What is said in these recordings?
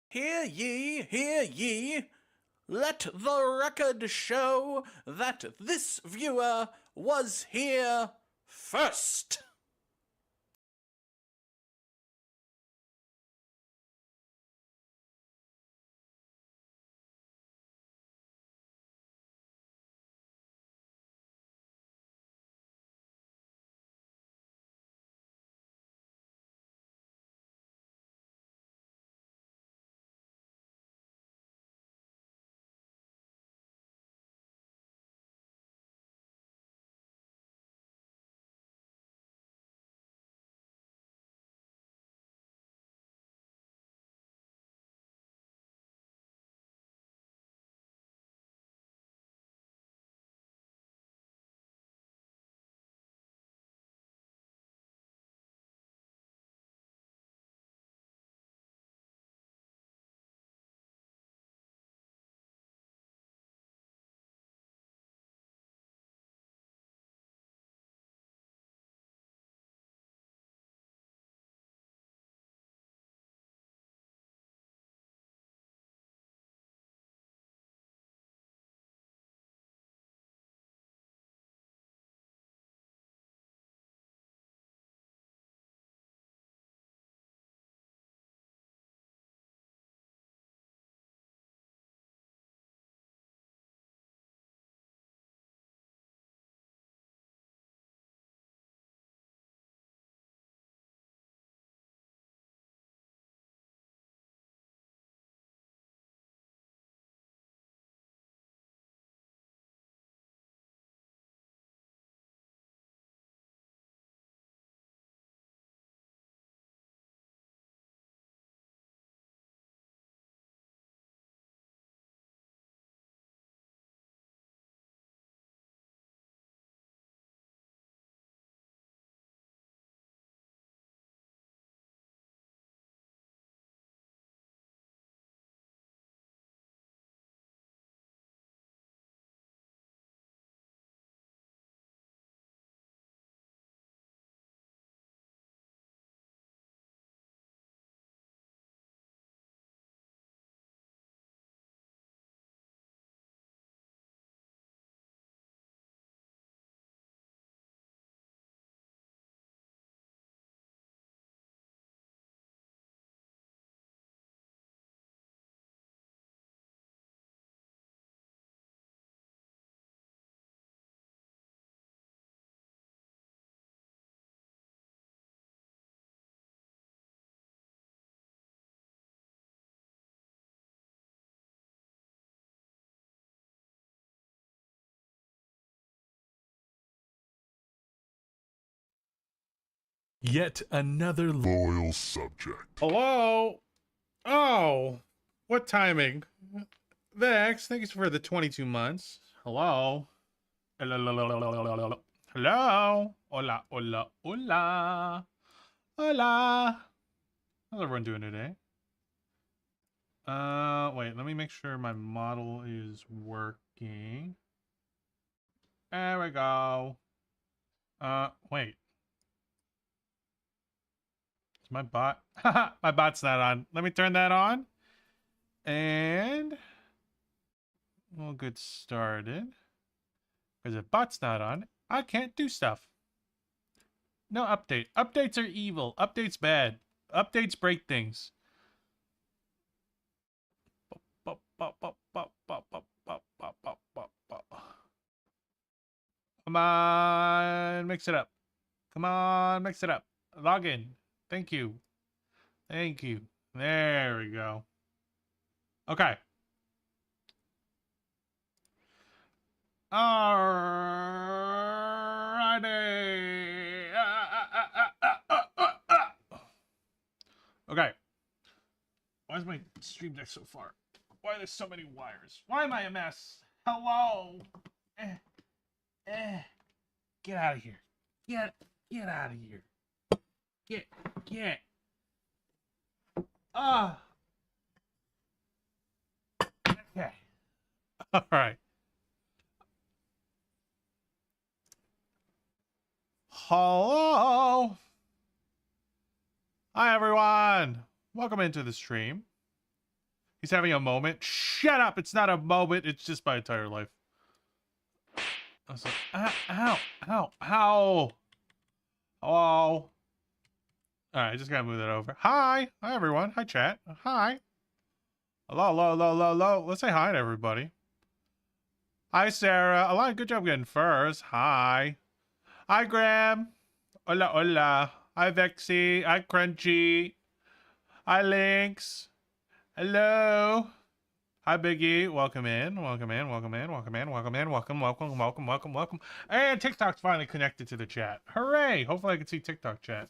Hear ye, hear ye! Let the record show that this viewer was here first! Yet another loyal subject. Hello? Oh, what timing? Vex, thanks for the 22 months. Hello? Hello? Hola, hola, hola. Hola. How's everyone doing today? Wait, let me make sure my model is working. There we go. Wait. Is my bot? My bot's not on. Let me turn that on. And we'll get started. Because if bot's not on, I can't do stuff. No update. Updates are evil. Updates bad. Updates break things. Come on, mix it up. Come on, mix it up. Log in. Thank you. Thank you. There we go. Okay. Alrighty. Okay. Why is my stream deck so far? Why are there so many wires? Why am I a mess? Hello. Get out of here. Get out of here. Get. Ah. Okay. All right. Hello. Hi everyone. Welcome into the stream. He's having a moment. Shut up! It's not a moment. It's just my entire life. I was like, ow, ow, ow. Hello. Alright, I just gotta move that over. Hi! Hi, everyone. Hi, chat. Hi. Hello, hello, hello, hello, hello. Let's say hi to everybody. Hi, Sarah. Alana, good job getting first. Hi. Hi, Graham. Hola, hola. Hi, Vexy. Hi, Crunchy. Hi, Lynx. Hello. Hi, Biggie. Welcome in. Welcome in. Welcome in. Welcome in. Welcome in. Welcome, welcome, welcome, welcome, welcome. And TikTok's finally connected to the chat. Hooray! Hopefully I can see TikTok chat.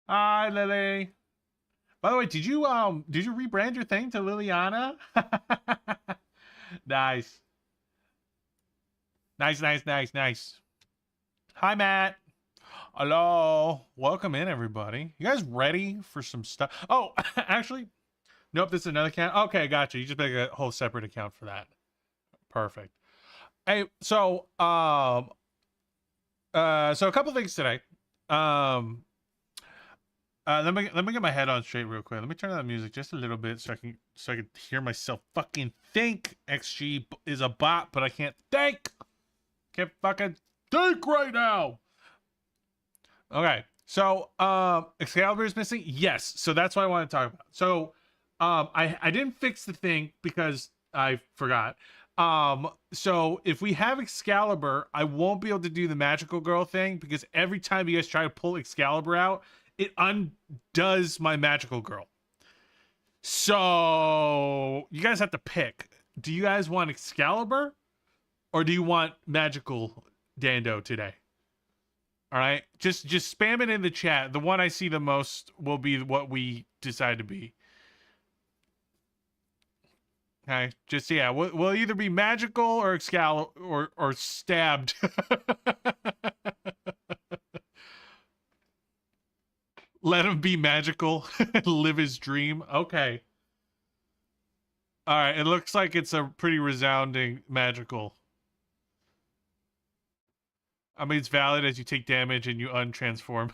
Hi, Lily. By the way, did you rebrand your thing to Liliana? Nice. Nice, nice, nice, nice. Hi, Matt. Hello. Welcome in, everybody. You guys ready for some stuff? Oh, actually, nope, this is another account. Okay, gotcha. You just make a whole separate account for that. Perfect. Hey, so a couple things today. Let me get my head on straight real quick. Let me turn on the music just a little bit so I can hear myself fucking think. XG is a bot, but I can't think. Can't fucking think right now. Okay, so Excalibur is missing. Yes, so that's what I want to talk about. So I didn't fix the thing because I forgot. So if we have Excalibur, I won't be able to do the magical girl thing because every time you guys try to pull Excalibur out, it undoes my magical girl. So you guys have to pick. Do you guys want Excalibur or do you want magical Dando today? All right, just spam it in the chat. The one I see the most will be what we decide to be. Okay, just yeah, we'll either be magical or Excalibur or stabbed. Let him be magical, live his dream. Okay. All right, it looks like it's a pretty resounding magical. I mean, it's valid as you take damage and you untransform.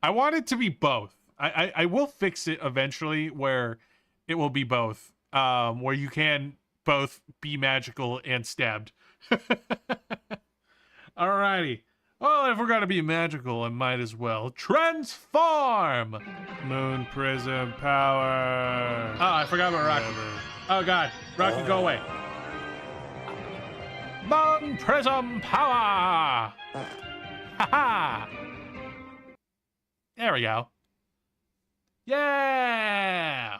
I want it to be both. I will fix it eventually where it will be both. Where you can both be magical and stabbed. Alrighty. Well, if we're gonna be magical, I might as well transform! Moon Prism Power. Oh, I forgot about Rocky. Oh god, Rocky, go away. Moon Prism Power! Haha! There we go. Yeah!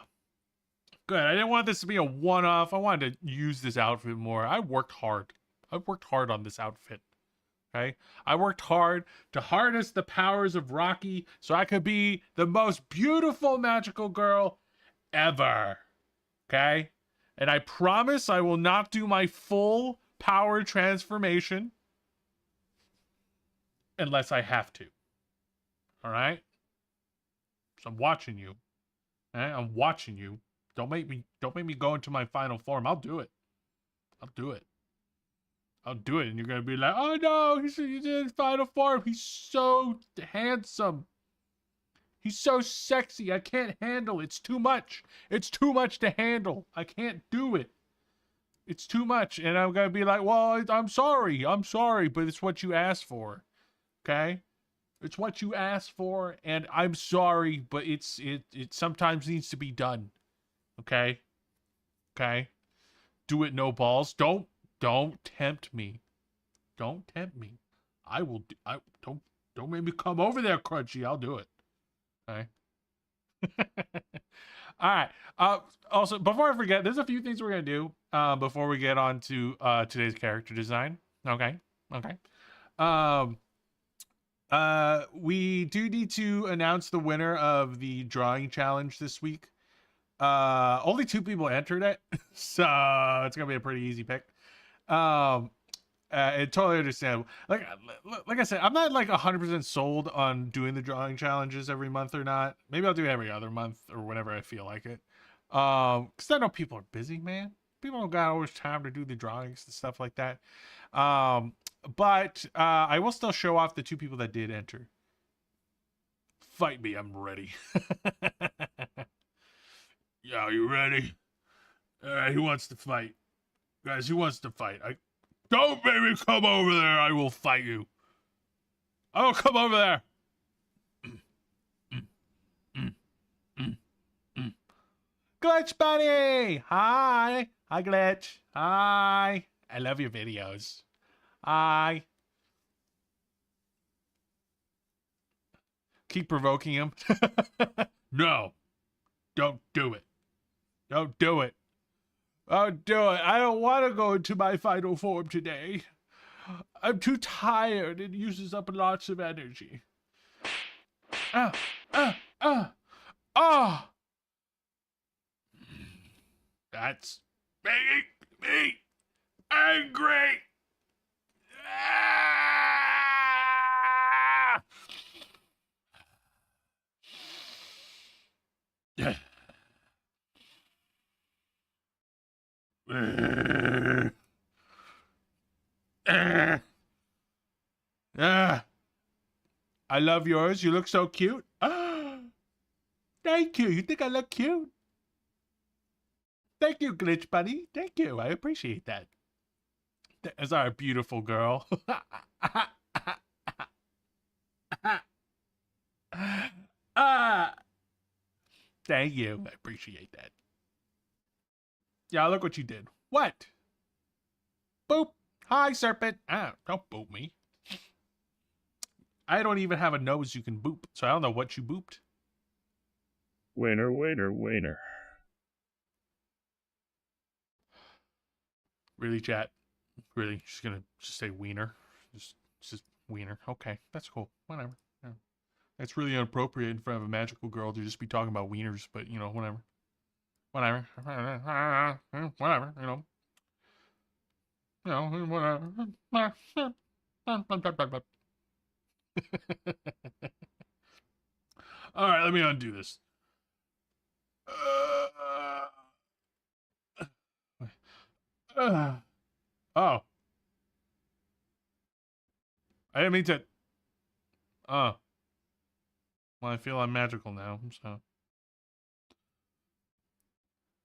Good. I didn't want this to be a one-off. I wanted to use this outfit more. I worked hard. I've worked hard on this outfit. Okay? I worked hard to harness the powers of Rocky so I could be the most beautiful magical girl ever. Okay? And I promise I will not do my full power transformation unless I have to. All right? So I'm watching you. Okay? I'm watching you. Don't make me go into my final form. I'll do it. I'll do it. I'll do it, and you're gonna be like, "Oh no, he's in his final form. He's so handsome. He's so sexy. I can't handle it. It's too much. It's too much to handle. I can't do it. It's too much." And I'm gonna be like, "Well, I'm sorry, but it's what you asked for, okay? It's what you asked for, and I'm sorry, but it sometimes needs to be done, okay? Okay? Do it, no balls. Don't tempt me. Don't tempt me. I will. Don't make me come over there, Crunchy. I'll do it. Okay. All right. Also, before I forget, there's a few things we're gonna do before we get on to today's character design. Okay. Okay. We do need to announce the winner of the drawing challenge this week. Only 2 people entered it, so it's gonna be a pretty easy pick. It totally understandable. Like I said, I'm not like 100% sold on doing the drawing challenges every month or not. Maybe I'll do it every other month or whenever I feel like it. Because I know people are busy, man. People don't got always time to do the drawings and stuff like that. But I will still show off the 2 people that did enter. Fight me, I'm ready. Yeah, are you ready? He wants to fight. Guys, he wants to fight. Don't make me come over there. I will fight you. Oh, come over there. Glitch Bunny! Hi! Hi, Glitch. Hi! I love your videos. Hi! Keep provoking him. No! Don't do it. Don't do it. Don't do it. I don't want to go into my final form today. I'm too tired. It uses up lots of energy. Ah! Ah! Ah! Ah! That's making me angry. Ah! I love yours. You look so cute. Thank you. You think I look cute? Thank you, Glitch Bunny. Thank you. I appreciate that. That's our beautiful girl. Thank you. I appreciate that. Yeah, look what you did. What? Boop. Hi, serpent. Don't boop me. I don't even have a nose you can boop, so I don't know what you booped. Winner, winner, winner. Really, chat? Really? She's gonna just say wiener? Just wiener. Okay, that's cool. Whatever. Yeah. It's really inappropriate in front of a magical girl to just be talking about wieners, but you know, whatever. Whatever. Whatever, you know. You know, whatever. Alright, let me undo this. Oh. I didn't mean to. Oh. Well, I feel I'm magical now, so.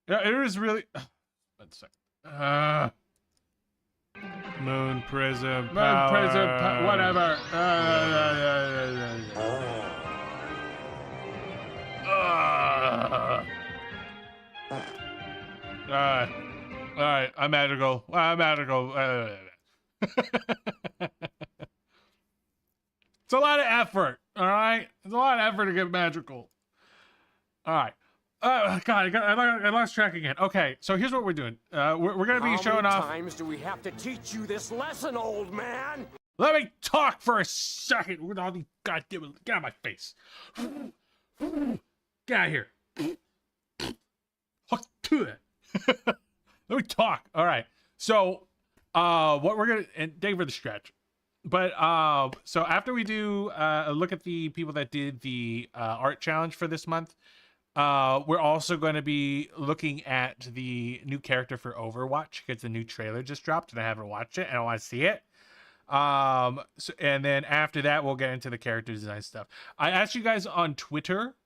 Yeah, it is really. Let's see. Moon prism power. Moon prism, whatever. Alright, I'm magical. I'm magical. It's a lot of effort, alright? It's a lot of effort to get magical. Alright. God, I lost track again. Okay, so here's what we're doing. We're gonna be showing off. How many times do we have to teach you this lesson, old man? Let me talk for a second with all these goddamn. Get out of my face. Get out of here. Let me talk. All right. So, what we're gonna, and thank you for the stretch. But so after we do a look at the people that did the art challenge for this month, we're also going to be looking at the new character for Overwatch because the new trailer just dropped and I haven't watched it and I want to see it. So, and then after that, we'll get into the character design stuff. I asked you guys on Twitter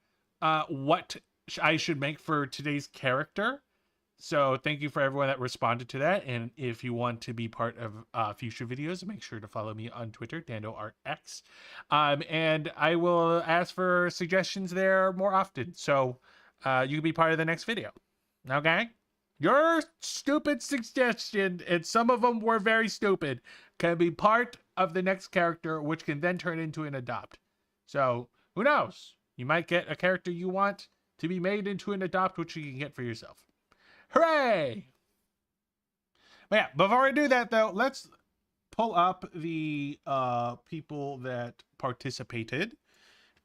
what I should make for today's character. So thank you for everyone that responded to that. And if you want to be part of future videos, make sure to follow me on Twitter, DandoArtX. And I will ask for suggestions there more often. So you can be part of the next video. Okay? Your stupid suggestion, and some of them were very stupid, can be part of the next character, which can then turn into an adopt. So who knows? You might get a character you want to be made into an adopt, which you can get for yourself. Hooray! But yeah, before I do that though, let's pull up the people that participated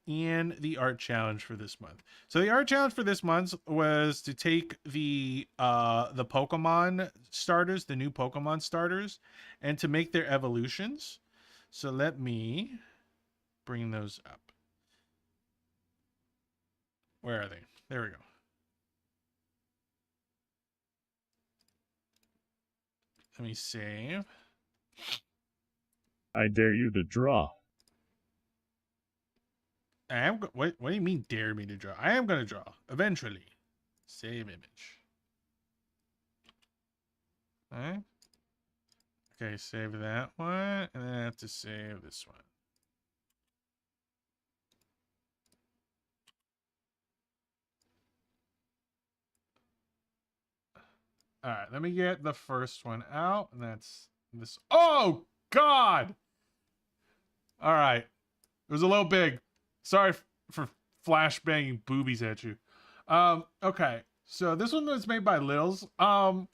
in the art challenge for this month. So the art challenge for this month was to take the Pokemon starters, the new Pokemon starters, and to make their evolutions. So let me bring those up. Where are they? There we go. Let me save. I dare you to draw. What do you mean dare me to draw? I am going to draw eventually. Save image. Alright. Okay, save that one, and then I have to save this one. Alright, let me get the first one out, and that's this. Oh, God! Alright. It was a little big. Sorry for flashbanging boobies at you. Okay. So this one was made by Lils. I'm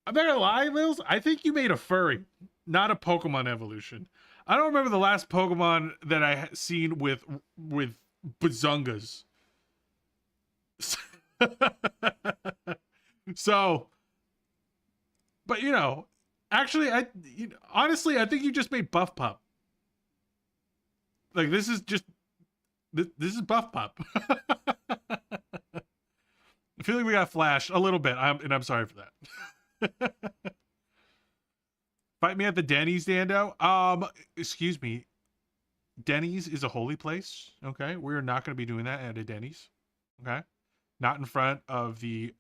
not gonna lie, Lils. I think you made a furry, not a Pokemon evolution. I don't remember the last Pokemon that I seen with bazungas. So, but you know, actually, honestly, I think you just made Buff Pup. Like, this is just this is Buff Pup. I feel like we got flashed a little bit. I'm sorry for that. Fight me at the Denny's, Dando. Excuse me. Denny's is a holy place. Okay, we're not going to be doing that at a Denny's. Okay, not in front of the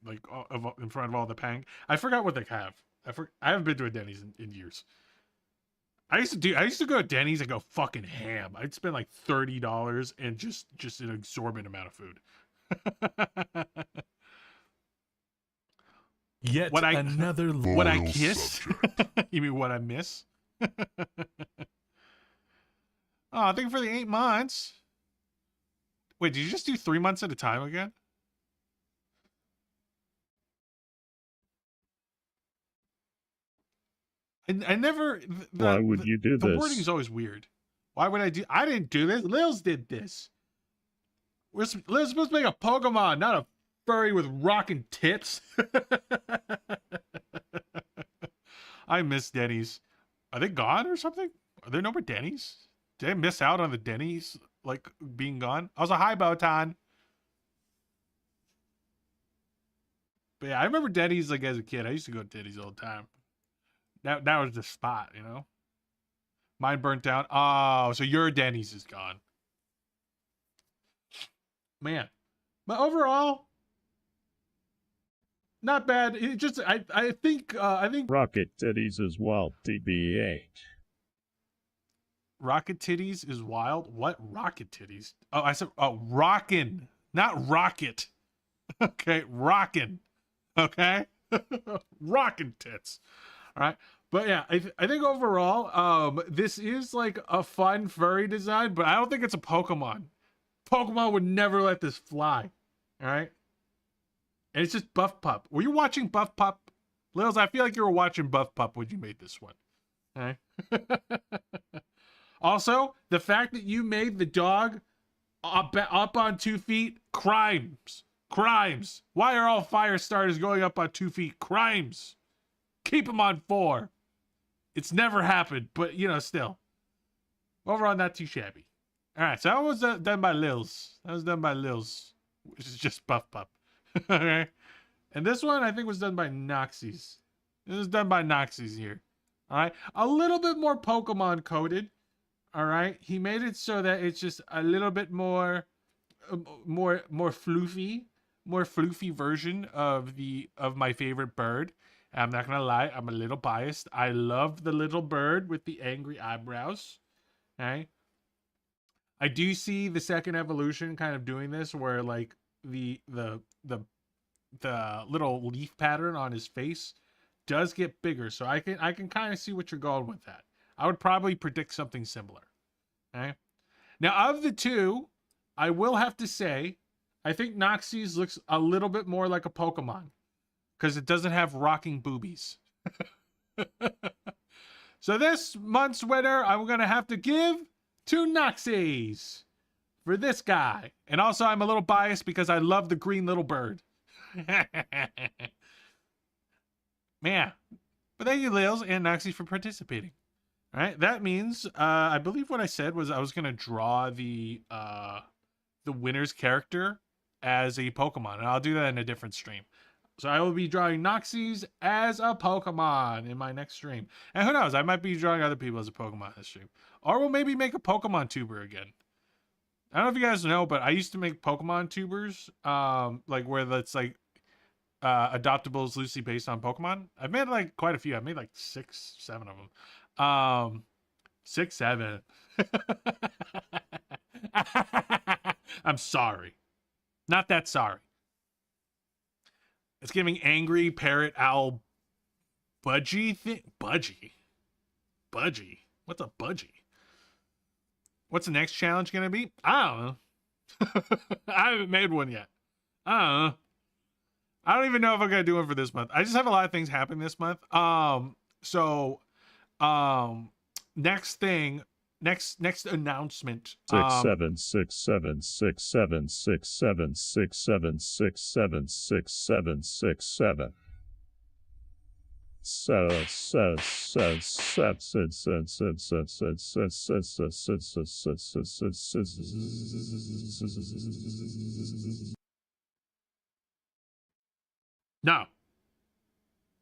in front of all the pang. I forgot what they have. I haven't been to a Denny's in years. I used to go to Denny's and go fucking ham. I'd spend like $30 and just an exorbitant amount of food. Yet another what I loyal kiss? subject. You mean what I miss? Oh, thank you for the 8 months. Wait, did you just do 3 months at a time again? I never. Why would you do the this? The wording is always weird. Why would I do? I didn't do this. Lils did this. We're supposed to make a Pokemon, not a furry with rockin' tits. I miss Denny's. Are they gone or something? Are there no more Denny's? Did I miss out on the Denny's like being gone? I was a high Botan. But yeah, I remember Denny's like as a kid. I used to go to Denny's all the time. That was the spot, you know. Mine burnt down. Oh, so your Denny's is gone. Man, but overall, not bad. It just I think Rocket Titties is wild, TBH. Rocket Titties is wild. What Rocket Titties? Oh, I said rockin', not rocket. Okay, rockin'. Okay, rockin' tits. All right. But yeah, I think overall, this is like a fun furry design, but I don't think it's a Pokemon. Pokemon would never let this fly. All right. And it's just Buff Pup. Were you watching Buff Pup? Lils, I feel like you were watching Buff Pup when you made this one. All right. Also, the fact that you made the dog up on 2 feet, crimes. Crimes. Why are all fire starters going up on 2 feet? Crimes. Keep them on 4. It's never happened, but you know, still. Overall, not too shabby. All right, so that was done by Lils. That was done by Lils, which is just Buff Pup. Okay, and this one I think was done by Noxys. This is done by Noxys here. All right, a little bit more Pokemon coded. All right, he made it so that it's just a little bit more floofy, more floofy version of my favorite bird. I'm not gonna lie, I'm a little biased. I love the little bird with the angry eyebrows. Okay. I do see the second evolution kind of doing this, where like the little leaf pattern on his face does get bigger. So I can kind of see what you're going with that. I would probably predict something similar. Okay. Now of the two, I will have to say, I think Noxys looks a little bit more like a Pokemon, because it doesn't have rocking boobies. So this month's winner, I'm going to have to give to Noxys for this guy. And also, I'm a little biased because I love the green little bird. Man. But thank you, Lils and Noxys, for participating. All right, that means, I believe what I said was I was going to draw the winner's character as a Pokemon. And I'll do that in a different stream. So I will be drawing Noxys as a Pokemon in my next stream. And who knows, I might be drawing other people as a Pokemon this stream. Or we'll maybe make a Pokemon tuber again. I don't know if you guys know, but I used to make Pokemon tubers, like where that's like adoptables loosely based on Pokemon. I've made like quite a few. I've made like 6, 7 of them. 6, 7. I'm sorry. Not that sorry. It's giving angry parrot owl budgie thing. Budgie. What's a budgie? What's the next challenge gonna be? I don't know. I haven't made one yet. I don't know. I don't even know if I'm gonna do one for this month. I just have a lot of things happening this month. Next thing, next announcement. 67667676767676767. No.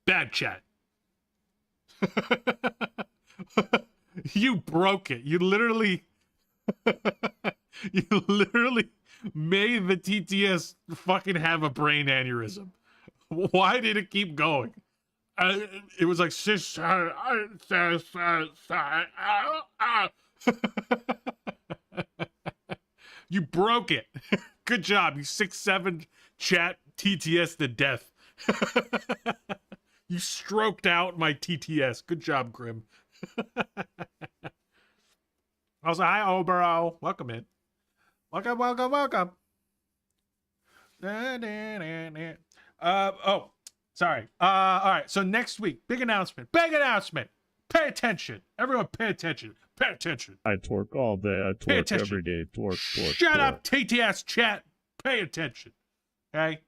Bad chat. You broke it. You literally made the TTS fucking have a brain aneurysm. Why did it keep going? It was like you broke it. Good job. You 6'7" chat TTS to death. You stroked out my TTS. Good job, Grim. I was like, hi, Obero. Welcome in. Welcome. Oh, sorry. All right. So next week, big announcement. Pay attention. Everyone pay attention. I twerk all day. I twerk every day. Twerk. Shut up, TTS chat. Pay attention. Okay?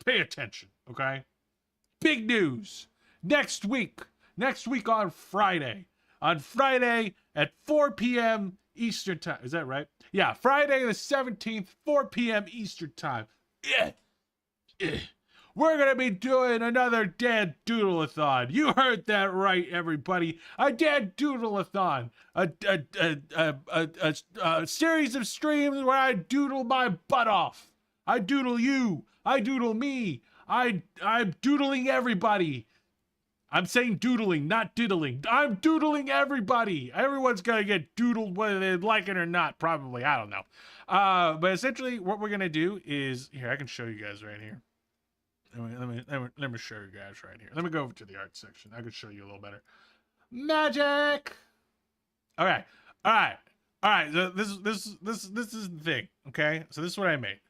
Pay attention. Okay? Big news. Next week on Friday. On Friday at 4 p.m. Eastern time. Is that right? Yeah, Friday the 17th, 4 p.m. Eastern time. We're going to be doing another Dad Doodle-a-thon. You heard that right, everybody. A Dad Doodle-a-thon. A series of streams where I doodle my butt off. I doodle you. I doodle me. I'm doodling everybody. I'm saying doodling, not diddling. I'm doodling everybody. Everyone's going to get doodled whether they like it or not, probably. I don't know. But essentially, what we're going to do is... Here, I can show you guys right here. Let me show you guys right here. Let me go over to the art section. I can show you a little better. Magic! Okay. All right. So this is the thing, okay? So this is what I made.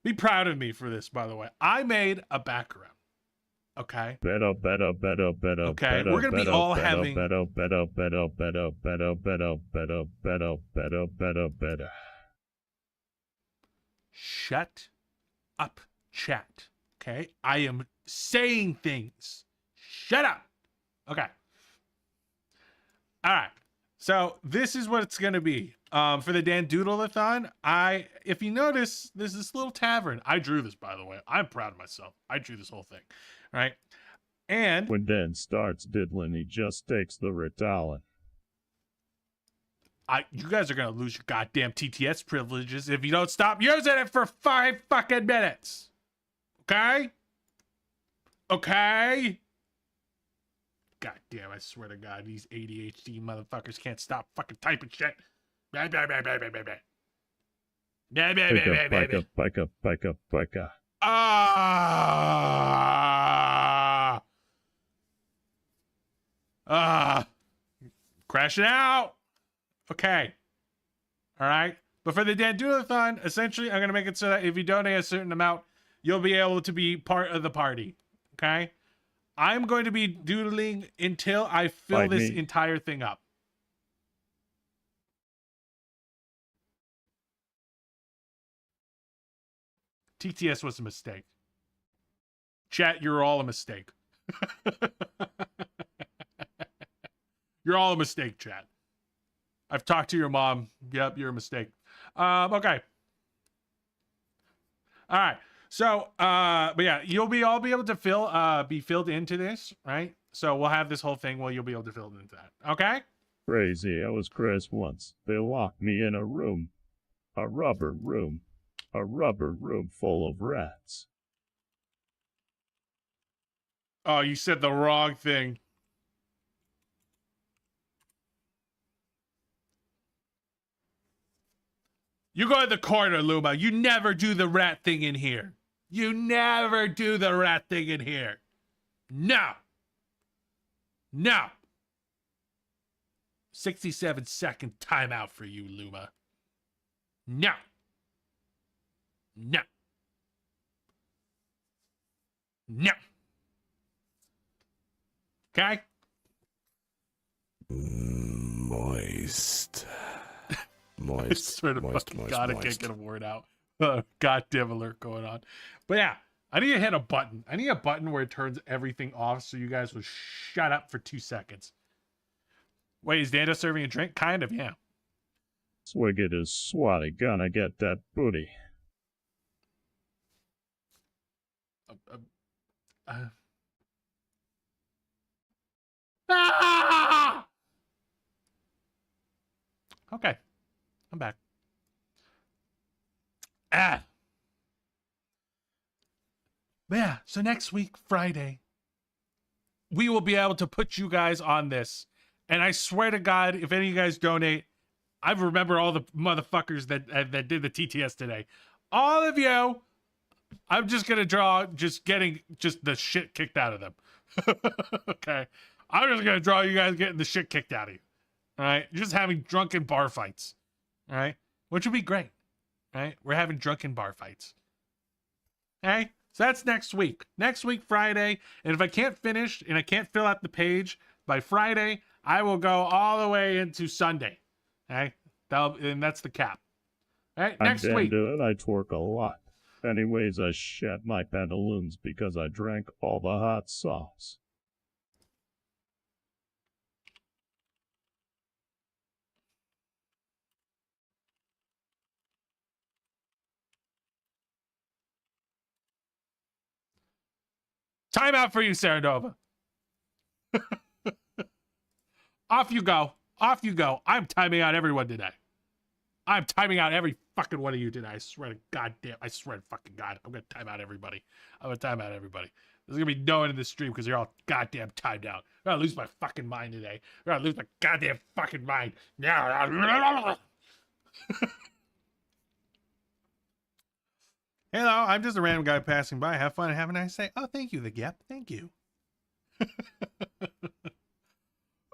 Be proud of me for this, by the way. I made a background. Okay. Better. Okay, we're gonna be all having. Better. Shut up, chat. Okay, I am saying things. Shut up. Okay. All right. So this is what it's gonna be. For the Dan Doodle-a-thon, if you notice, there's this little tavern. I drew this, by the way. I'm proud of myself. I drew this whole thing. Right? And when Dan starts diddling, he just takes the Ritalin. You guys are gonna lose your goddamn TTS privileges if you don't stop using it for 5 fucking minutes. Okay? Okay? God damn, I swear to God, these ADHD motherfuckers can't stop fucking typing shit. Pika. Crashing out. Okay. All right. But for the Dan Doodle-a-thon, essentially, I'm going to make it so that if you donate a certain amount, you'll be able to be part of the party. Okay. I'm going to be doodling until I fill this entire thing up. TTS was a mistake. Chat, you're all a mistake. You're all a mistake, chat. I've talked to your mom. Yep, you're a mistake. Okay. All right. So, but yeah, you'll all be able to be filled into this, right? So we'll have this whole thing where you'll be able to fill into that. Okay? Crazy. I was Chris once. They locked me in a room. A rubber room. A rubber room full of rats. Oh, you said the wrong thing. You go in the corner, Luma. You never do the rat thing in here. You never do the rat thing in here. No. No. 67-second timeout for you, Luma. No. No. No. Okay? Moist. Moist. I swear to fucking God, I can't get a word out. Goddamn alert going on. But yeah, I need to hit a button. I need a button where it turns everything off so you guys will shut up for 2 seconds. Wait, is Danda serving a drink? Kind of, yeah. Swigget is swatty gonna get that booty. Ah! Okay, I'm back. But yeah, so next week, Friday, we will be able to put you guys on this. And I swear to God, if any of you guys donate, I remember all the motherfuckers that did the TTS today. All of you, I'm just going to draw getting the shit kicked out of them. Okay. I'm just going to draw you guys getting the shit kicked out of you. All right. Just having drunken bar fights. All right. Which would be great. All right. We're having drunken bar fights. Okay. So that's next week. Next week, Friday. And if I can't finish and I can't fill out the page by Friday, I will go all the way into Sunday. Okay. And that's the cap. All right. Next week. I twerk a lot. Anyways, I shat my pantaloons because I drank all the hot sauce. Time out for you, Saranova. Off you go. Off you go. I'm timing out everyone today. I'm timing out every fucking one of you today. I swear to goddamn. I swear to fucking God. I'm going to time out everybody. I'm going to time out everybody. There's going to be no one in this stream because you're all goddamn timed out. I'm going to lose my fucking mind today. I'm going to lose my goddamn fucking mind. Hello, I'm just a random guy passing by. Have fun and have a nice day. Oh, thank you, the Gep. Thank you.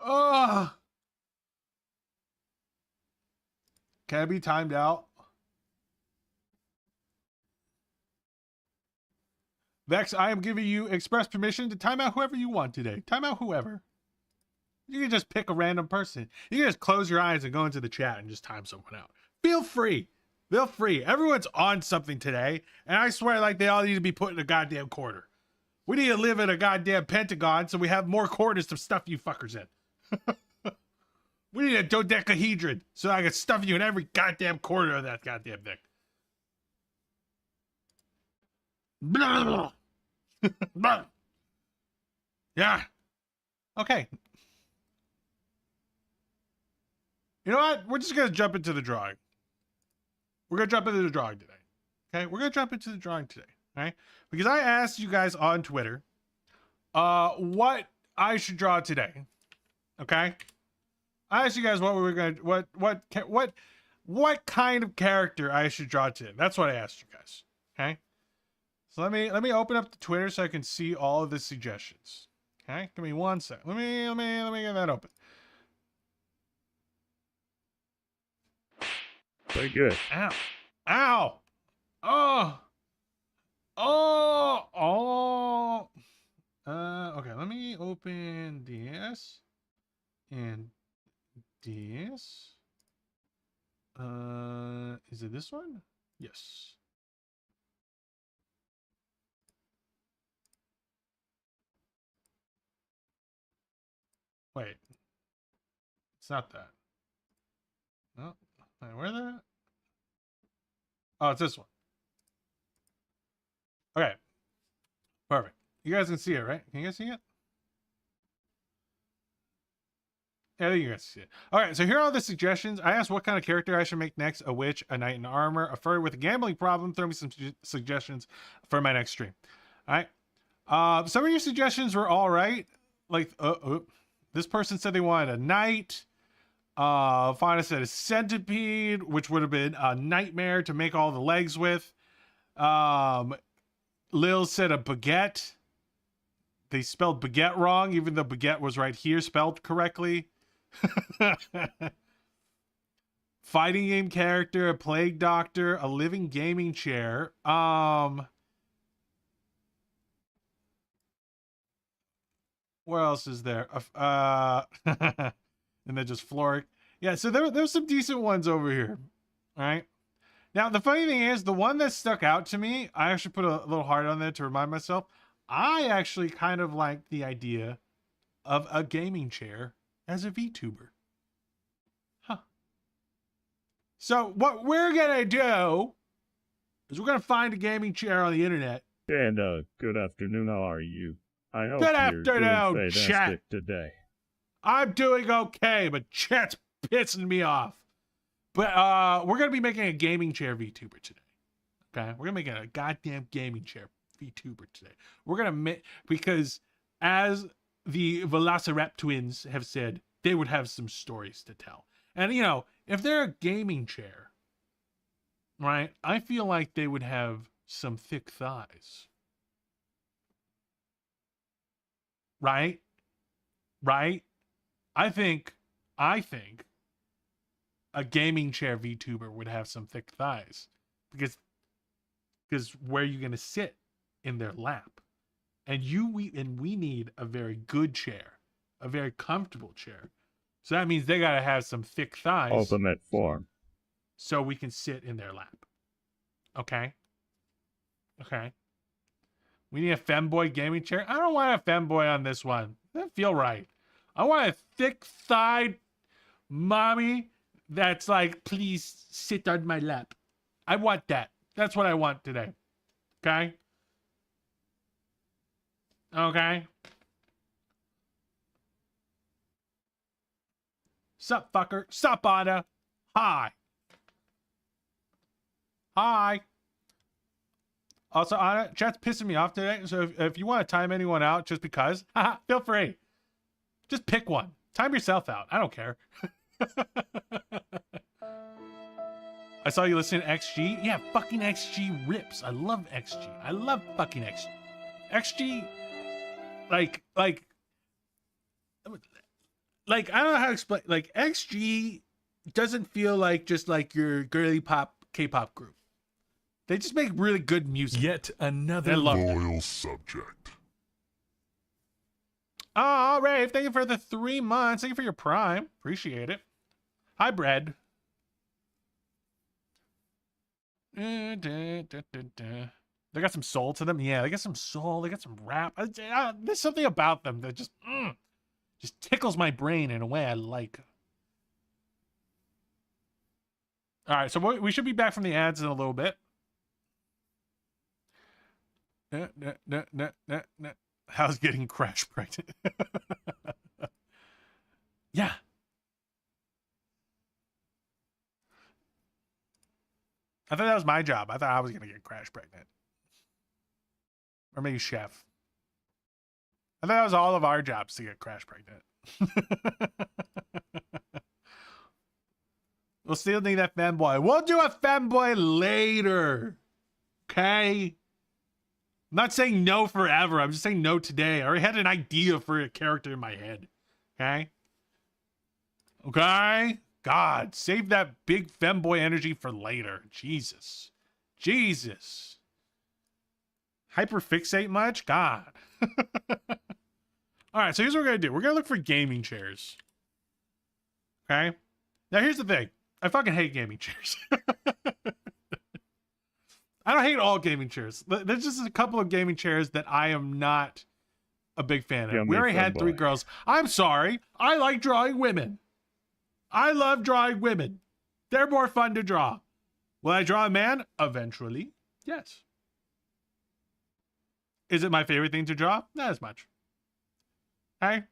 Oh. Can I be timed out? Vex, I am giving you express permission to time out whoever you want today. Time out whoever. You can just pick a random person. You can just close your eyes and go into the chat and just time someone out. Feel free. Feel free. Everyone's on something today, and I swear like they all need to be put in a goddamn corner. We need to live in a goddamn pentagon so we have more corners to stuff you fuckers in. We need a dodecahedron so I can stuff you in every goddamn corner of that goddamn thing. Blah, blah, blah. Yeah. Okay. You know what? We're just going to jump into the drawing. We're going to jump into the drawing today. Okay? We're going to jump into the drawing today. Okay? Because I asked you guys on Twitter what I should draw today. Okay? I asked you guys what we were going to what kind of character I should draw today. That's what I asked you guys. Okay? So let me open up the Twitter so I can see all of the suggestions. Okay? Give me 1 sec. Let me get that open. Very good. Ow. Ow. Oh. Oh. Oh. Okay, let me open this and this. Is it this one? Yes. Wait. It's not that. No. Wait, where that? Oh, it's this one. Okay. Perfect. You guys can see it, right? Can you guys see it? Yeah, I think you guys see it. All right, so here are all the suggestions. I asked what kind of character I should make next: a witch, a knight in armor, a furry with a gambling problem. Throw me some suggestions for my next stream. All right. Some of your suggestions were all right. Like, this person said they wanted a knight. Fauna said a centipede, which would have been a nightmare to make all the legs with. Lil said a baguette. They spelled baguette wrong, even though baguette was right here, spelled correctly. Fighting game character, a plague doctor, a living gaming chair. Where else is there? And then just Floric. Yeah, so there's some decent ones over here. All right. Now, the funny thing is, the one that stuck out to me, I actually put a little heart on there to remind myself. I actually kind of like the idea of a gaming chair as a VTuber. Huh. So what we're going to do is we're going to find a gaming chair on the internet. And good afternoon. How are you? I hope Good you're afternoon, doing chat. fantastic today. I'm doing okay, but chat's pissing me off. But we're going to be making a gaming chair VTuber today. Okay? We're going to make a goddamn gaming chair VTuber today. We're going to make, because as the Velociraptor twins have said, they would have some stories to tell. And, you know, if they're a gaming chair, right, I feel like they would have some thick thighs. Right? Right? I think a gaming chair VTuber would have some thick thighs, because where are you going to sit in their lap? And we need a very good chair, a very comfortable chair. So that means they got to have some thick thighs. Ultimate form. So we can sit in their lap. Okay? Okay. We need a femboy gaming chair. I don't want a femboy on this one. That doesn't feel right. I want a thick-thighed mommy that's like, please sit on my lap. I want that. That's what I want today. Okay? Okay? Sup, fucker? Sup, Anna? Hi. Hi. Also, Anna, chat's pissing me off today. So if you want to time anyone out just because, feel free. Just pick one. Time yourself out. I don't care. I saw you listening to XG. Yeah, fucking XG rips. I love XG. I love fucking XG. XG, like, I don't know how to explain. Like, XG doesn't feel like just like your girly pop K-pop group. They just make really good music. Yet another loyal subject. Oh, Ray, thank you for the 3 months. Thank you for your Prime. Appreciate it. Hi, Bread. They got some soul to them. Yeah, they got some soul. They got some rap. There's something about them that just tickles my brain in a way I like. All right, so we should be back from the ads in a little bit. How's getting crash pregnant? Yeah. I thought that was my job. I thought I was going to get crash pregnant. Or maybe chef. I thought that was all of our jobs to get crash pregnant. We'll still need that femboy. We'll do a femboy later. Okay? I'm not saying no forever. I'm just saying no today. I already had an idea for a character in my head. Okay? Okay? God, save that big femboy energy for later. Jesus. Jesus. Hyperfixate much? God. Alright, so here's what we're going to do. We're going to look for gaming chairs. Okay? Now here's the thing. I fucking hate gaming chairs. I don't hate all gaming chairs. There's just a couple of gaming chairs that I am not a big fan of. We already had 3 girls. I'm sorry. I like drawing women. I love drawing women. They're more fun to draw. Will I draw a man? Eventually. Yes. Is it my favorite thing to draw? Not as much. Okay?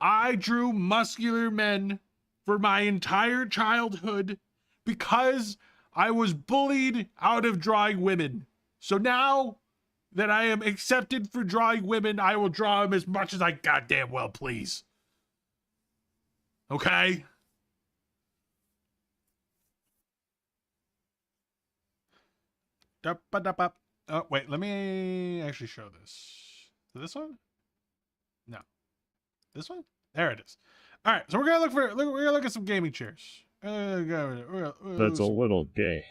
I drew muscular men for my entire childhood because I was bullied out of drawing women. So now that I am accepted for drawing women, I will draw them as much as I goddamn well please. Okay? Oh, wait, let me actually show this. So this one? No. This one? There it is. All right, so we're gonna look at some gaming chairs. That's a little gay.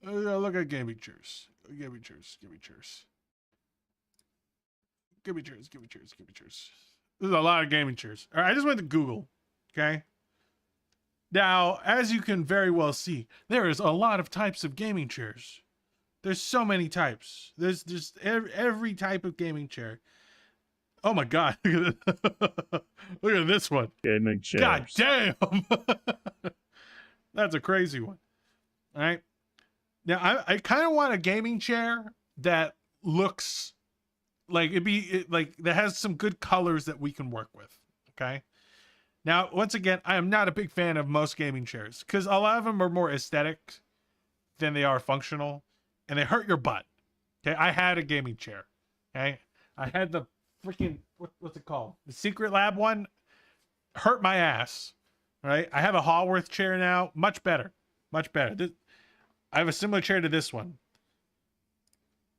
We're gonna look at gaming chairs. Gaming chairs. Gaming chairs. Gaming chairs. Gaming chairs. Gaming chairs. There's a lot of gaming chairs. All right, I just went to Google. Okay. Now, as you can very well see, there is a lot of types of gaming chairs. There's so many types. There's just every type of gaming chair. Oh my god. Look at this one. Gaming chairs. God damn. That's a crazy one. All right. Now, I kind of want a gaming chair that looks like that has some good colors that we can work with. Okay. Now, once again, I am not a big fan of most gaming chairs because a lot of them are more aesthetic than they are functional, and they hurt your butt. Okay, I had a gaming chair. Okay, I had the freaking what's it called? The Secret Lab one. Hurt my ass. Right. I have a Hallworth chair now. Much better. Much better. I have a similar chair to this one.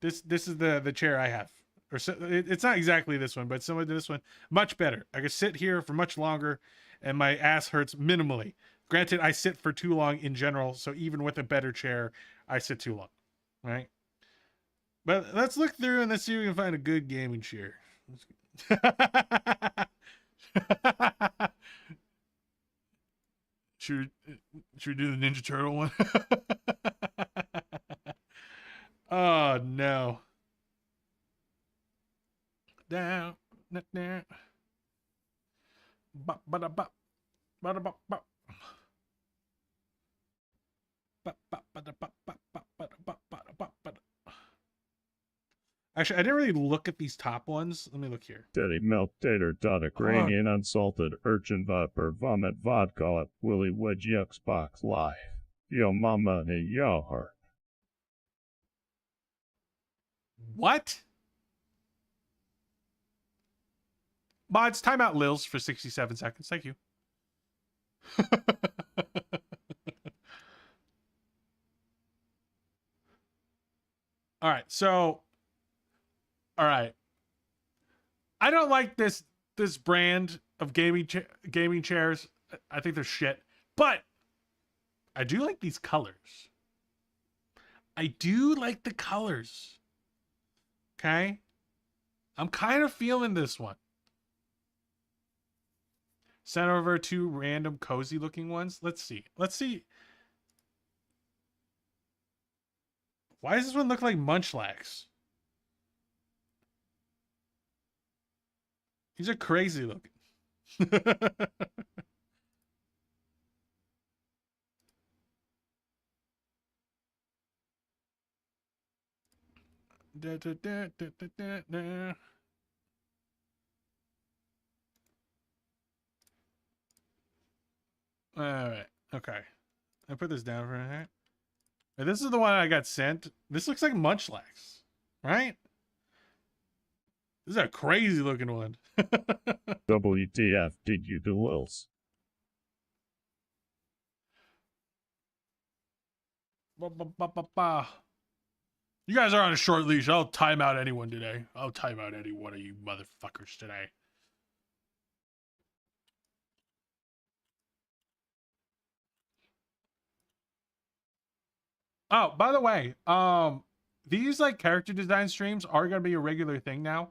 This is the chair I have. Or so, it's not exactly this one, but similar to this one. Much better. I can sit here for much longer, and my ass hurts minimally. Granted, I sit for too long in general, so even with a better chair, I sit too long. Right? But let's look through and let's see if we can find a good gaming chair. Should we do the Ninja Turtle one? Oh no. Down, down. Bop, bada, bop. Bada, bop, bop. Bop, bop, bada, bop, bop, bop, bada, bop, bada, bop, bada. Actually, I didn't really look at these top ones. Let me look here. Teddy Milk Tater Dot Ukrainian Unsalted Urchin Viper Vomit Vodka at Willy Wedge Xbox Live. Yo mama and yo her. What? Mods, timeout Lils for 67 seconds. Thank you. All right, so all right. I don't like this brand of gaming chairs. I think they're shit. But I do like these colors. I do like the colors. Okay? I'm kind of feeling this one. Sent over two random cozy looking ones. Let's see. Let's see. Why does this one look like Munchlax? These are crazy looking. Da, da, da, da, da, da, da. All right. Okay. I put this down for a minute. This is the one I got sent. This looks like Munchlax, right? This is a crazy looking one. WTF did you do, Lils? You guys are on a short leash. I'll time out anyone today. I'll time out any one of you motherfuckers today. Oh, by the way, these like character design streams are gonna be a regular thing now.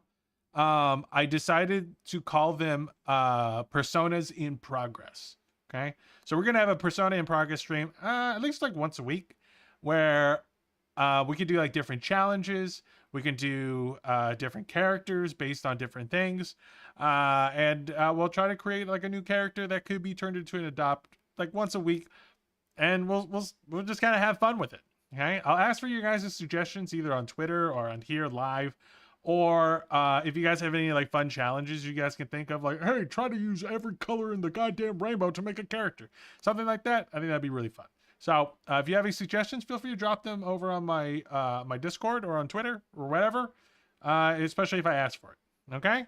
I decided to call them personas in progress. Okay, so we're gonna have a persona in progress stream at least like once a week, where we can do like different challenges. We can do different characters based on different things, and we'll try to create like a new character that could be turned into an adopt like once a week, and we'll just kind of have fun with it. Okay, I'll ask for your guys' suggestions either on Twitter or on here live, Or if you guys have any like fun challenges you guys can think of, like, hey, try to use every color in the goddamn rainbow to make a character. Something like that. I think that'd be really fun. So if you have any suggestions, feel free to drop them over on my my Discord or on Twitter or whatever, especially if I ask for it. Okay?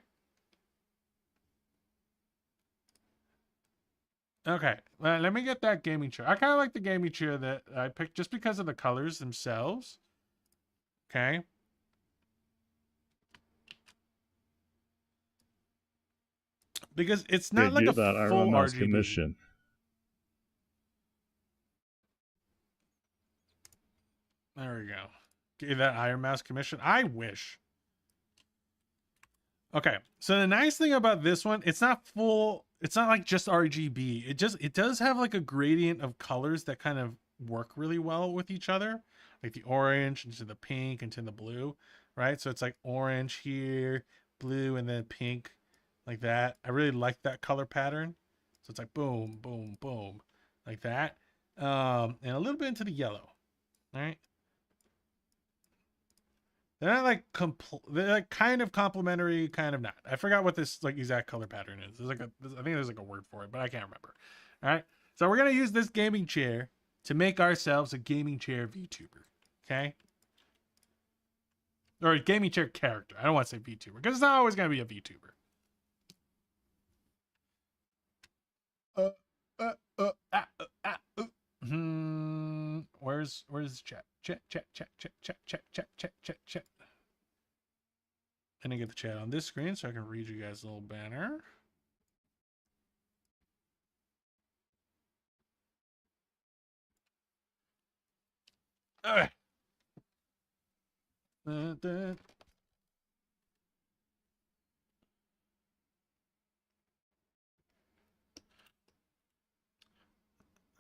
Okay, let me get that gaming chair. I kind of like the gaming chair that I picked just because of the colors themselves. Okay. Because it's not like a that full Iron Mouse RGB. commission. There we go. Gave that Iron Mouse commission. I wish. Okay, so the nice thing about this one, it's not full. It's not like just RGB. It does have like a gradient of colors that kind of work really well with each other, like the orange into the pink into the blue, right? So it's like orange here, blue, and then pink, like that. I really like that color pattern. So it's like boom, boom, boom, like that, and a little bit into the yellow. All right. They're not like they're like kind of complementary, kind of not. I forgot what this like exact color pattern is. There's like I think there's like a word for it, but I can't remember. All right. So we're gonna use this gaming chair to make ourselves a gaming chair VTuber. Okay. Or a gaming chair character. I don't want to say VTuber because it's not always gonna be a VTuber. Where's the chat? Chat. I didn't get the chat on this screen, so I can read you guys a little banner. Okay.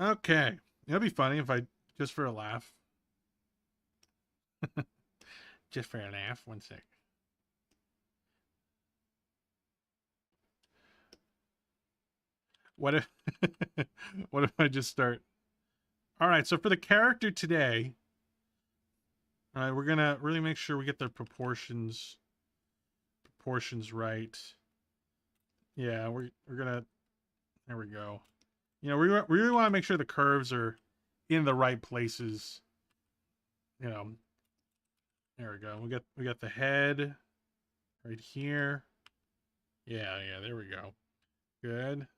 Okay. It'll be funny if I, just for a laugh. Just for a laugh. 1 sec. What if what if I just start? All right, so for the character today, all right, we're gonna really make sure we get the proportions right. Yeah, we're gonna. There we go. You know, we really want to make sure the curves are in the right places. You know, there we go. We got the head right here. Yeah, there we go. Good.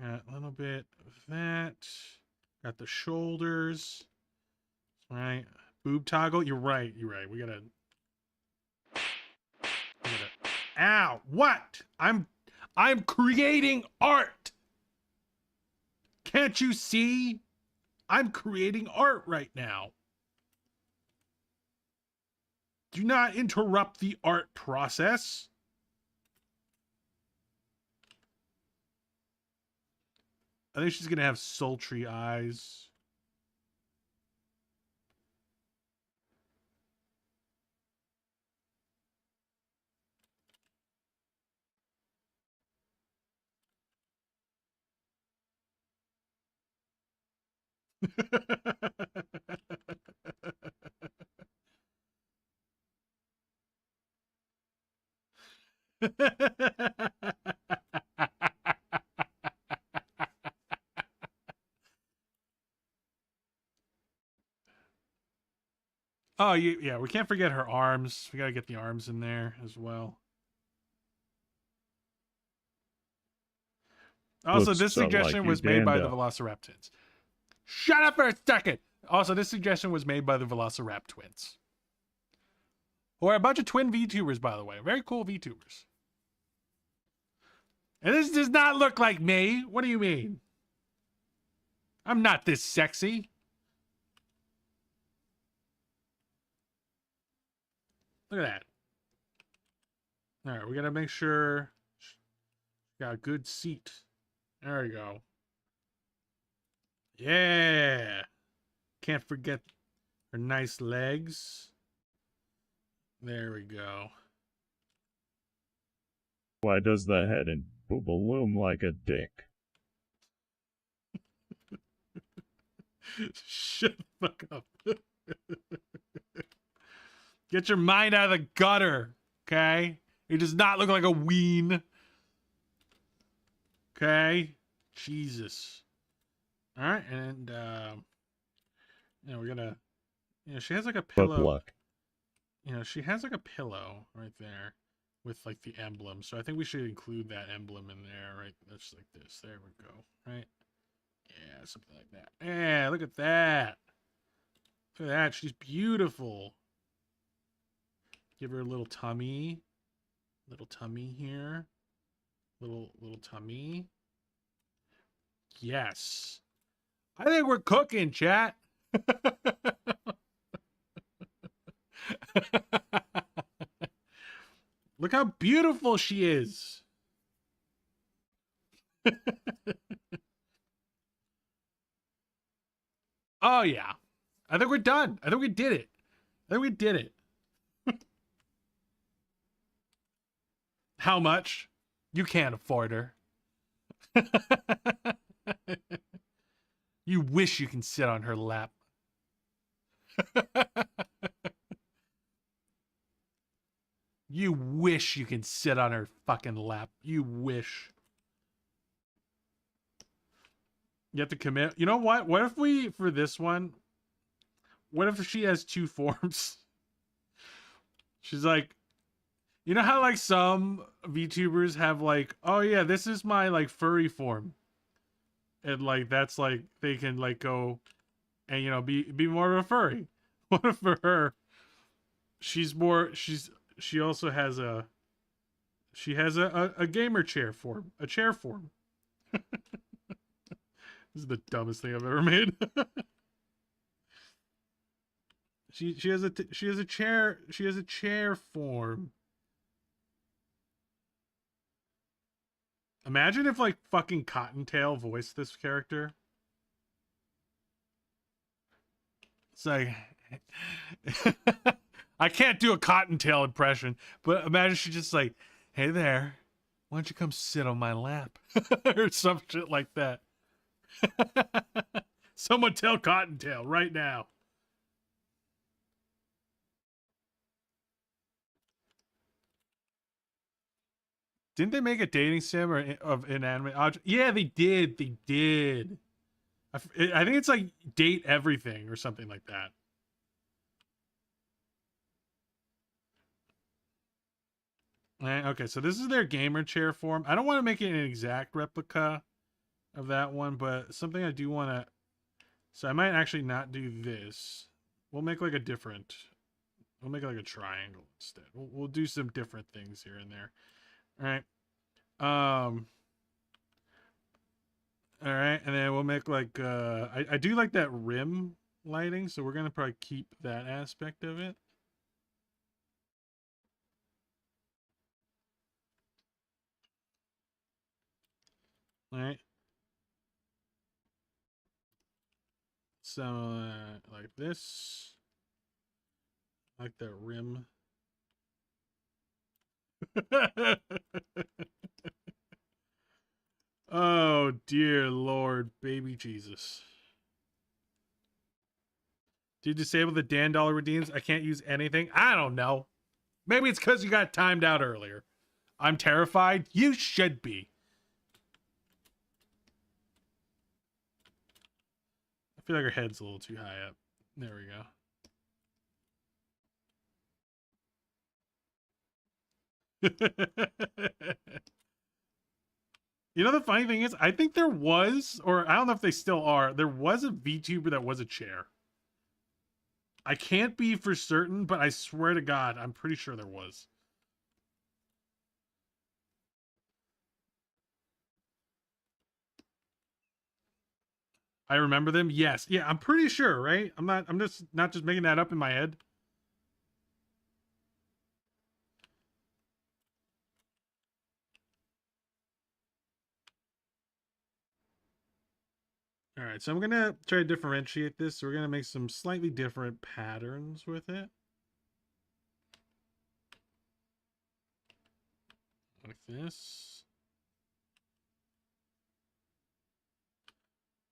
Got a little bit of that. Got the shoulders. All right. Boob toggle. You're right. We gotta. Ow! What? I'm creating art. Can't you see? I'm creating art right now. Do not interrupt the art process. I think she's gonna have sultry eyes. Oh, yeah, we can't forget her arms. We gotta get the arms in there as well. Also, this suggestion was made by the Velociraptors. Shut up for a second! Also, this suggestion was made by the Velociraptor twins. Who are a bunch of twin VTubers, by the way. Very cool VTubers. And this does not look like me. What do you mean? I'm not this sexy. Look at that. All right, we got to make sure got a good seat. There we go. Yeah. Can't forget her nice legs. There we go. Why does the head and boobaloo like a dick? Shut the fuck up. Get your mind out of the gutter, okay? He does not look like a ween. Okay? Jesus. All right, and we're gonna, she has like a But pillow. luck. She has like a pillow right there with like the emblem. So I think we should include that emblem in there, right? That's like this. There we go. Right? Yeah, something like that. Yeah, look at that. Look at that. She's beautiful. Give her a little tummy. Little tummy here. Little tummy. Yes. I think we're cooking, chat. Look how beautiful she is. Oh, yeah. I think we're done. I think we did it. I think we did it. How much? You can't afford her. You wish you can sit on her lap. You wish you can sit on her fucking lap. You wish. You have to commit. You know what? What if we, for this one, what if she has two forms? She's like, you know how like some VTubers have like, oh yeah, this is my like furry form. And like, that's like, they can like go and, be more of a furry. What if for her, she also has a gamer chair form, a chair form. This is the dumbest thing I've ever made. she has a chair form. Imagine if like fucking Cottontail voiced this character. It's like I can't do a Cottontail impression, but imagine she just like, hey there, why don't you come sit on my lap? Or some shit like that. Someone tell Cottontail right now. Didn't they make a dating sim or of inanimate object? Yeah, they did. They did. I think it's like date everything or something like that. Okay, so this is their gamer chair form. I don't want to make it an exact replica of that one, but something I do want to. So I might actually not do this. We'll make like a different. We'll make like a triangle instead. We'll do some different things here and there. All right. All right, and then we'll make like I do like that rim lighting, so we're gonna probably keep that aspect of it. All right. So like this, like that rim. Oh dear Lord, baby Jesus. Do you disable the Dan dollar redeems? I can't use anything. I don't know. Maybe it's because you got timed out earlier. I'm terrified. You should be. I feel like her head's a little too high up. There we go. You know, the funny thing is, I think there was, or I don't know if they still are, there was a VTuber that was a chair. I can't be for certain, but I swear to God, I'm pretty sure there was. I remember them. Yes. Yeah, I'm pretty sure, right? I'm just not just making that up in my head. All right, so I'm going to try to differentiate this. So we're going to make some slightly different patterns with it. Like this.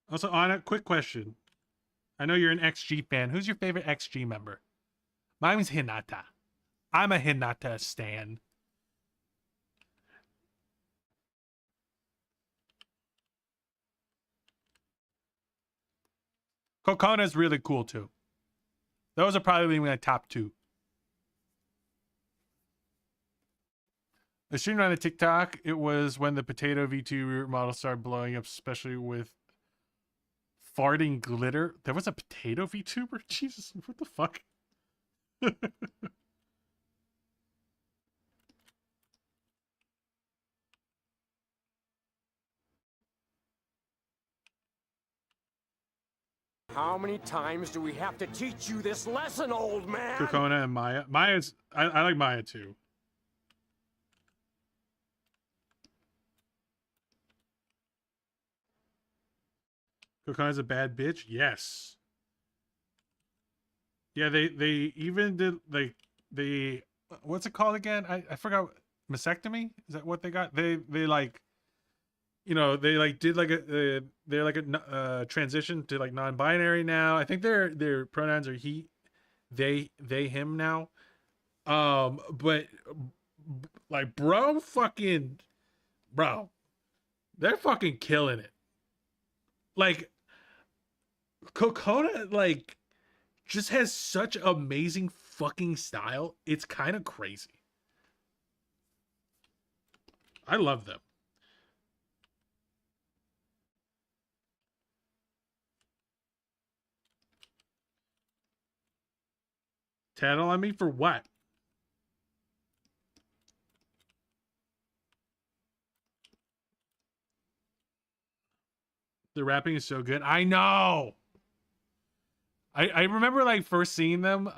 Also, Anna, quick question. I know you're an XG fan. Who's your favorite XG member? Mine's Hinata. I'm a Hinata stan. Kokona's really cool too. Those are probably my top two. I streamed on a TikTok. It was when the potato V2 model started blowing up, especially with farting glitter. There was a potato VTuber? Jesus, what the fuck? How many times do we have to teach you this lesson, old man? Kokona and Maya. I like Maya too. Kokona's a bad bitch? Yes. Yeah, they even did like they what's it called again? I forgot. Mastectomy? Is that what they got? They like, you know, they like did like a they're like a transition to like non-binary now. I think their pronouns are he, they, him now. But like bro, they're fucking killing it. Like Kokona like just has such amazing fucking style. It's kind of crazy. I love them. Tattle on me for what? The rapping is so good. I know. I remember like first seeing them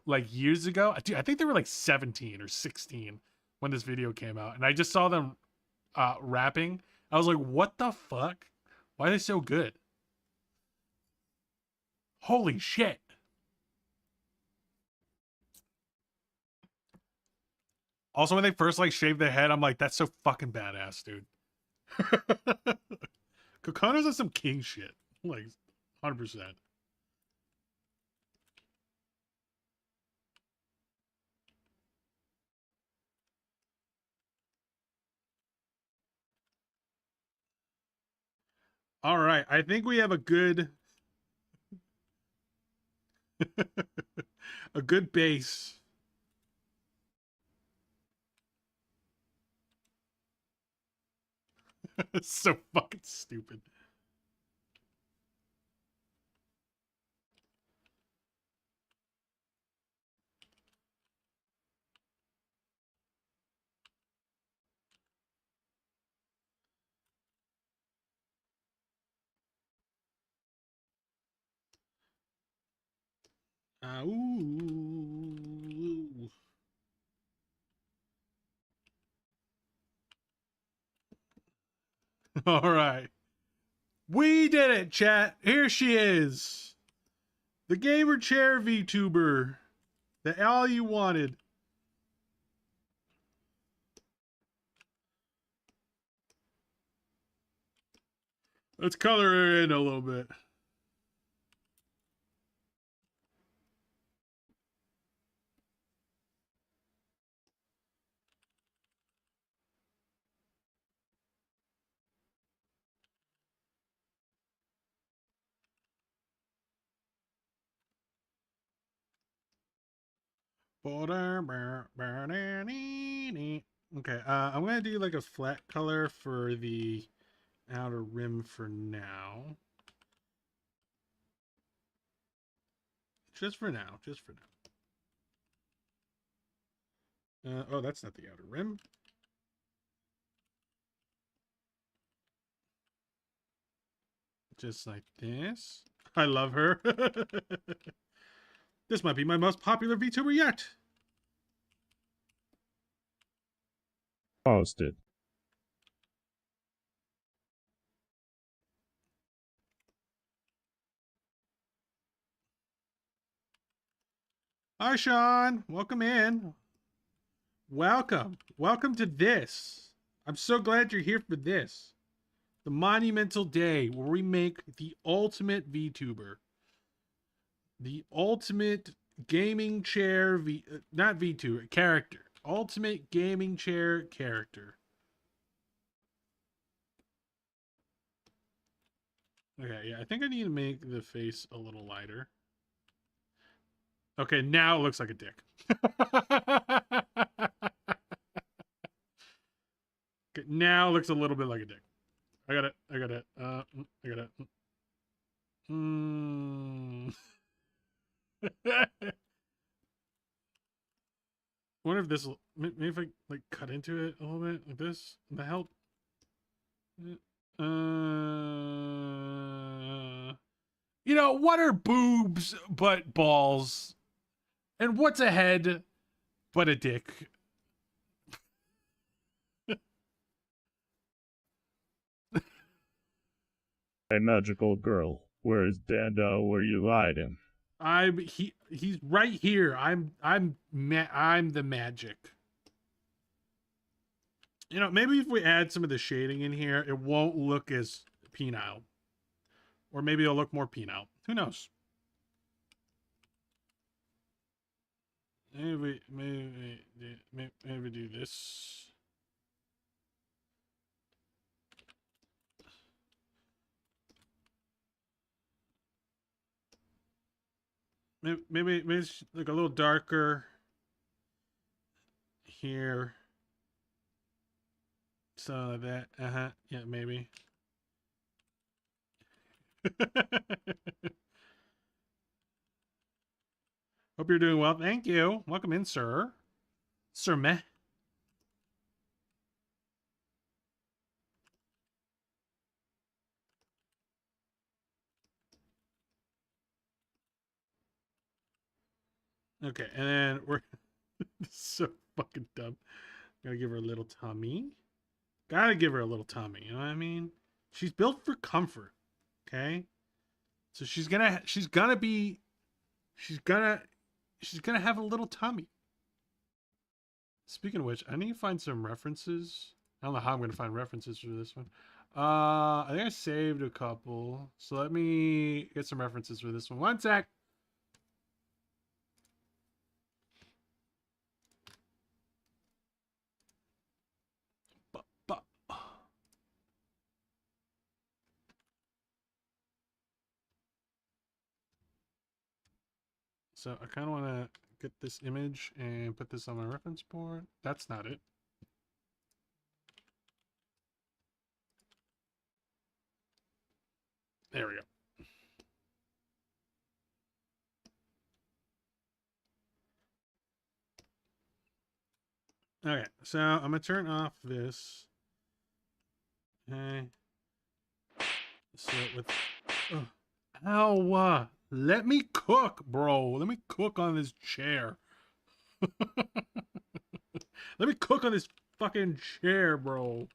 like years ago. Dude, I think they were like 17 or 16 when this video came out. And I just saw them rapping. I was like, what the fuck? Why are they so good? Holy shit. Also, when they first like shaved their head, I'm like, that's so fucking badass, dude. Kokona's on some king shit. Like 100%. All right, I think we have a good a good base. It's so fucking stupid. Ooh. All right. We did it, chat. Here she is. The gamer chair VTuber. The all you wanted. Let's color her in a little bit. Okay, I'm gonna do like a flat color for the outer rim for now. Just for now, oh, that's not the outer rim. Just like this. I love her. This might be my most popular VTuber yet. Posted. Hi, Sean. Welcome in. Welcome. Welcome to this. I'm so glad you're here for this. The monumental day where we make the ultimate VTuber. The ultimate gaming chair not V2 character. Ultimate gaming chair character. Okay, yeah, I think I need to make the face a little lighter. Okay, now it looks like a dick. Okay, now it looks a little bit like a dick. I got it. I got it. I got it. I wonder if this will, maybe if I like cut into it a little bit like this, would that help? You know, what are boobs but balls? And what's a head but a dick? Hey, magical girl, where is Dando? Where you hiding? He's right here. I'm the magic. You know, maybe if we add some of the shading in here, it won't look as penile. Or maybe it'll look more penile. Who knows? Maybe do this. Maybe it's like a little darker here. So that, yeah, maybe. Hope you're doing well. Thank you. Welcome in, sir. Sir Meh. Okay, and then we're so fucking dumb. Gotta give her a little tummy. Gotta give her a little tummy, you know what I mean? She's built for comfort. Okay? So she's gonna have a little tummy. Speaking of which, I need to find some references. I don't know how I'm gonna find references for this one. I think I saved a couple. So let me get some references for this one. One sec. So I kind of want to get this image and put this on my reference board. That's not it. There we go. Okay, so I'm going to turn off this. Okay. So with... Ow! Let me cook, bro. Let me cook on this chair. Let me cook on this fucking chair, bro.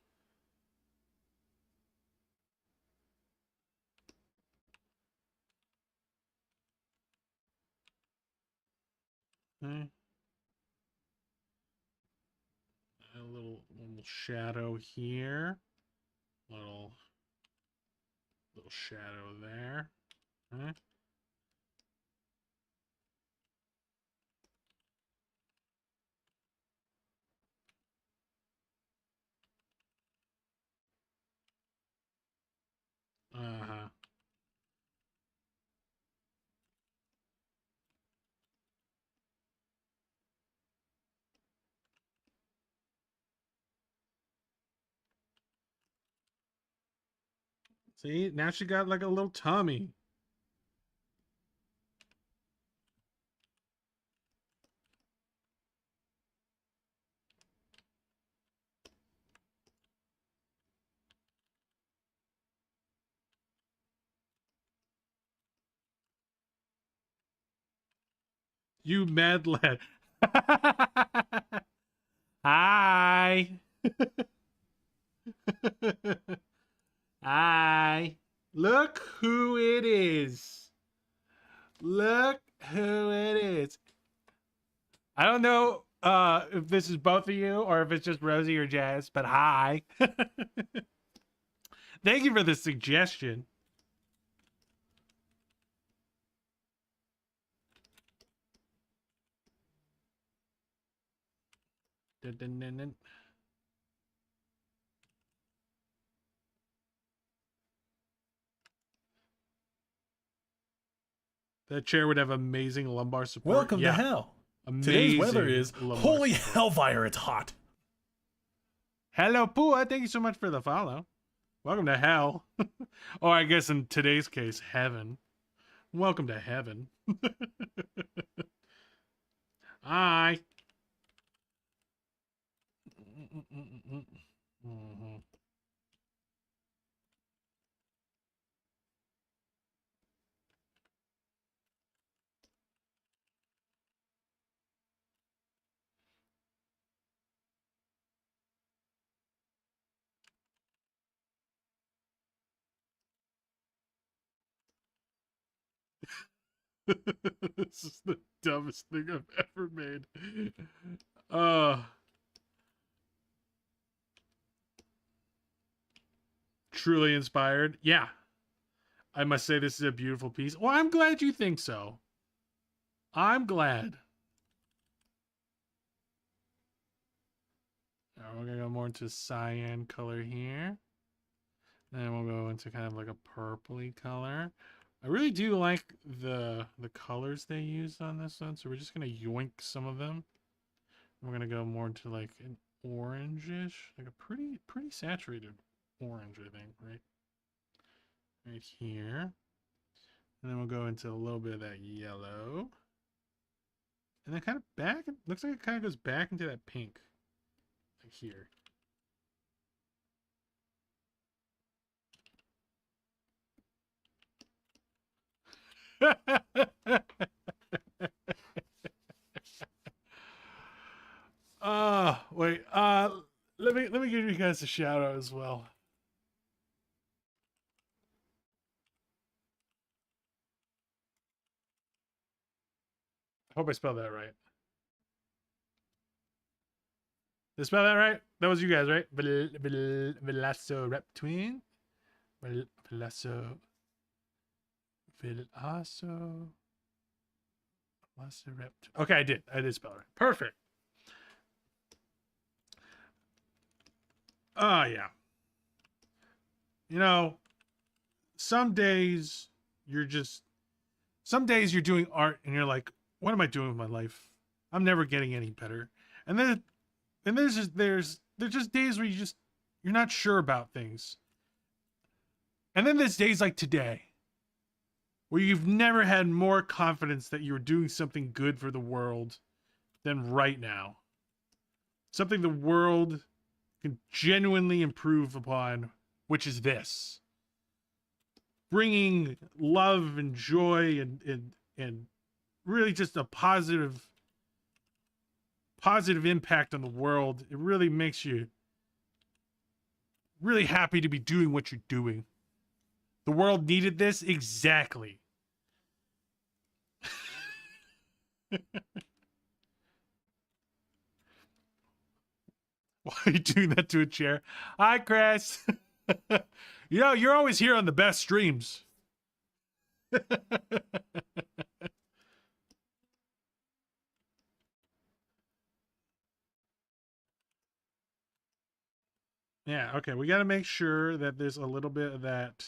Okay. A little shadow here. Little shadow there. Okay. Uh-huh. See, now she got like a little tummy. You mad lad. Hi. Hi. Look who it is. Look who it is. I don't know if this is both of you or if it's just Rosie or Jazz, but hi. Thank you for the suggestion. That chair would have amazing lumbar support. Welcome to hell. Amazing. Today's weather is lumbar holy support. hellfire, it's hot. Hello, Pua. Thank you so much for the follow. Welcome to hell. Or I guess in today's case, heaven. Welcome to heaven. Hi. This is the dumbest thing I've ever made. Truly inspired. Yeah. I must say this is a beautiful piece. Well, I'm glad you think so. I'm glad. Now we're going to go more into cyan color here. Then we'll go into kind of like a purpley color. I really do like the colors they used on this one, so we're just gonna yoink some of them. We're gonna go more into like an orangish, like a pretty saturated orange, I think, right here. And then we'll go into a little bit of that yellow, and then kind of back. It looks like it kind of goes back into that pink, like here. Wait. Let me give you guys a shout out as well. I hope I spelled that right. Did I spell that right? That was you guys, right? Velociraptor. Velociraptor. Okay, I did spell it right. Perfect. Oh, yeah. You know, some days you're doing art and you're like, what am I doing with my life? I'm never getting any better. And then there's just days where you're not sure about things. And then there's days like today where you've never had more confidence that you're doing something good for the world than right now. Something the world can genuinely improve upon, which is this. Bringing love and joy and really just a positive impact on the world. It really makes you really happy to be doing what you're doing. The world needed this exactly. Why are you doing that to a chair? Hi, Chris. You know, you're always here on the best streams. Yeah, okay. We got to make sure that there's a little bit of that,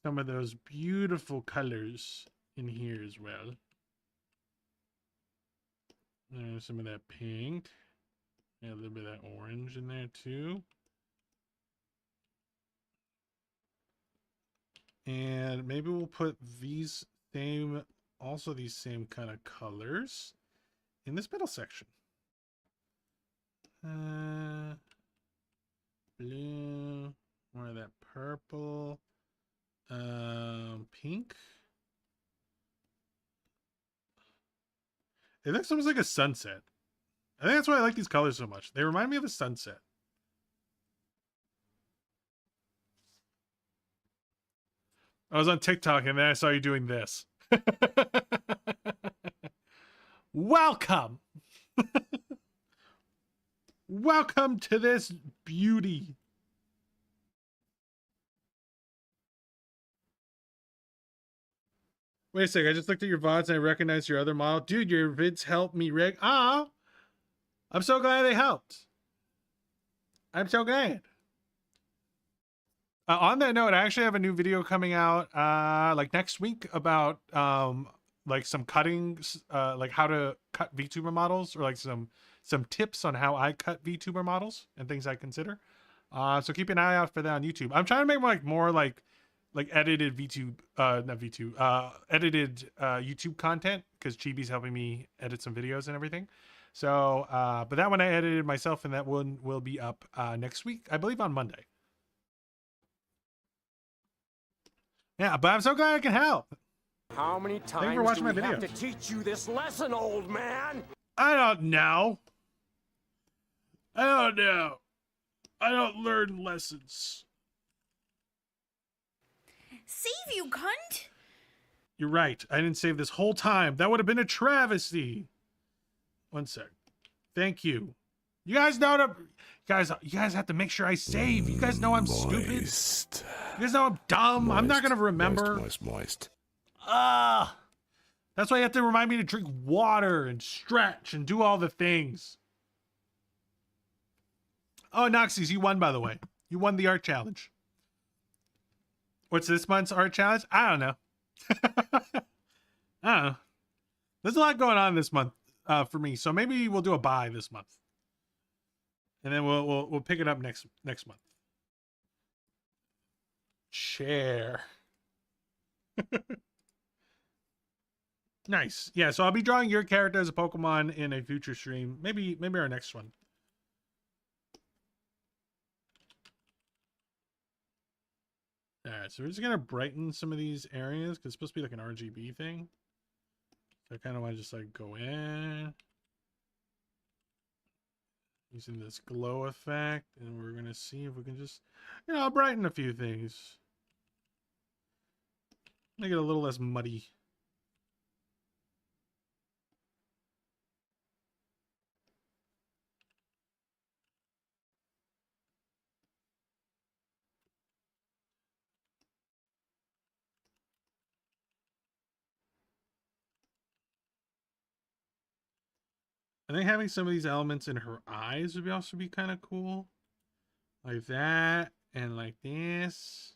some of those beautiful colors in here as well. There's some of that pink. Yeah, a little bit of that orange in there too. And maybe we'll put these same kind of colors in this middle section. Blue, more of that purple, pink. It looks almost like a sunset. I think that's why I like these colors so much. They remind me of a sunset. I was on TikTok and then I saw you doing this. Welcome. Welcome to this beauty. Wait a sec, I just looked at your VODs and I recognized your other model. Dude, your vids help me I'm so glad they helped. I'm so glad. On that note, I actually have a new video coming out like next week about like some cuttings, like how to cut VTuber models, or like some tips on how I cut VTuber models and things I consider. So keep an eye out for that on YouTube. I'm trying to make more like edited edited YouTube content, because Chibi's helping me edit some videos and everything. So, but that one I edited myself, and that one will be up next week, I believe on Monday. Yeah, but I'm so glad I can help. How many times Thank you for watching do my we have videos. to teach you this lesson, old man? I don't know. I don't know. I don't learn lessons. Save you, cunt! You're right. I didn't save this whole time. That would have been a travesty. One sec. Thank you. You guys know you guys have to make sure I save. You guys know I'm stupid. You guys know I'm dumb. I'm not gonna remember. Moist. That's why you have to remind me to drink water and stretch and do all the things. Oh, Noxies, you won, by the way. You won the art challenge. What's this month's art challenge? I don't know. I don't know. There's a lot going on this month for me, so maybe we'll do a buy this month, and then we'll pick it up next month. Share. Nice. Yeah, so I'll be drawing your character as a Pokemon in a future stream. Maybe our next one. Alright, so we're just gonna brighten some of these areas, because it's supposed to be like an RGB thing. So I kind of want to just like go in using this glow effect, and we're gonna see if we can just, brighten a few things. Make it a little less muddy. I think having some of these elements in her eyes would also be kind of cool. Like that, and like this.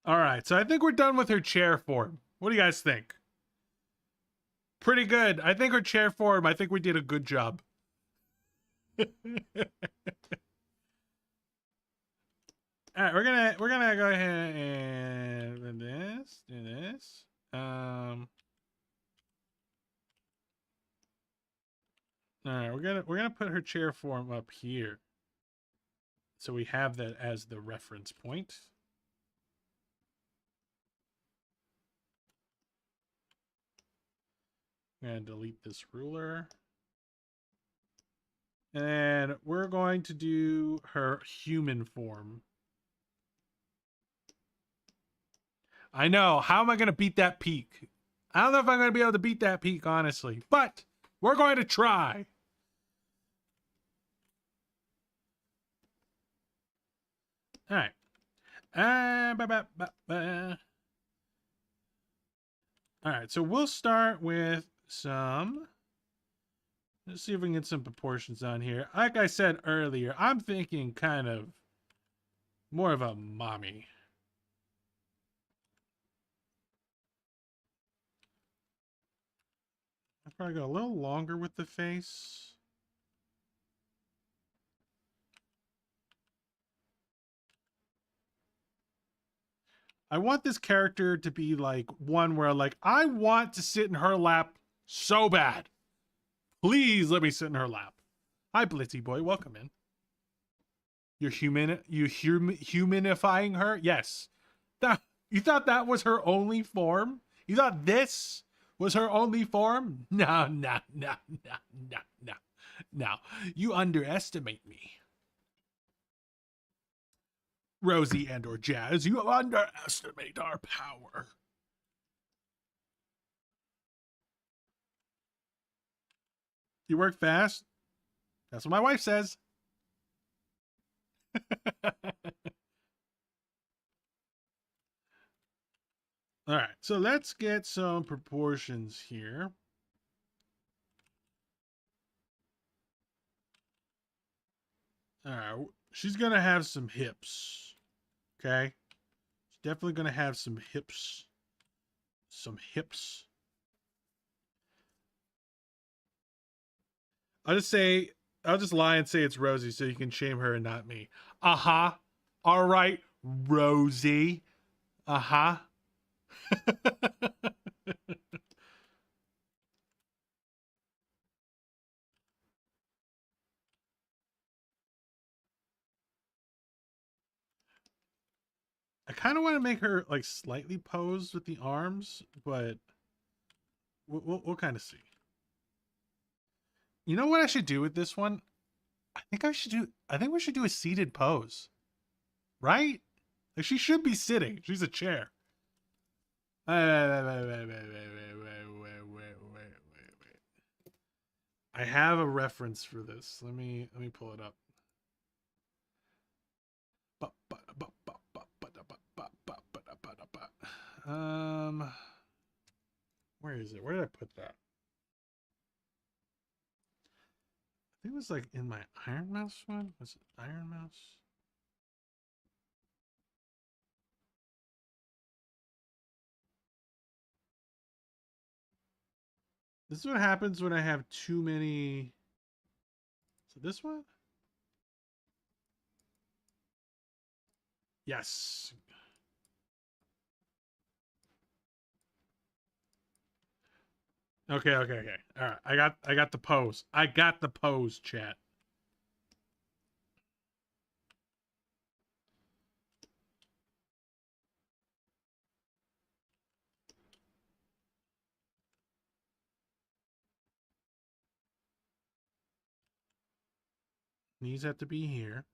Alright, so I think we're done with her chair form. What do you guys think? Pretty good. I think her chair form, I think we did a good job. Alright, we're gonna go ahead and do this. Alright, we're gonna put her chair form up here, so we have that as the reference point. I'm gonna delete this ruler. And we're going to do her human form. I know. How am I going to beat that peak? I don't know if I'm going to be able to beat that peak, honestly. But we're going to try. All right. All right. So we'll start with some... Let's see if we can get some proportions on here. Like I said earlier, I'm thinking kind of more of a mommy. I'll probably go a little longer with the face. I want this character to be like one where like, I want to sit in her lap so bad. Please let me sit in her lap. Hi, Blitzy boy. Welcome in. You're humanifying her? Yes. You thought that was her only form? You thought this was her only form? No. You underestimate me. Rosie and or Jazz, you underestimate our power. You work fast? That's what my wife says. All right, so let's get some proportions here. All right, she's gonna have some hips. Okay, she's definitely gonna have some hips. Some hips. I'll just lie and say it's Rosie so you can shame her and not me. Uh-huh. All right, Rosie. Uh-huh. I kind of want to make her like slightly posed with the arms, but we'll kind of see. You know what I should do with this one? I think we should do a seated pose. Right? Like she should be sitting. She's a chair. Wait. I have a reference for this. Let me pull it up. Where is it? Where did I put that? I think it was like in my Iron Mouse one. Was it Iron Mouse? This is what happens when I have too many. So this one? Yes. Okay. All right. I got the pose. I got the pose, chat. Knees have to be here.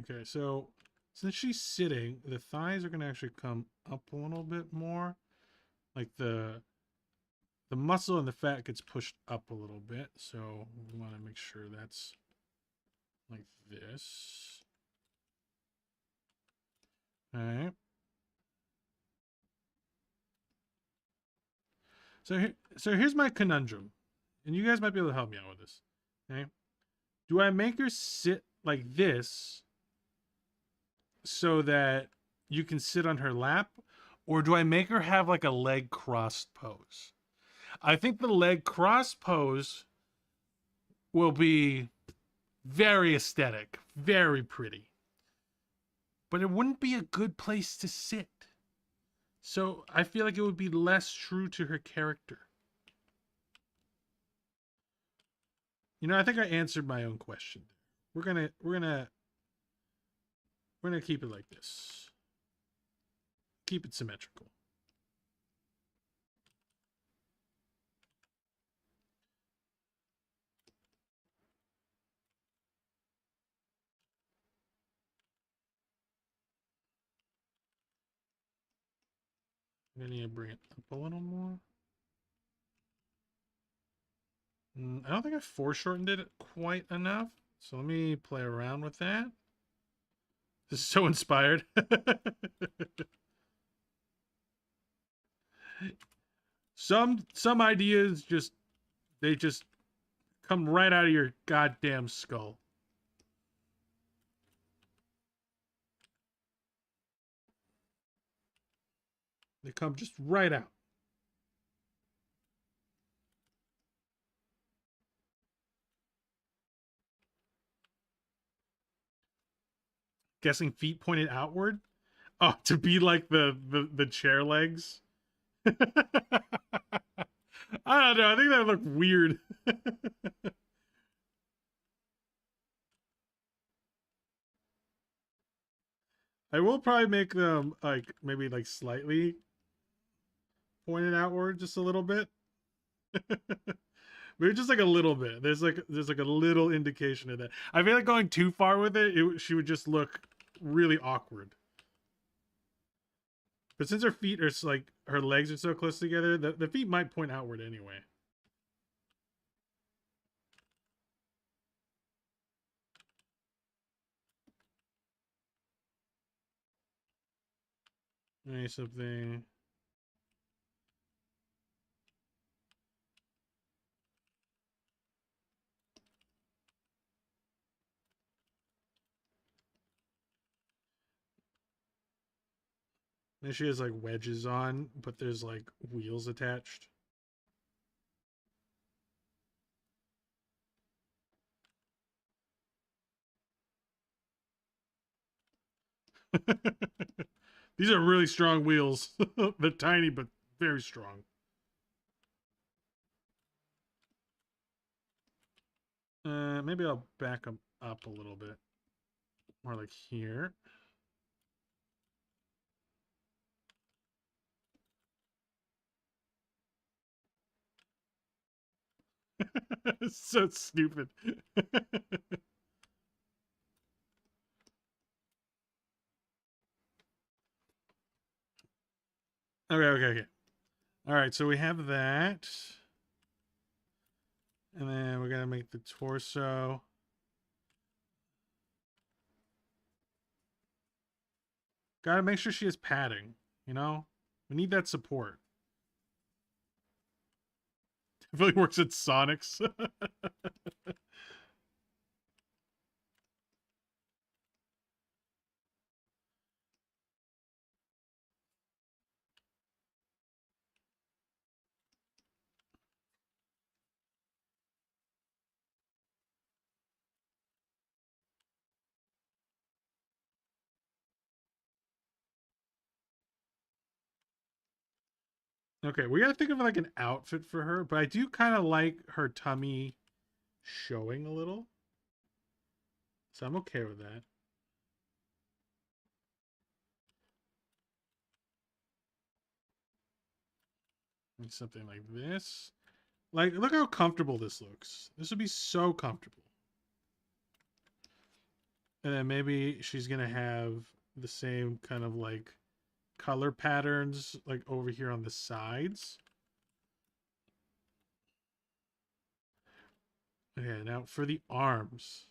Okay, so since she's sitting, the thighs are going to actually come up a little bit more. Like the muscle and the fat gets pushed up a little bit. So we want to make sure that's like this. All right. So here's my conundrum. And you guys might be able to help me out with this. Okay? Do I make her sit like this so that you can sit on her lap? Or do I make her have like a leg crossed pose? I think the leg cross pose will be very aesthetic, very pretty. But it wouldn't be a good place to sit. So I feel like it would be less true to her character. You know, I think I answered my own question. We're gonna keep it like this. Keep it symmetrical. I'm gonna need to bring it up a little more. I don't think I foreshortened it quite enough. So let me play around with that. This is so inspired. Some ideas just come right out of your goddamn skull. They come just right out. Guessing feet pointed outward? Oh, to be like the chair legs? I don't know. I think that would look weird. I will probably make them like maybe like slightly pointed outward just a little bit. Maybe just like a little bit. There's like a little indication of that. I feel like going too far with it, she would just look really awkward. But since her feet are like her legs are so close together, the feet might point outward anyway. Maybe something. Maybe she has like wedges on, but there's like wheels attached. These are really strong wheels. They're tiny, but very strong. Maybe I'll back them up a little bit. More like here. So stupid. Okay. All right, so we have that. And then we're going to make the torso. Got to make sure she has padding, you know? We need that support. Definitely works at Sonic's. Okay, we gotta think of like an outfit for her, but I do kind of like her tummy showing a little. So I'm okay with that. Like something like this. Like, look how comfortable this looks. This would be so comfortable. And then maybe she's gonna have the same kind of like color patterns like over here on the sides. Okay, now for the arms.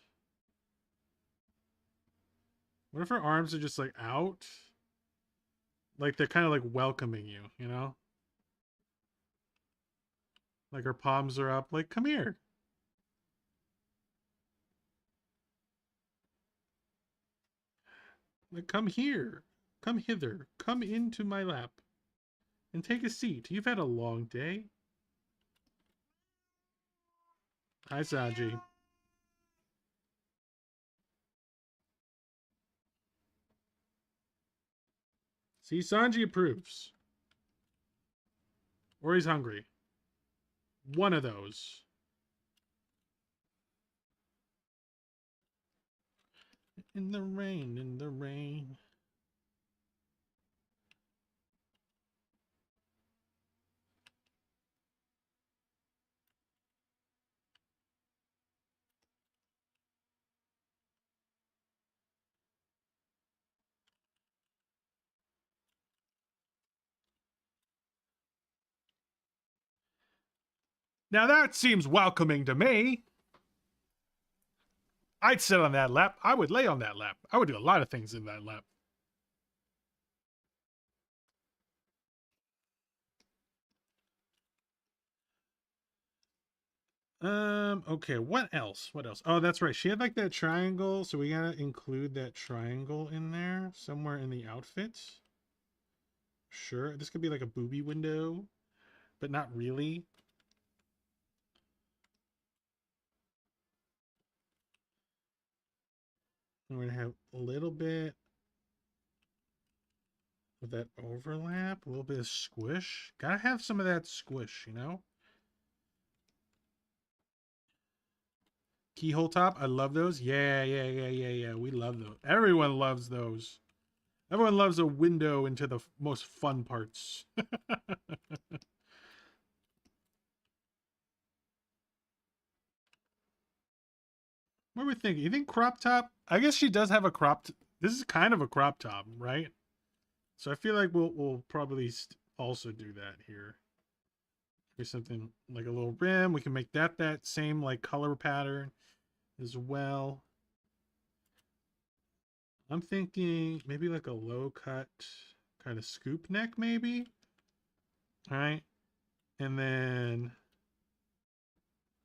What if her arms are just like out? Like they're kind of like welcoming you, you know? Like her palms are up, like, come here. Like, come here. Come hither. Come into my lap. And take a seat. You've had a long day. Hi, Sanji. See, Sanji approves. Or he's hungry. One of those. In the rain, in the rain. Now that seems welcoming to me. I'd sit on that lap. I would lay on that lap. I would do a lot of things in that lap. Okay, what else? What else? Oh, that's right. She had like that triangle, so we gotta include that triangle in there somewhere in the outfit. Sure, this could be like a booby window, but not really. And we're gonna have a little bit of that overlap, a little bit of squish. Gotta have some of that squish, you know? Keyhole top, I love those. Yeah. We love those. Everyone loves those. Everyone loves a window into the most fun parts. What are we thinking? You think crop top? I guess she does have a crop. This is kind of a crop top, right? So I feel like we'll probably also do that here. Maybe something like a little rim. We can make that same like color pattern as well. I'm thinking maybe like a low cut kind of scoop neck, maybe. All right, and then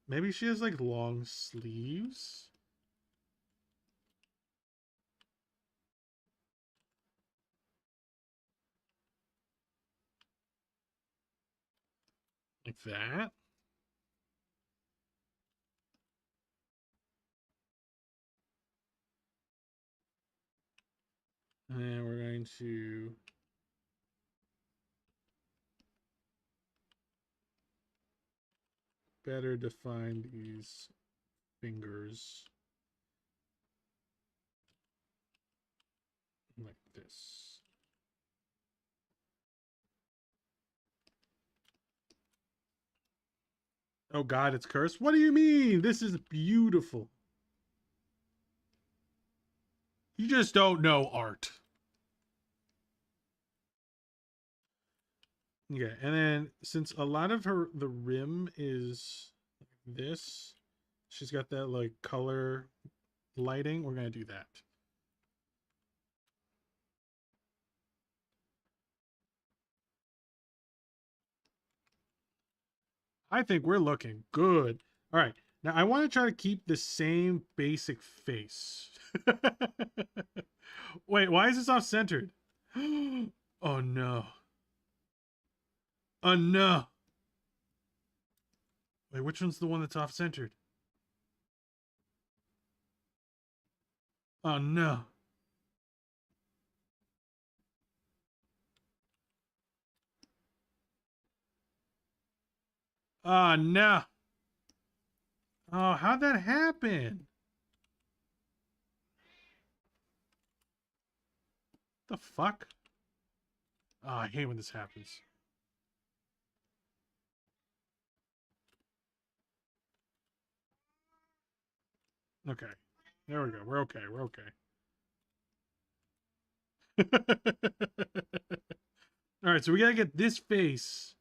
maybe she has like long sleeves. Like that. And we're going to better define these fingers like this. Oh God, it's cursed. What do you mean? This is beautiful. You just don't know art. Okay, and then since a lot of the rim is this, she's got that like color lighting, we're gonna do that. I think we're looking good. All right, now I want to try to keep the same basic face. Wait, why is this off centered? Oh no. Oh no. Wait, which one's the one that's off centered? Oh no. Oh no. Oh, how'd that happen? The fuck? Oh, I hate when this happens. Okay. There we go. We're okay. We're okay. All right, so we gotta get this face.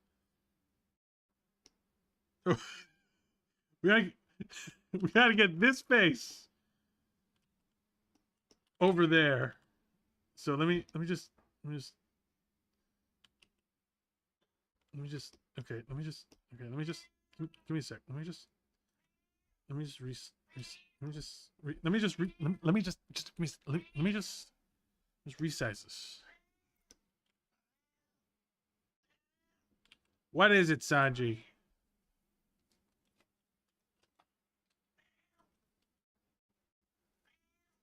we gotta, we gotta get this face over there. So let me just okay. Let me just give me a sec. Let me just resize this. What is it, Sanji?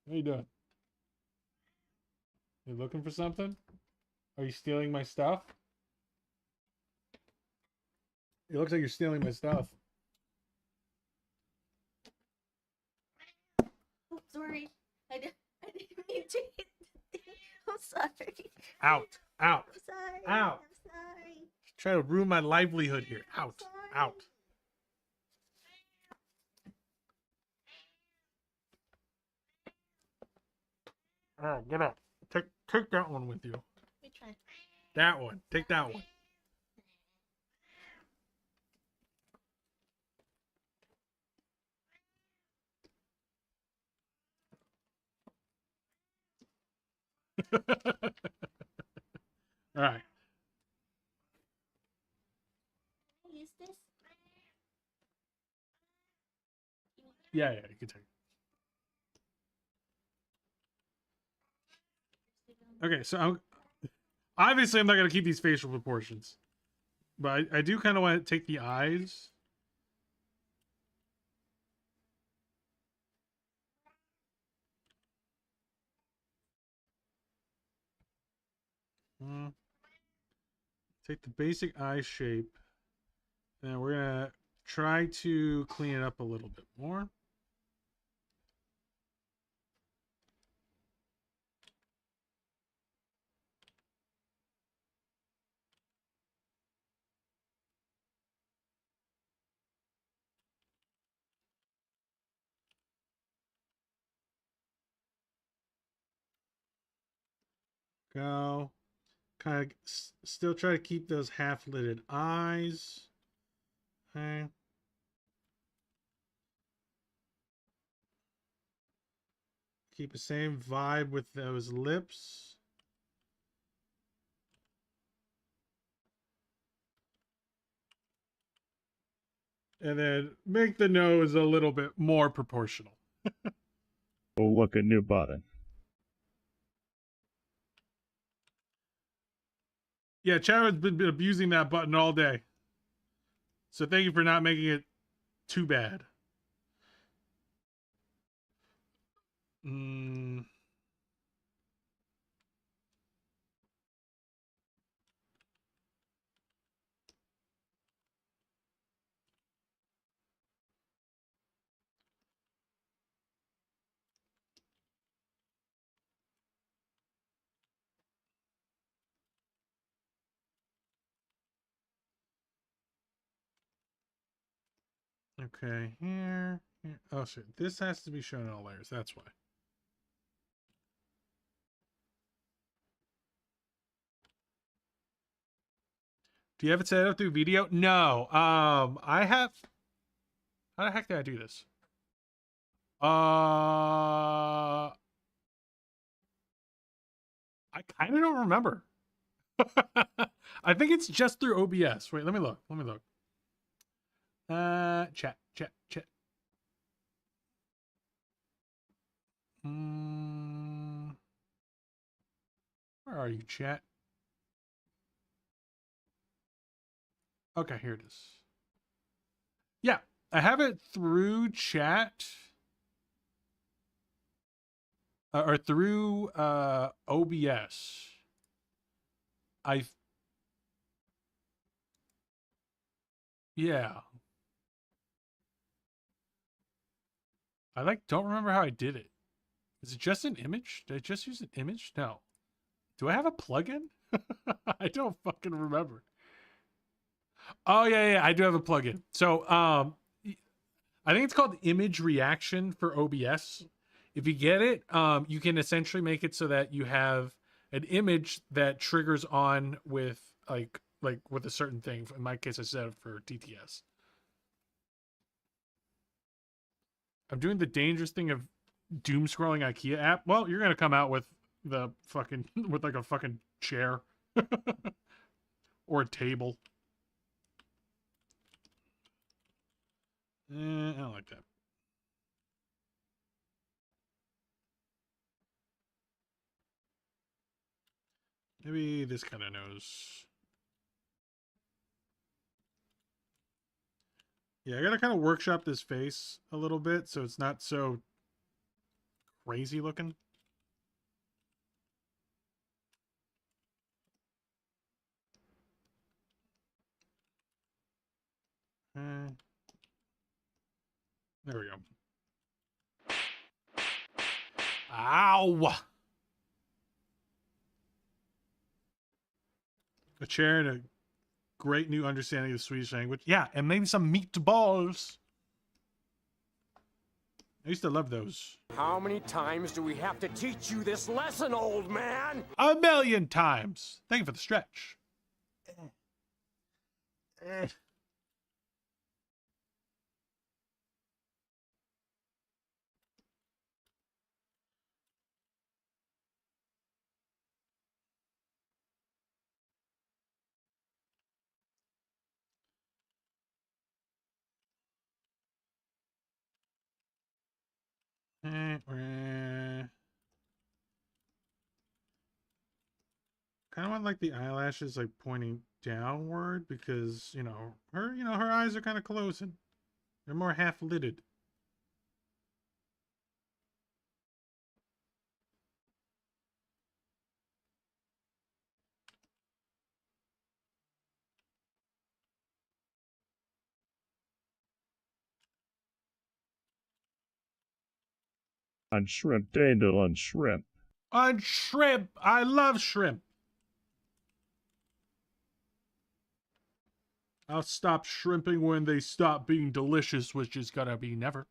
What are you doing? You looking for something? Are you stealing my stuff? It looks like you're stealing my stuff. Oh, sorry. I didn't mean to hit the thing. I'm sorry. Out. Out. I'm sorry. Out. I'm sorry. Try to ruin my livelihood here. Out. Out. All right, get out. Take that one with you. Which one? That one. Take that one. All right. Can I use this? Yeah, you can take it. Okay, so obviously I'm not going to keep these facial proportions. But I do kind of want to take the eyes. Take the basic eye shape. And we're going to try to clean it up a little bit more. Go. Kind of still try to keep those half-lidded eyes. Okay. Keep the same vibe with those lips. And then make the nose a little bit more proportional. Oh, look, a new button. Yeah, Chad's been abusing that button all day. So thank you for not making it too bad. Okay, here. Oh, shit. This has to be shown in all layers. That's why. Do you have it set up through video? No. I have. How the heck did I do this? I kind of don't remember. I think it's just through OBS. Wait, let me look. Chat. Where are you, chat? Okay, here it is. Yeah, I have it through chat. Or through OBS. Yeah. I don't remember how I did it. Is it just an image? Did I just use an image? No. Do I have a plugin? I don't fucking remember. Oh yeah, I do have a plugin. So I think it's called image reaction for OBS. If you get it, you can essentially make it so that you have an image that triggers on with like with a certain thing. In my case, I set it for DTS. I'm doing the dangerous thing of doom scrolling IKEA app. Well, you're gonna come out with the fucking with like a fucking chair or a table. I don't like that. Maybe this kind of nose. Yeah, I gotta kind of workshop this face a little bit so it's not so crazy looking. There we go. Ow! A chair and a great new understanding of the Swedish language. Yeah, and maybe some meatballs. I used to love those. How many times do we have to teach you this lesson, old man? 1,000,000 times. Thank you for the stretch. Kind of want like the eyelashes like pointing downward because her eyes are kind of closing. They're more half-lidded. On shrimp, dandel on shrimp. On shrimp, I love shrimp. I'll stop shrimping when they stop being delicious, which is gonna be never.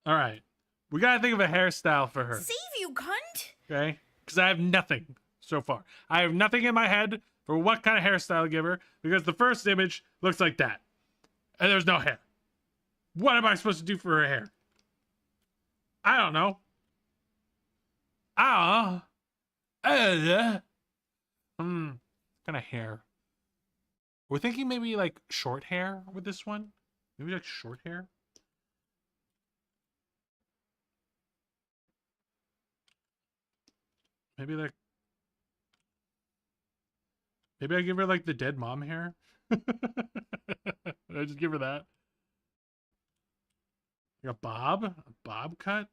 All right. We got to think of a hairstyle for her. Save you, cunt! Okay? Because I have nothing so far. I have nothing in my head for what kind of hairstyle to give her because the first image looks like that. And there's no hair. What am I supposed to do for her hair? I don't know. Kind of hair. We're thinking maybe like short hair with this one. Maybe like short hair. Maybe like. Maybe I give her like the dead mom hair. I just give her that. Like a bob cut.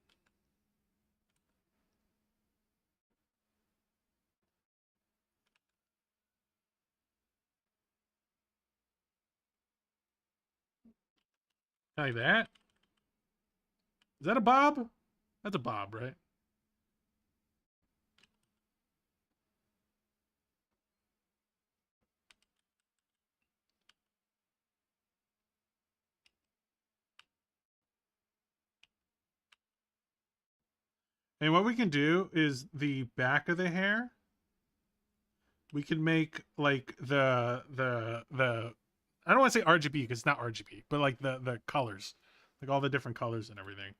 Like that. Is that a bob? That's a bob, right? And what we can do is the back of the hair. We can make like the I don't want to say RGB because it's not RGB, but like the colors, like all the different colors and everything.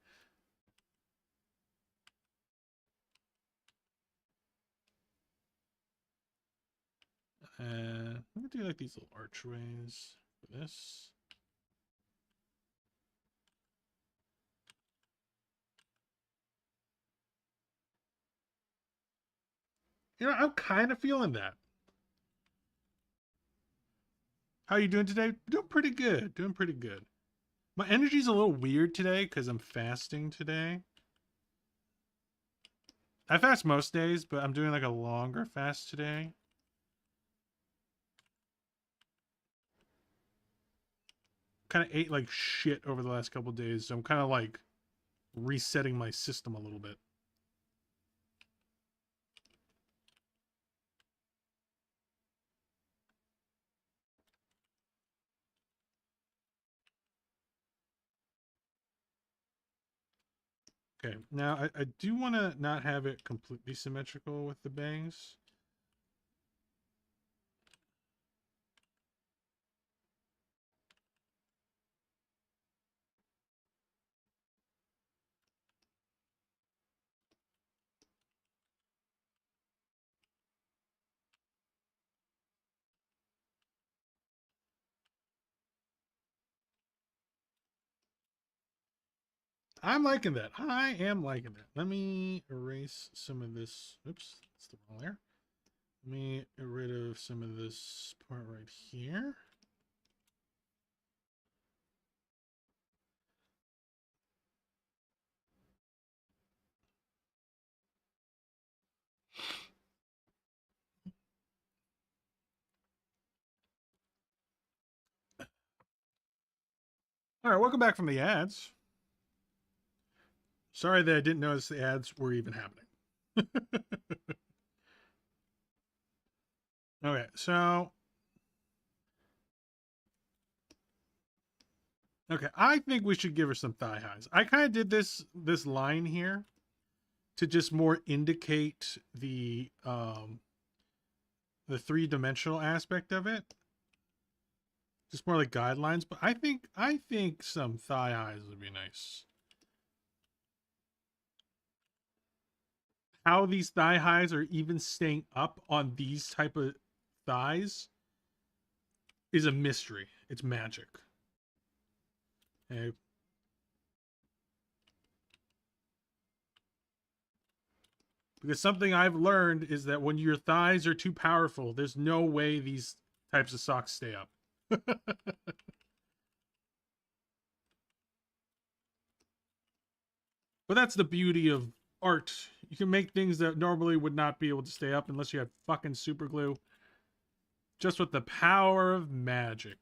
I'm gonna do like these little archways for this. You know, I'm kind of feeling that. How you doing today? Doing pretty good. Doing pretty good. My energy's a little weird today because I'm fasting today. I fast most days, but I'm doing like a longer fast today. Kind of ate like shit over the last couple days, so I'm kind of like resetting my system a little bit. Okay, now I do want to not have it completely symmetrical with the bangs. I'm liking that. I am liking that. Let me erase some of this. Oops, that's the wrong layer. Let me get rid of some of this part right here. All right, welcome back from the ads. Sorry that I didn't notice the ads were even happening. Okay, so okay, I think we should give her some thigh highs. I kind of did this line here to just more indicate the three-dimensional aspect of it. Just more like guidelines, but I think some thigh highs would be nice. How these thigh highs are even staying up on these type of thighs is a mystery. It's magic. Okay. Because something I've learned is that when your thighs are too powerful, there's no way these types of socks stay up. But that's the beauty of art. You can make things that normally would not be able to stay up unless you had fucking super glue. Just with the power of magic.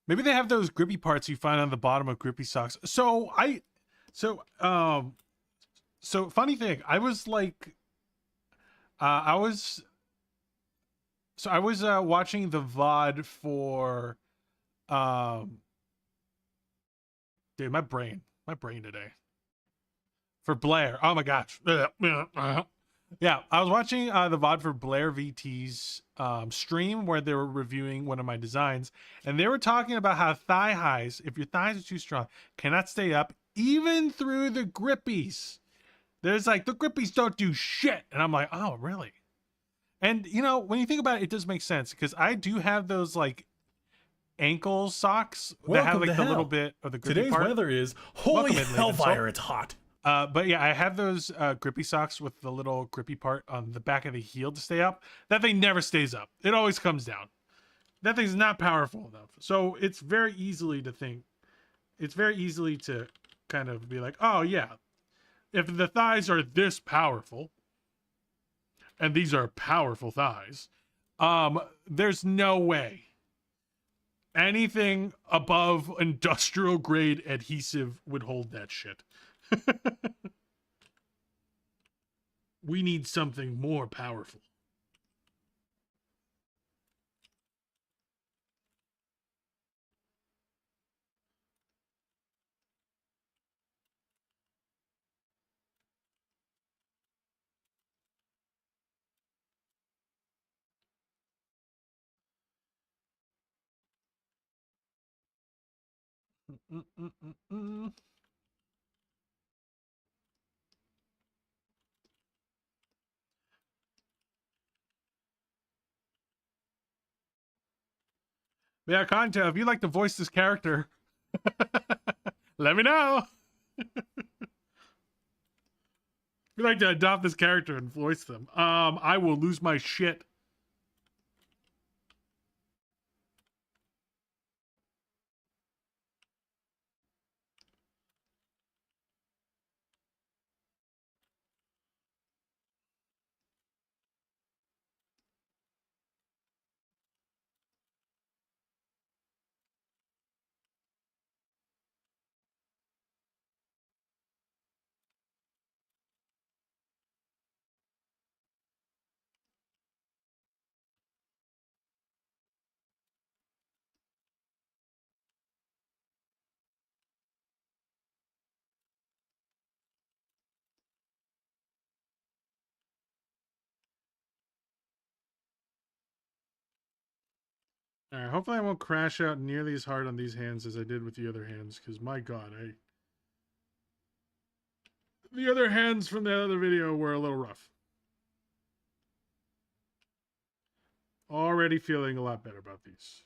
Maybe they have those grippy parts you find on the bottom of grippy socks. So funny thing, I was watching the VOD for dude, my brain today. For Blair. Oh my gosh. Yeah, I was watching the VOD for Blair VT's stream where they were reviewing one of my designs, and they were talking about how thigh highs, if your thighs are too strong, cannot stay up even through the grippies. There's like, the grippies don't do shit. And I'm like, oh, really? And, you know, when you think about it, it does make sense, because I do have those, like, ankle socks that have, like, the little bit of the grippy Today's part. weather is holy Welcome in, hellfire, Lincoln. it's hot. But yeah, I have those grippy socks with the little grippy part on the back of the heel to stay up. That thing never stays up. It always comes down. That thing's not powerful enough. So it's very easily to kind of be like, oh yeah, if the thighs are this powerful, and these are powerful thighs, there's no way anything above industrial grade adhesive would hold that shit. We need something more powerful. Yeah, Conto, if you'd like to voice this character, let me know. If you'd like to adopt this character and voice them, I will lose my shit. All right, hopefully I won't crash out nearly as hard on these hands as I did with the other hands, because my god, the other hands from the other video were a little rough. Already feeling a lot better about these.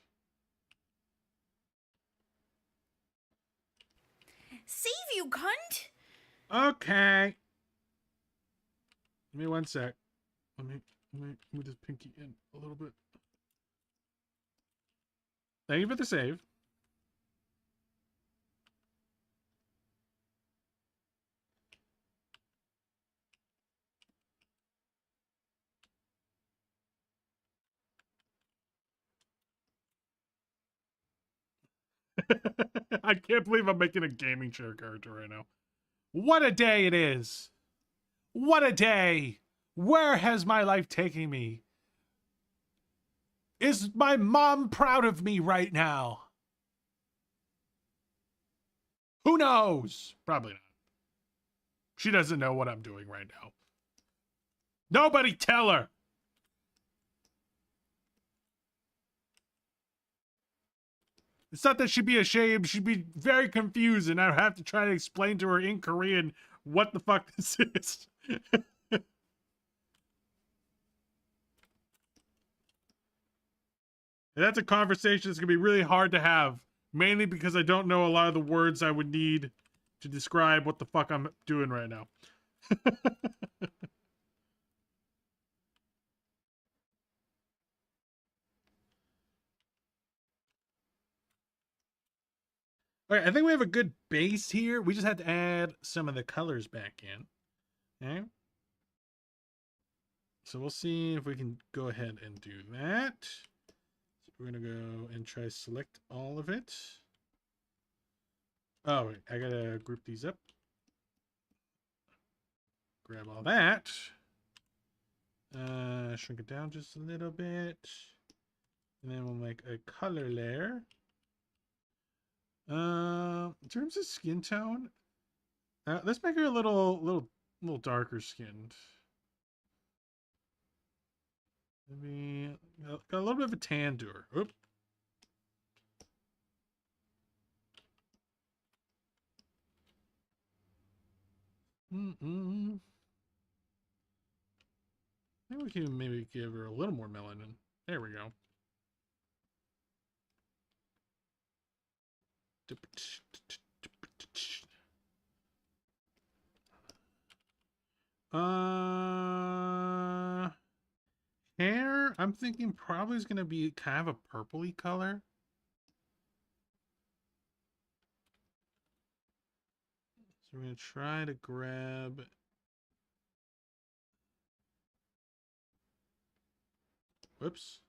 Save you, cunt! Okay. Give me one sec. Let me move this pinky in a little bit. Thank you for the save. I can't believe I'm making a gaming chair character right now. What a day it is. What a day. Where has my life taken me? Is my mom proud of me right now? Who knows? Probably not. She doesn't know what I'm doing right now. Nobody tell her. It's not that she'd be ashamed. She'd be very confused, and I'd have to try to explain to her in Korean what the fuck this is. And that's a conversation that's going to be really hard to have, mainly because I don't know a lot of the words I would need to describe what the fuck I'm doing right now. Okay, I think we have a good base here. We just had to add some of the colors back in. Okay. So we'll see if we can go ahead and do that. So we're going to go and try select all of it. Oh, wait. I got to group these up. Grab all that. Shrink it down just a little bit. And then we'll make a color layer. In terms of skin tone, let's make her a little darker skinned. Maybe got a little bit of a tan to her. Oop. Maybe we can maybe give her a little more melanin. There we go. Hair, I'm thinking probably is going to be kind of a purpley color. So we're going to try to grab... Whoops.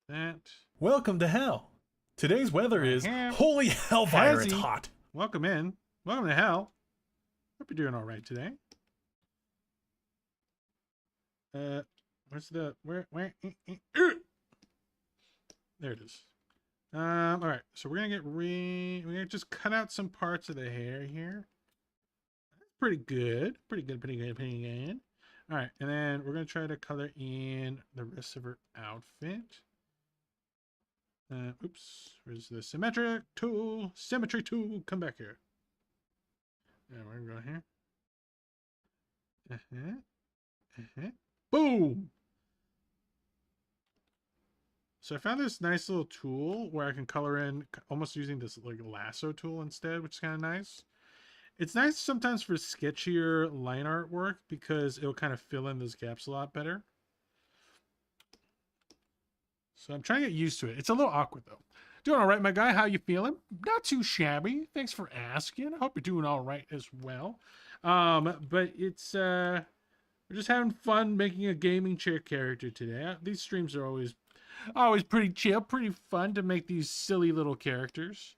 That. Welcome to hell. Today's weather is holy hellfire. It's hot. Welcome in. Welcome to hell. Hope you're doing all right today. Where's the where? There it is. All right. So we're gonna we're gonna just cut out some parts of the hair here. That's pretty good. Pretty good. Pretty good. Pretty good. All right, and then we're gonna try to color in the rest of her outfit. Oops, where's the symmetric tool? Symmetry tool, come back here. Yeah, we're gonna go here. Boom! So I found this nice little tool where I can color in, almost using this like lasso tool instead, which is kind of nice. It's nice sometimes for sketchier line art work because it'll kind of fill in those gaps a lot better. So I'm trying to get used to it. It's a little awkward though. Doing all right, my guy. How you feeling? Not too shabby. Thanks for asking. I hope you're doing all right as well. But it's we're just having fun making a gaming chair character today. These streams are always pretty chill, pretty fun to make these silly little characters.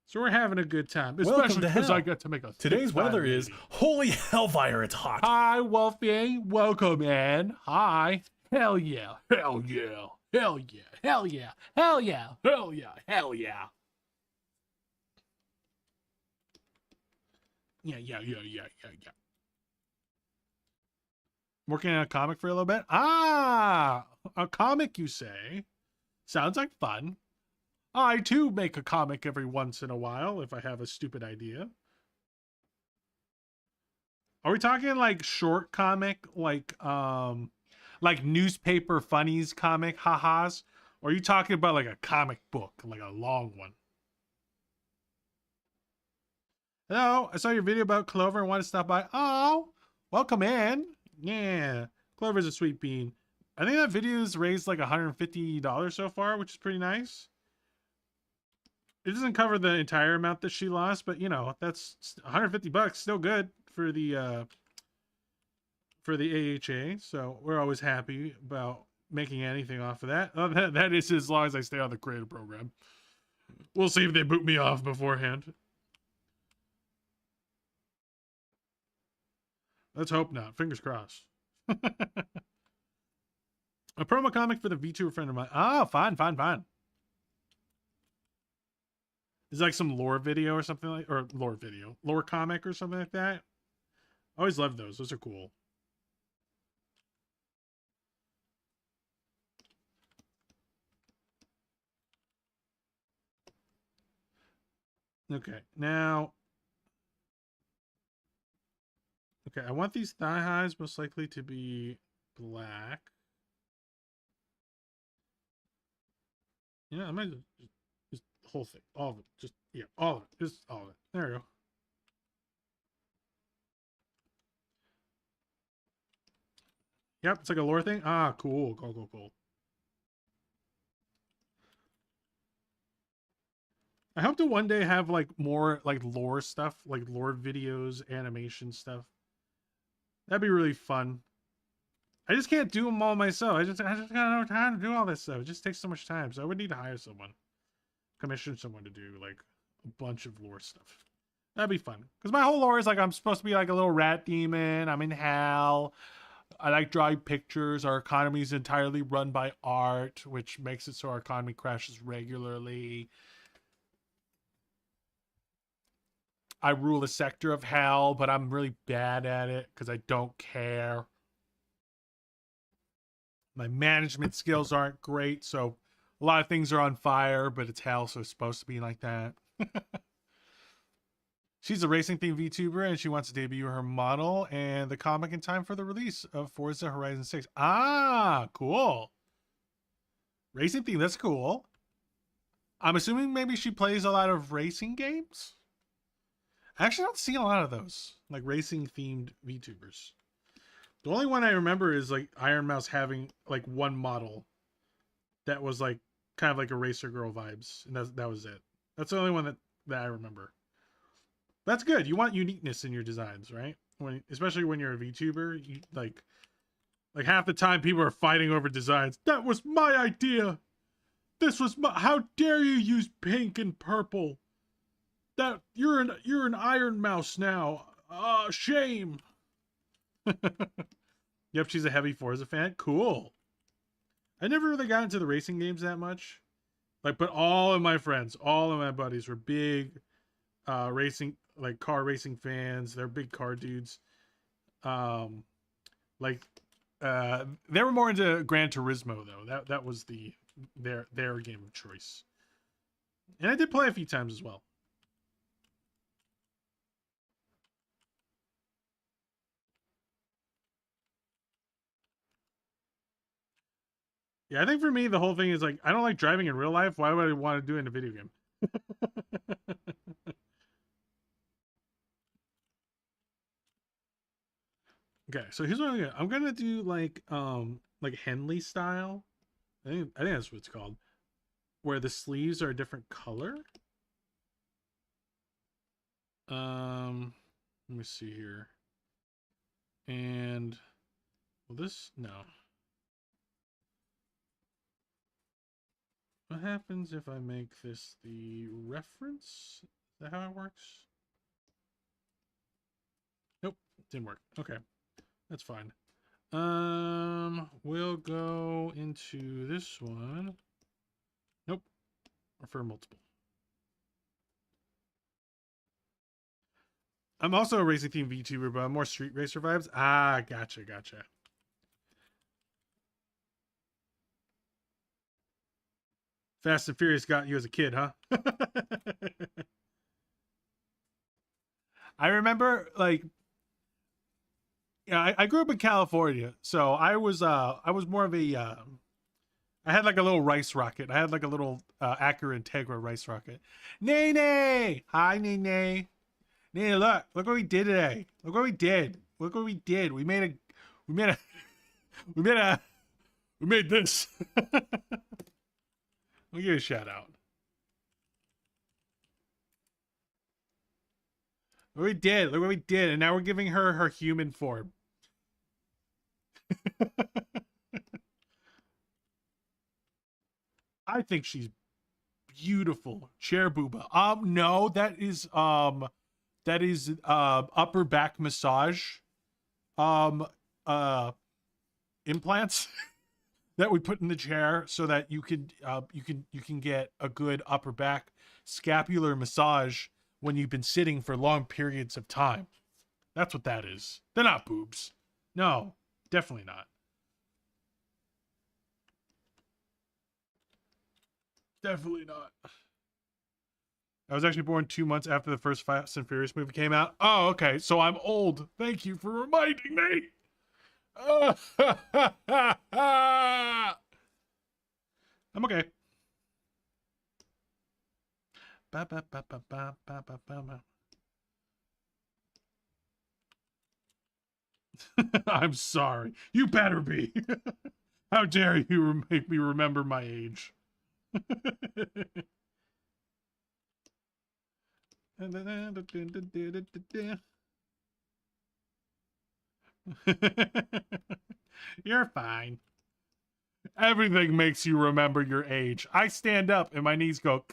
So we're having a good time, especially because I got to make a. Today's weather is holy hellfire. It's hot. Hi, Wolfie. Welcome in. Hi. Hell yeah. Hell yeah. Hell yeah. Hell yeah. Hell yeah. Hell yeah. Hell yeah. Yeah. Working on a comic for a little bit. Ah, a comic, you say? Sounds like fun. I too make a comic every once in a while if I have a stupid idea. Are we talking like short comic, like newspaper funnies comic, ha-has? Or are you talking about like a comic book, like a long one? Hello, I saw your video about Clover and wanted to stop by. Oh, welcome in. Yeah, Clover's a sweet bean. I think that video's raised like $150 so far, which is pretty nice. It doesn't cover the entire amount that she lost, but you know, that's $150, still good for the AHA. So we're always happy about making anything off of that. That is as long as I stay on the creator program. We'll see if they boot me off beforehand. Let's hope not. Fingers crossed. A promo comic for the Vtuber friend of mine. Oh, fine. It's like some lore video or something like, or lore comic or something like that. I always love those. Those are cool. Okay, now. Okay, I want these thigh highs most likely to be black. Yeah, I might just the whole thing, all of it, just yeah, all of it, just all of it. There we go. Yep, it's like a lore thing. Ah, cool. Cool. I hope to one day have like more like lore stuff, like lore videos, animation stuff. That'd be really fun. I just can't do them all myself. I just gotta know how to do all this stuff. It just takes so much time. So I would need to hire someone, commission someone to do like a bunch of lore stuff. That'd be fun. Because my whole lore is like I'm supposed to be like a little rat demon. I'm in hell. I like drawing pictures. Our economy is entirely run by art, which makes it so our economy crashes regularly. I rule a sector of hell, but I'm really bad at it because I don't care. My management skills aren't great, so a lot of things are on fire, but it's hell, so it's supposed to be like that. She's a racing themed VTuber and she wants to debut her model and the comic in time for the release of Forza Horizon 6. Ah, cool. Racing theme, that's cool. I'm assuming maybe she plays a lot of racing games. I actually don't see a lot of those, like racing themed VTubers. The only one I remember is like Iron Mouse having like one model that was like kind of like a racer girl vibes, and that was it. That's the only one that I remember. That's good. You want uniqueness in your designs, right? Especially when you're a VTuber, you like half the time people are fighting over designs. That was my idea. This was my. How dare you use pink and purple? That you're an Iron Mouse now. Shame. Yep, she's a heavy Forza fan. Cool. I never really got into the racing games that much. Like, but all of my friends, all of my buddies were big racing, like car racing fans. They're big car dudes. Like they were more into Gran Turismo though. That was their game of choice. And I did play a few times as well. Yeah, I think for me the whole thing is like I don't like driving in real life. Why would I want to do it in a video game? Okay, so here's what I'm gonna do like Henley style. I think that's what it's called. Where the sleeves are a different color. Let me see here. And well, this no. What happens if I make this the reference? Is that how it works? Nope, didn't work. Okay, that's fine. We'll go into this one. Nope, refer multiple. I'm also a racing theme VTuber, but I'm more street racer vibes. Ah, gotcha. Fast and Furious got you as a kid, huh? I remember, like, yeah, I grew up in California, so I was more of a, I had like a little rice rocket. I had like a little Acura Integra rice rocket. Nene, hi Nene. Nene, look what we did today. Look what we did. We made this. We'll give you a shout out. Look what we did. And now we're giving her her human form. I think she's beautiful. Chair booba. No, that is upper back massage implants that we put in the chair so that you can get a good upper back scapular massage when you've been sitting for long periods of time. That's what that is. They're not boobs. No, definitely not. Definitely not. I was actually born 2 months after the first Fast and Furious movie came out. Oh, okay. So I'm old. Thank you for reminding me. I'm okay. I'm sorry. You better be. How dare you make me remember my age? You're fine. Everything makes you remember your age. I stand up and my knees go,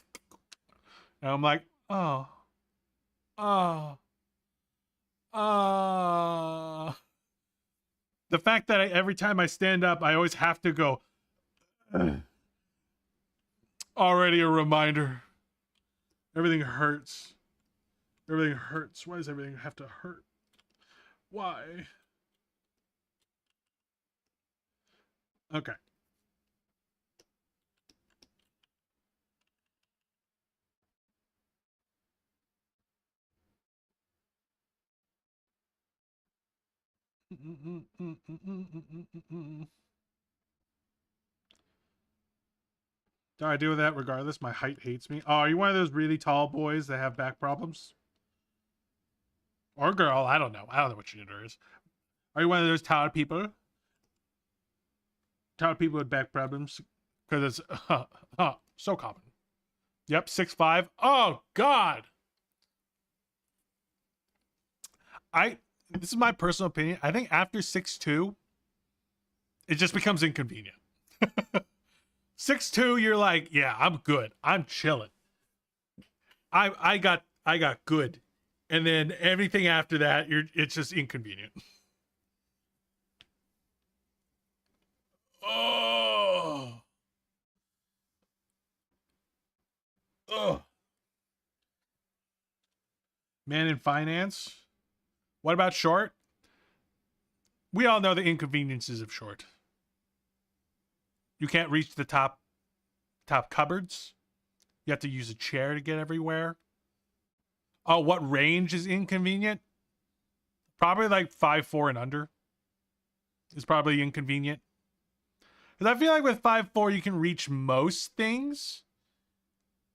and I'm like, oh, oh, oh. The fact that every time I stand up, I always have to go, already a reminder. Everything hurts. Everything hurts. Why does everything have to hurt? Why? Okay. Do I deal with that regardless? My height hates me. Oh, are you one of those really tall boys that have back problems? Or girl, I don't know. I don't know what your gender is. Are you one of those tall people? Tall people with back problems? Because it's so common. Yep, 6'5". Oh, God! This is my personal opinion. I think after 6'2", it just becomes inconvenient. 6'2", you're like, yeah, I'm good. I'm chilling. I got good. And then everything after that, it's just inconvenient. Oh. Oh. Man in finance. What about short? We all know the inconveniences of short. You can't reach the top cupboards. You have to use a chair to get everywhere. Oh, what range is inconvenient? Probably like 5'4" and under is probably inconvenient. Because I feel like with 5'4", you can reach most things.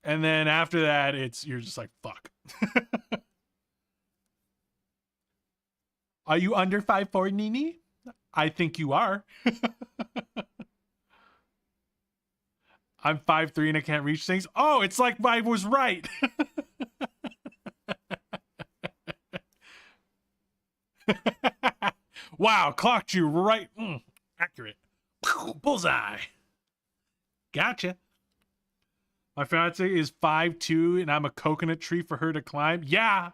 And then after that, you're just like, fuck. Are you under 5'4", Nini? I think you are. I'm 5'3" and I can't reach things. Oh, it's like I was right. Wow, clocked you right. Accurate. Bullseye. Gotcha. My fiance is 5'2" and I'm a coconut tree for her to climb. Yeah.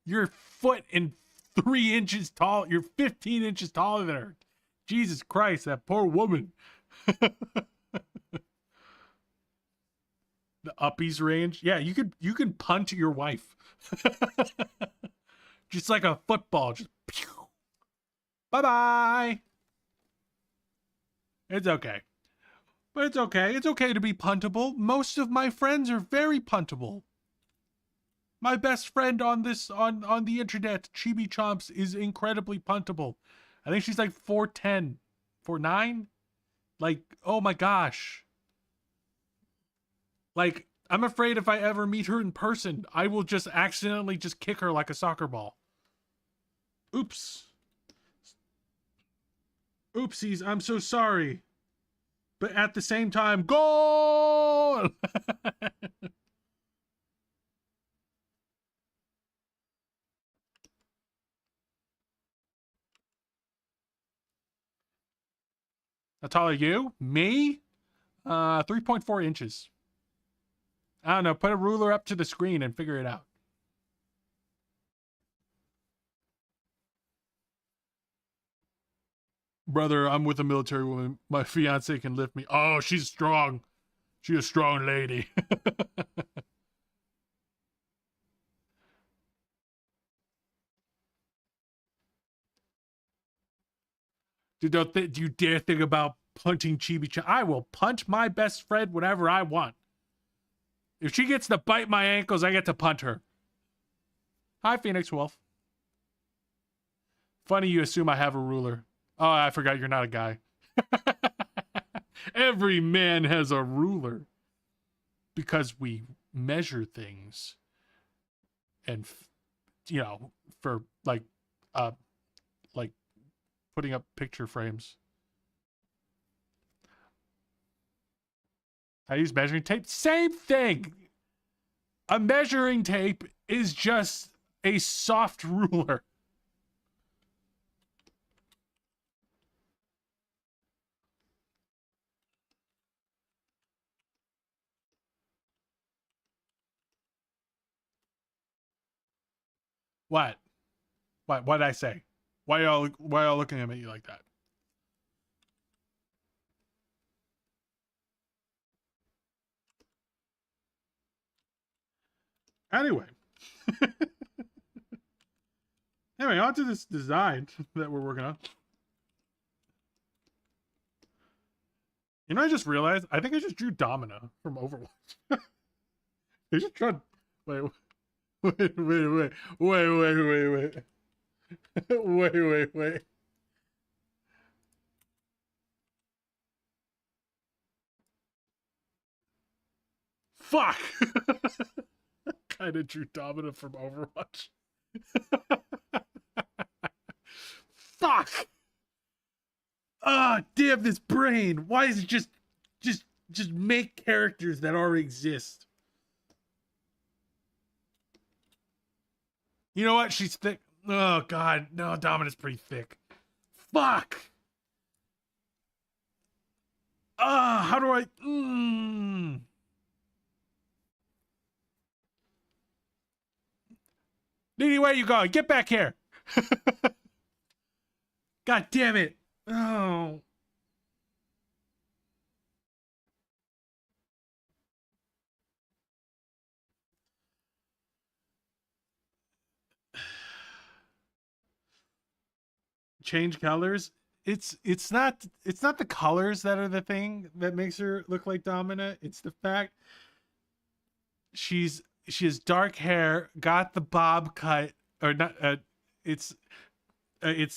You're a foot and 3 inches tall. You're 15 inches taller than her. Jesus Christ, that poor woman. The uppies range. Yeah, you could punt your wife. Just like a football. Just pew. Bye-bye. It's okay. But it's okay. It's okay to be puntable. Most of my friends are very puntable. My best friend on the internet, Chibi Chomps, is incredibly puntable. I think she's like 4'10", 4'9". Like, oh my gosh. Like, I'm afraid if I ever meet her in person, I will just accidentally just kick her like a soccer ball. Oops. Oopsies, I'm so sorry. But at the same time, goal! How tall are you? Me? 3.4 inches. I don't know. Put a ruler up to the screen and figure it out. Brother, I'm with a military woman. My fiance can lift me. Oh, she's strong. She's a strong lady. Do you dare think about punting Chibi-chan? I will punt my best friend whenever I want. If she gets to bite my ankles, I get to punt her. Hi, Phoenix Wolf. Funny you assume I have a ruler. Oh, I forgot you're not a guy. Every man has a ruler. Because we measure things. And, you know, for like putting up picture frames. I use measuring tape. Same thing. A measuring tape is just a soft ruler. What? What'd I say? Why y'all looking at me like that? Anyway. Anyway, on to this design that we're working on. You know, I just realized, I think I just drew Domina from Overwatch. I just tried, wait. Wait. Fuck! Kinda drew Domina from Overwatch. Fuck! Ah, damn this brain! Why is it just make characters that already exist? You know what? She's thick. Oh god, no, Domina's pretty thick. Fuck! Ah, how do I? Nini, where you going? Get back here! God damn it! Oh. Change colors. It's not the colors that are the thing that makes her look like Domina. It's the fact she has dark hair, got the bob cut, or not. It's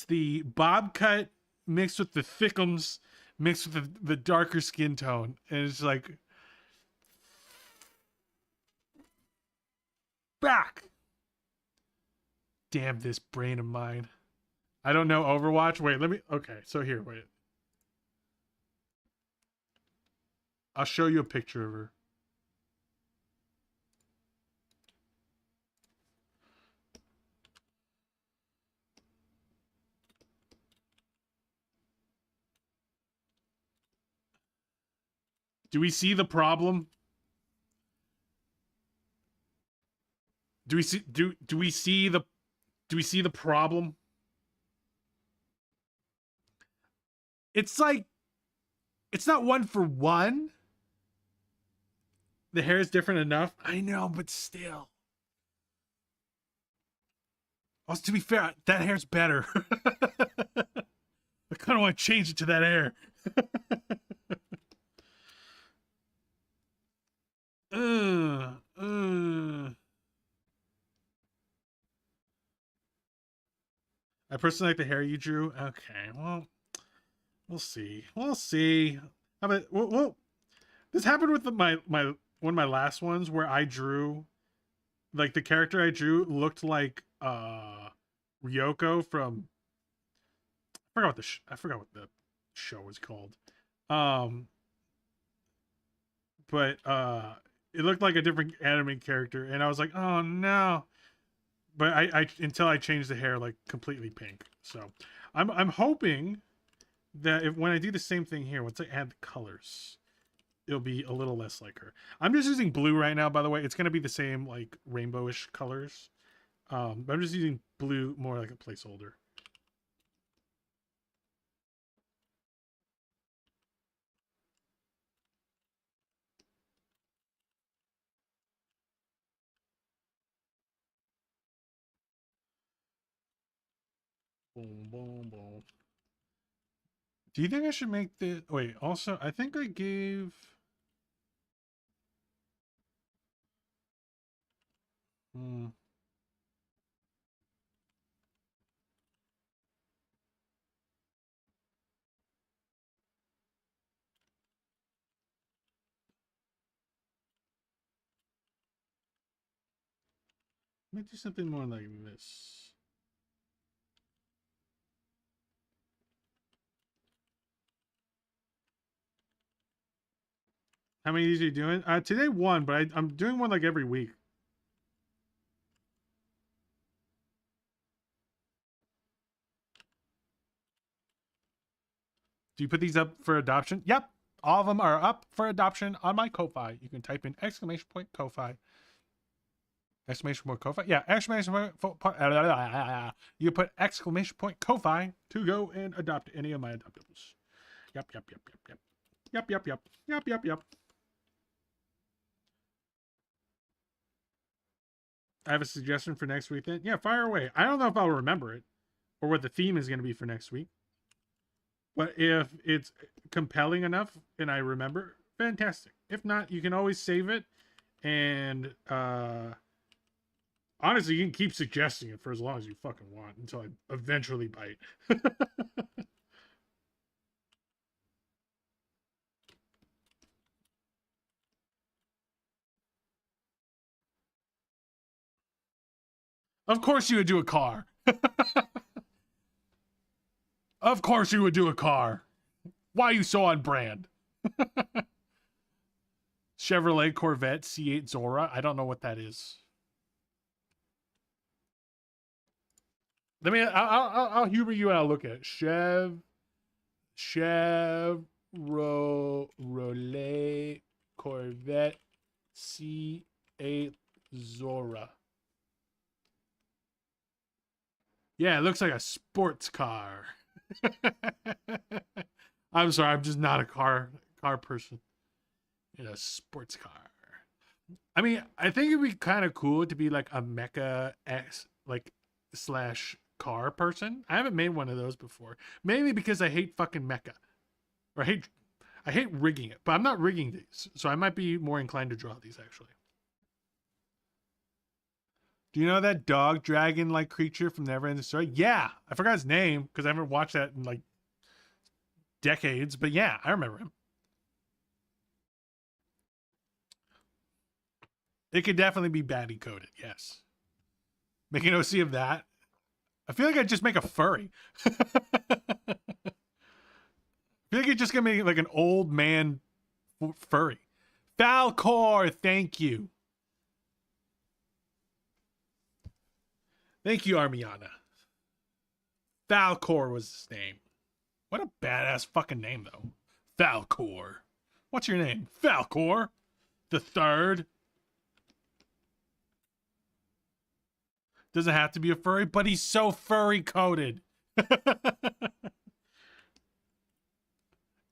the bob cut mixed with the thickums, mixed with the darker skin tone, and it's like back. Damn this brain of mine. I don't know Overwatch. Wait, let me. Okay, so here, wait. I'll show you a picture of her. Do we see the problem? Do we see the problem? It's like it's not one for one. The hair is different enough. I know, but still. Also, to be fair, that hair's better. I kind of want to change it to that hair. I personally like the hair you drew. Okay, well, we'll see. We'll see. How about well this happened with my one of my last ones where I drew, like, the character I drew looked like Ryoko from I forgot what the show was called. But it looked like a different anime character, and I was like, oh no. But I until I changed the hair like completely pink. So I'm hoping that when I do the same thing here, once I add the colors, it'll be a little less like her. I'm just using blue right now, by the way. It's gonna be the same like rainbowish colors. But I'm just using blue more like a placeholder. Boom, boom, boom. Do you think I should make the... Wait, also, I think I gave... Let me do something more like this. How many of these are you doing? Today one, but I'm doing one like every week. Do you put these up for adoption? Yep. All of them are up for adoption on my Ko-Fi. You can type in exclamation point Ko-Fi. Exclamation point Ko-Fi. Yeah, exclamation point. You put exclamation point Ko-Fi to go and adopt any of my adoptables. Yep. I have a suggestion for next week then. Yeah, fire away. I don't know if I'll remember it or what the theme is going to be for next week. But if it's compelling enough and I remember, fantastic. If not, you can always save it. And honestly, you can keep suggesting it for as long as you fucking want until I eventually bite. Of course you would do a car. Of course you would do a car. Why are you so on brand? Chevrolet Corvette C8 Zora. I don't know what that is. I'll humor you and I'll look at it. Chevrolet Corvette C8 Zora. Yeah, it looks like a sports car. I'm sorry, I'm just not a car person. In a sports car. I mean, I think it'd be kind of cool to be like a mecha / car person. I haven't made one of those before. Mainly because I hate fucking mecha. Or I hate rigging it. But I'm not rigging these. So I might be more inclined to draw these actually. Do you know that dog dragon-like creature from Neverending Story? Yeah, I forgot his name because I haven't watched that in like decades. But yeah, I remember him. It could definitely be baddie coded. Yes. Make an OC of that. I feel like I'd just make a furry. I feel like it's just gonna make like an old man furry. Falcor, thank you. Thank you, Armiana. Falcor was his name. What a badass fucking name, though. Falcor. What's your name? Falcor the Third. Doesn't have to be a furry, but he's so furry coated.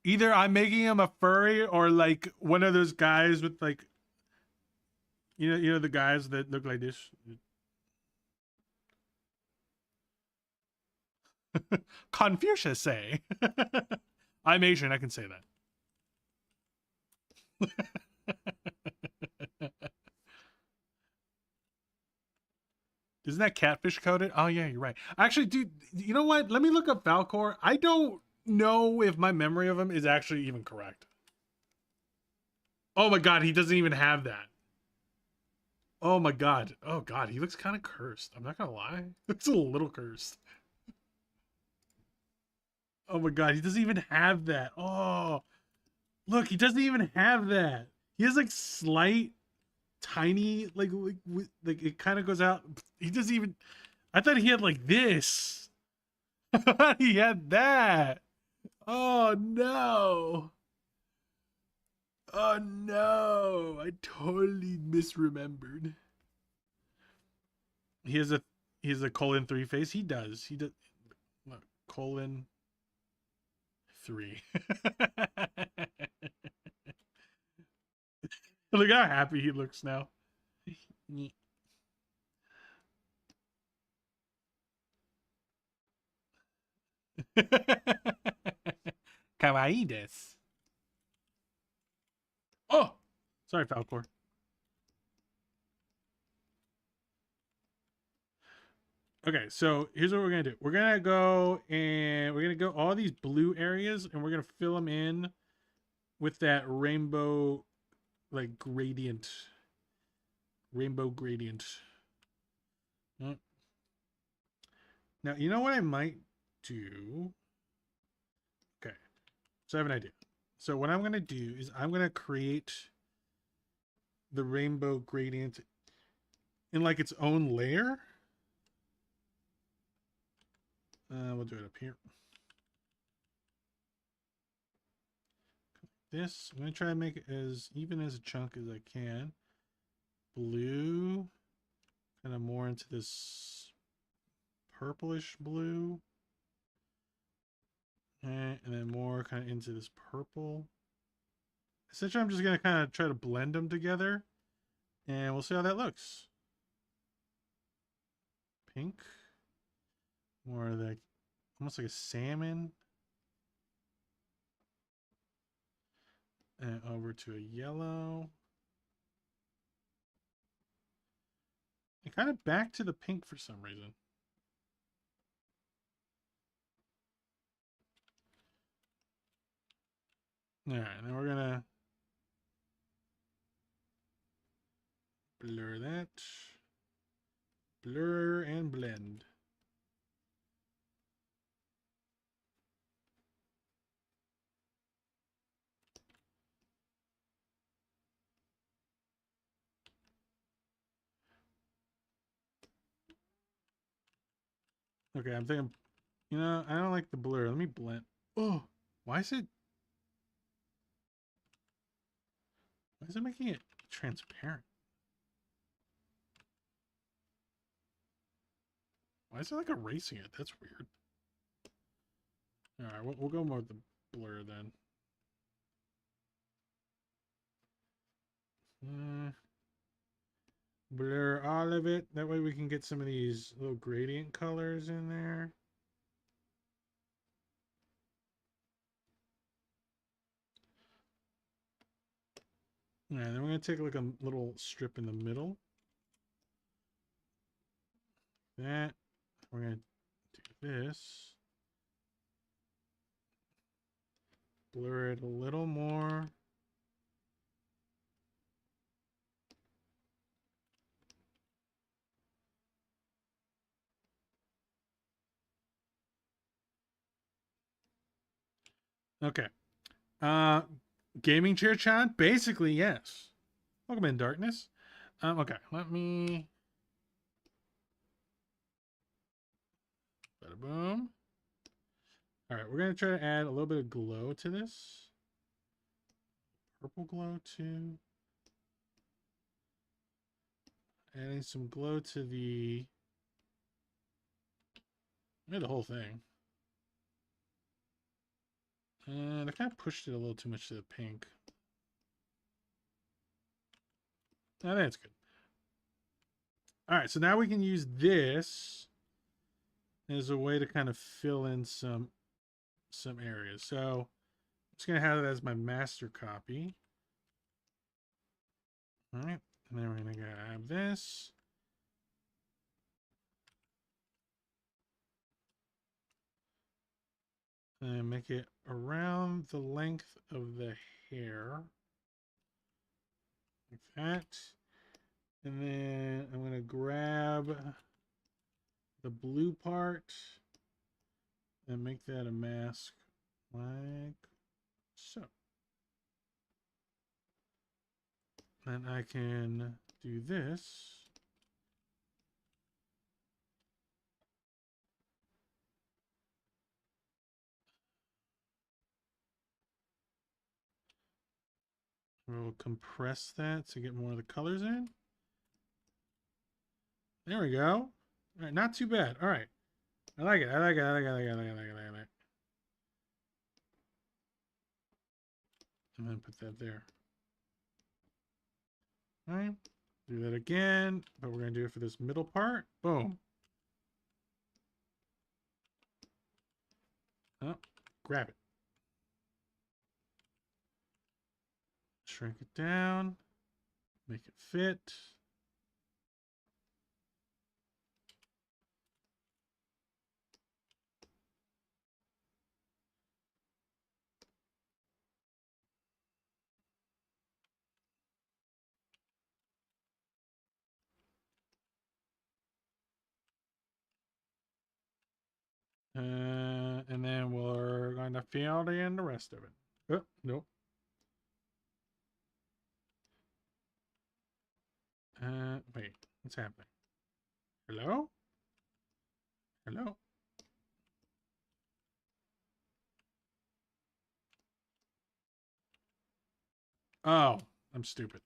Either I'm making him a furry or like one of those guys with like, you know the guys that look like this. Confucius say. I'm Asian, I can say that. Isn't that catfish coated? Oh yeah, you're right. Actually, dude, you know what? Let me look up Falcor. I don't know if my memory of him is actually even correct. Oh my god, he doesn't even have that. Oh my god. Oh god, he looks kind of cursed. I'm not gonna lie. He looks a little cursed. Oh my god, he doesn't even have that. Oh, look, he doesn't even have that. He has like slight, tiny, like it kind of goes out. He doesn't even. I thought he had like this. He had that. Oh no. Oh no. I totally misremembered. He has a colon 3 face. He does. Look, colon 3. Look how happy he looks now. Kawaii desu. Oh, sorry, Falcor. Okay, so here's what we're gonna do. We're gonna go all these blue areas, and we're gonna fill them in with that rainbow, like gradient. Rainbow gradient. Now, you know what I might do? Okay, so I have an idea. So what I'm going to do is I'm going to create the rainbow gradient in like its own layer. We'll do it up here. This, I'm going to try to make it as even as a chunk as I can. Blue, kind of more into this purplish blue. And then more kind of into this purple. Essentially, I'm just going to kind of try to blend them together. And we'll see how that looks. Pink. More of like, almost like a salmon. And over to a yellow. And kind of back to the pink for some reason. Alright, then we're gonna blur that. Blur and blend. Okay, I'm thinking, you know, I don't like the blur. Let me blend. Oh, why is it making it transparent? Why is it like erasing it? That's weird. Alright, we'll go more with the blur then. Blur all of it. That way we can get some of these little gradient colors in there. Alright, then we're going to take like a little strip in the middle. That. We're going to do this. Blur it a little more. Okay. Gaming chair chat? Basically, yes. Welcome in, darkness. Okay, let me... Bada boom. Alright, we're going to try to add a little bit of glow to this. Purple glow, too. Adding some glow to the... Maybe the whole thing. And I kind of pushed it a little too much to the pink. I think it's good. Alright, so now we can use this as a way to kind of fill in some areas. So I'm just going to have it as my master copy. Alright, and then we're going to grab this. And make it around the length of the hair. Like that. And then I'm going to grab the blue part and make that a mask like so. Then I can do this. We'll compress that to get more of the colors in. There we go. All right, not too bad. All right. I like it. I like it. I like it. I like it. I like it. I like it. I like it. And then put that there. All right. Do that again, but we're going to do it for this middle part. Boom. Oh, grab it. Shrink it down. Make it fit. And then we're going to fill in the rest of it. Oh, nope. Wait, what's happening? Hello? Hello? Oh, I'm stupid.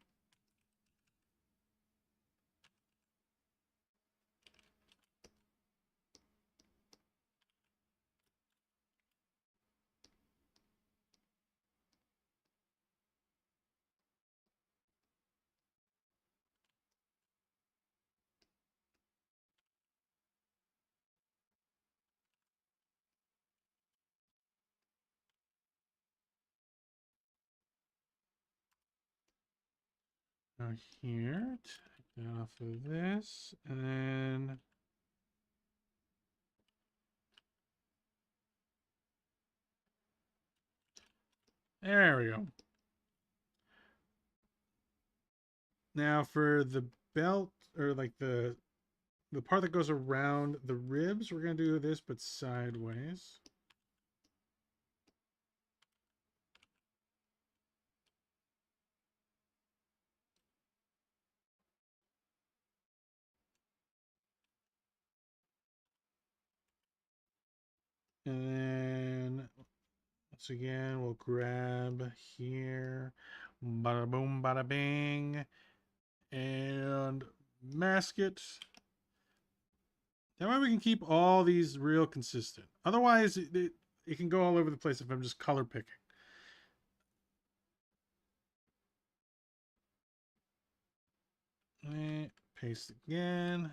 Now here, take that off of this, and then there we go. Now for the belt, or like the part that goes around the ribs, we're going to do this, but sideways. And then, once again, we'll grab here. Bada boom, bada bing. And mask it. That way we can keep all these real consistent. Otherwise, it can go all over the place if I'm just color picking. And paste again.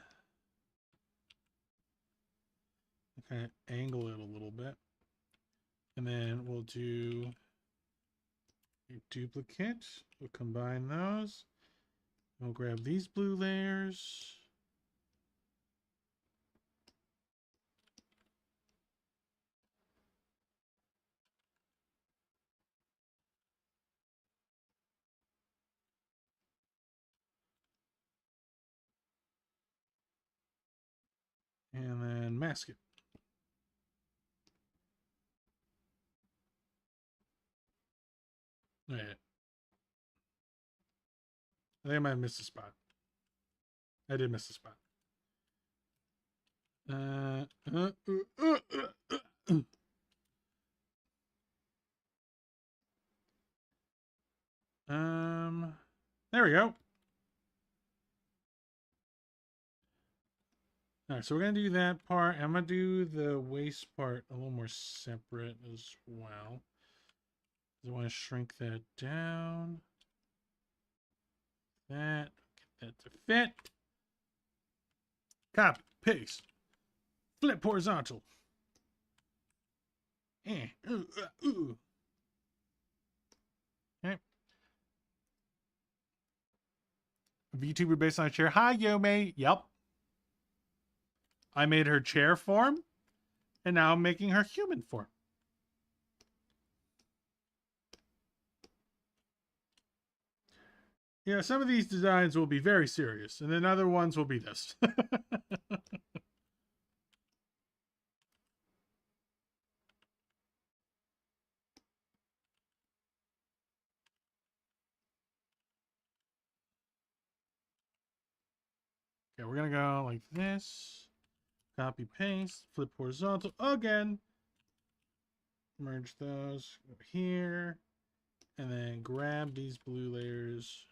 Kind of angle it a little bit. And then we'll do a duplicate. We'll combine those. We'll grab these blue layers. And then mask it. All right. I think I might have missed a spot. I did miss a spot. There we go. All right, so we're gonna do that part. I'm gonna do the waist part a little more separate as well. I want to shrink that down. That, get that to fit. Copy, paste, flip horizontal. Okay. VTuber based on a chair. Hi, Yome. Yep. I made her chair form, and now I'm making her human form. Yeah, some of these designs will be very serious, and then other ones will be this. Okay, we're going to go like this. Copy, paste, flip horizontal again. Merge those over here. And then grab these blue layers.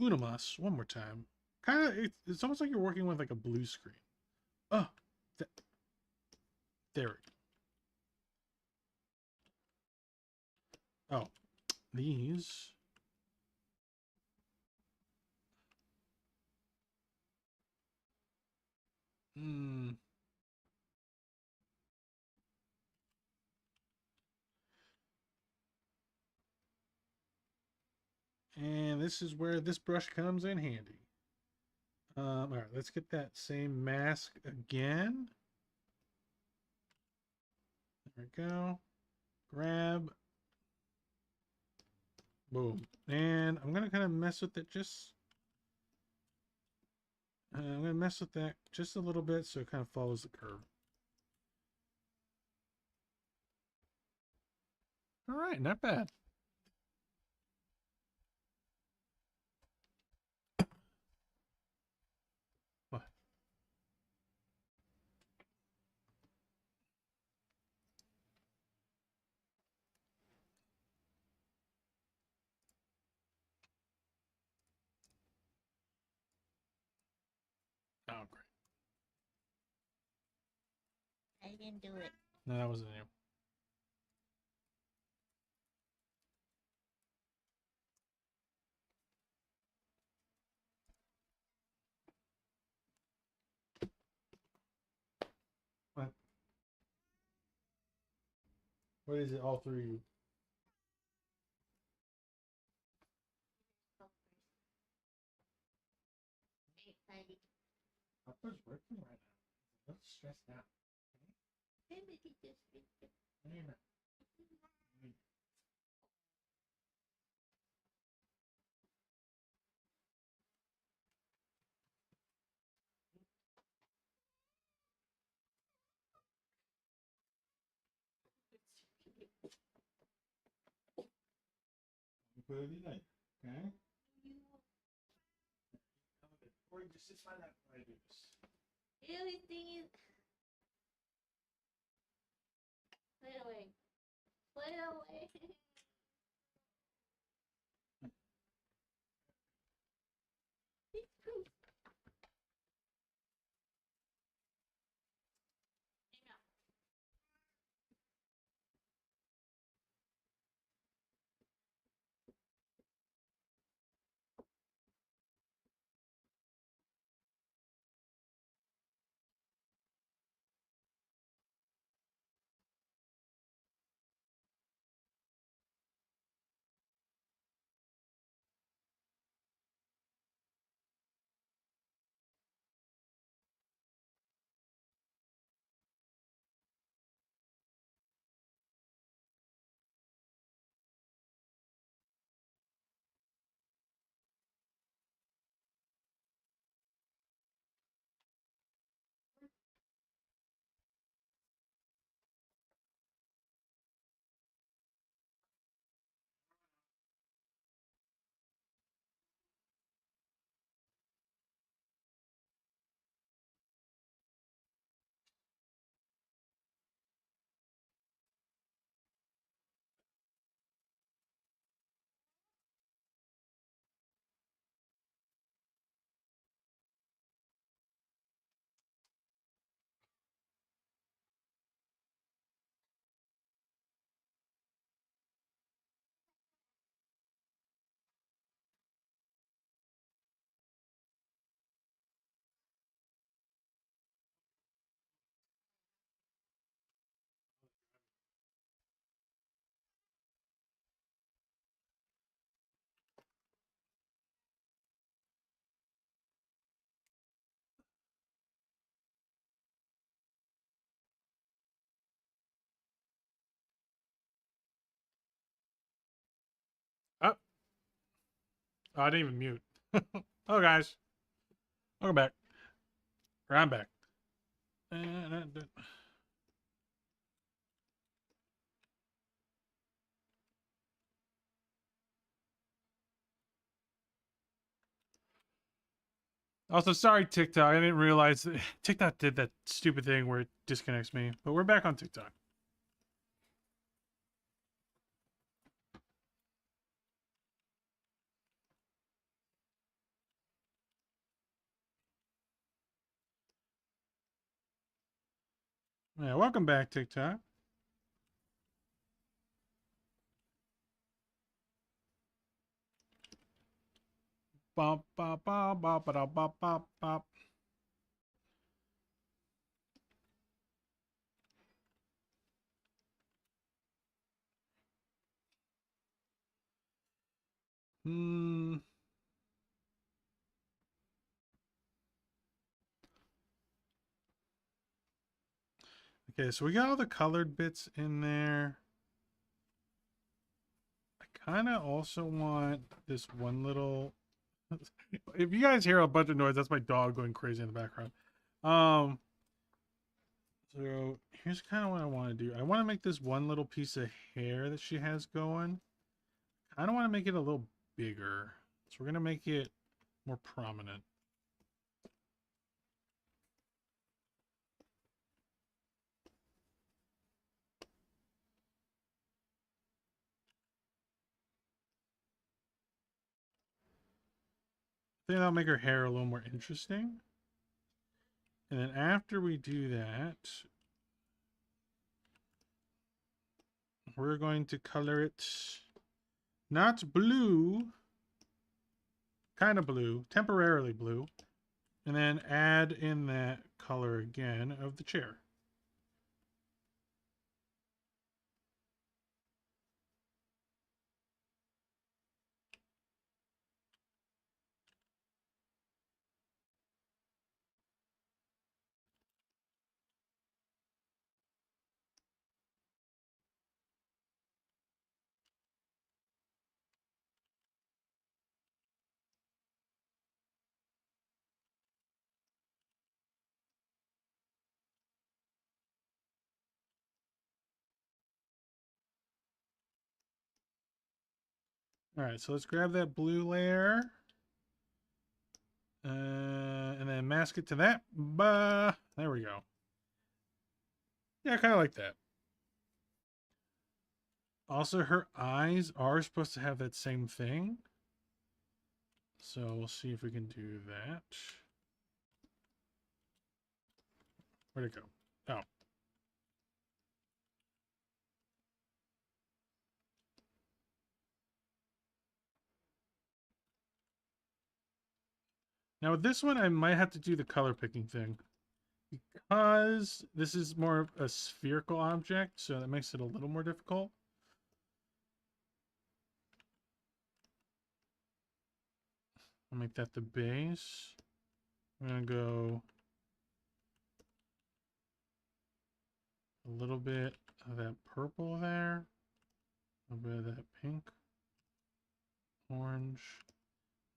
Una más, one more time. Kind of, it's almost like you're working with like a blue screen. Oh, there we go. Oh, these. And this is where this brush comes in handy. All right, let's get that same mask again. There we go. Grab. Boom. And I'm going to kind of mess with it just... I'm going to mess with that just a little bit so it kind of follows the curve. All right, not bad. What? Oh, great. I didn't do it. No, that wasn't you. What? What is it? All three of you? Excited. Papa's working right now. Let's stress out. Maybe he just No, you're not. You put it in there, okay? Or you just sit by that while I do this. The only thing is. Play away. Play away. It's proof. Oh, I didn't even mute. Oh, guys. Welcome back. Or I'm back. Also, sorry, TikTok. I didn't realize that TikTok did that stupid thing where it disconnects me. But we're back on TikTok. Yeah, welcome back, TikTok. Bop, bop, bop, bop, bop, bop, bop, bop. Hmm. Okay, so we got all the colored bits in there. I kind of also want this one little... If you guys hear a bunch of noise, that's my dog going crazy in the background. So here's kind of what I want to do. I want to make this one little piece of hair that she has going. I don't want to make it a little bigger. So we're going to make it more prominent. I think that'll make her hair a little more interesting. And then after we do that, we're going to color it not blue, kind of blue, temporarily blue, and then add in that color again of the chair. All right, so let's grab that blue layer. And then mask it to that. There we go. Yeah, I kind of like that. Also, her eyes are supposed to have that same thing. So we'll see if we can do that. Where'd it go? Oh. Now with this one, I might have to do the color picking thing. Because this is more of a spherical object, so that makes it a little more difficult. I'll make that the base. I'm going to go a little bit of that purple there. A little bit of that pink. Orange.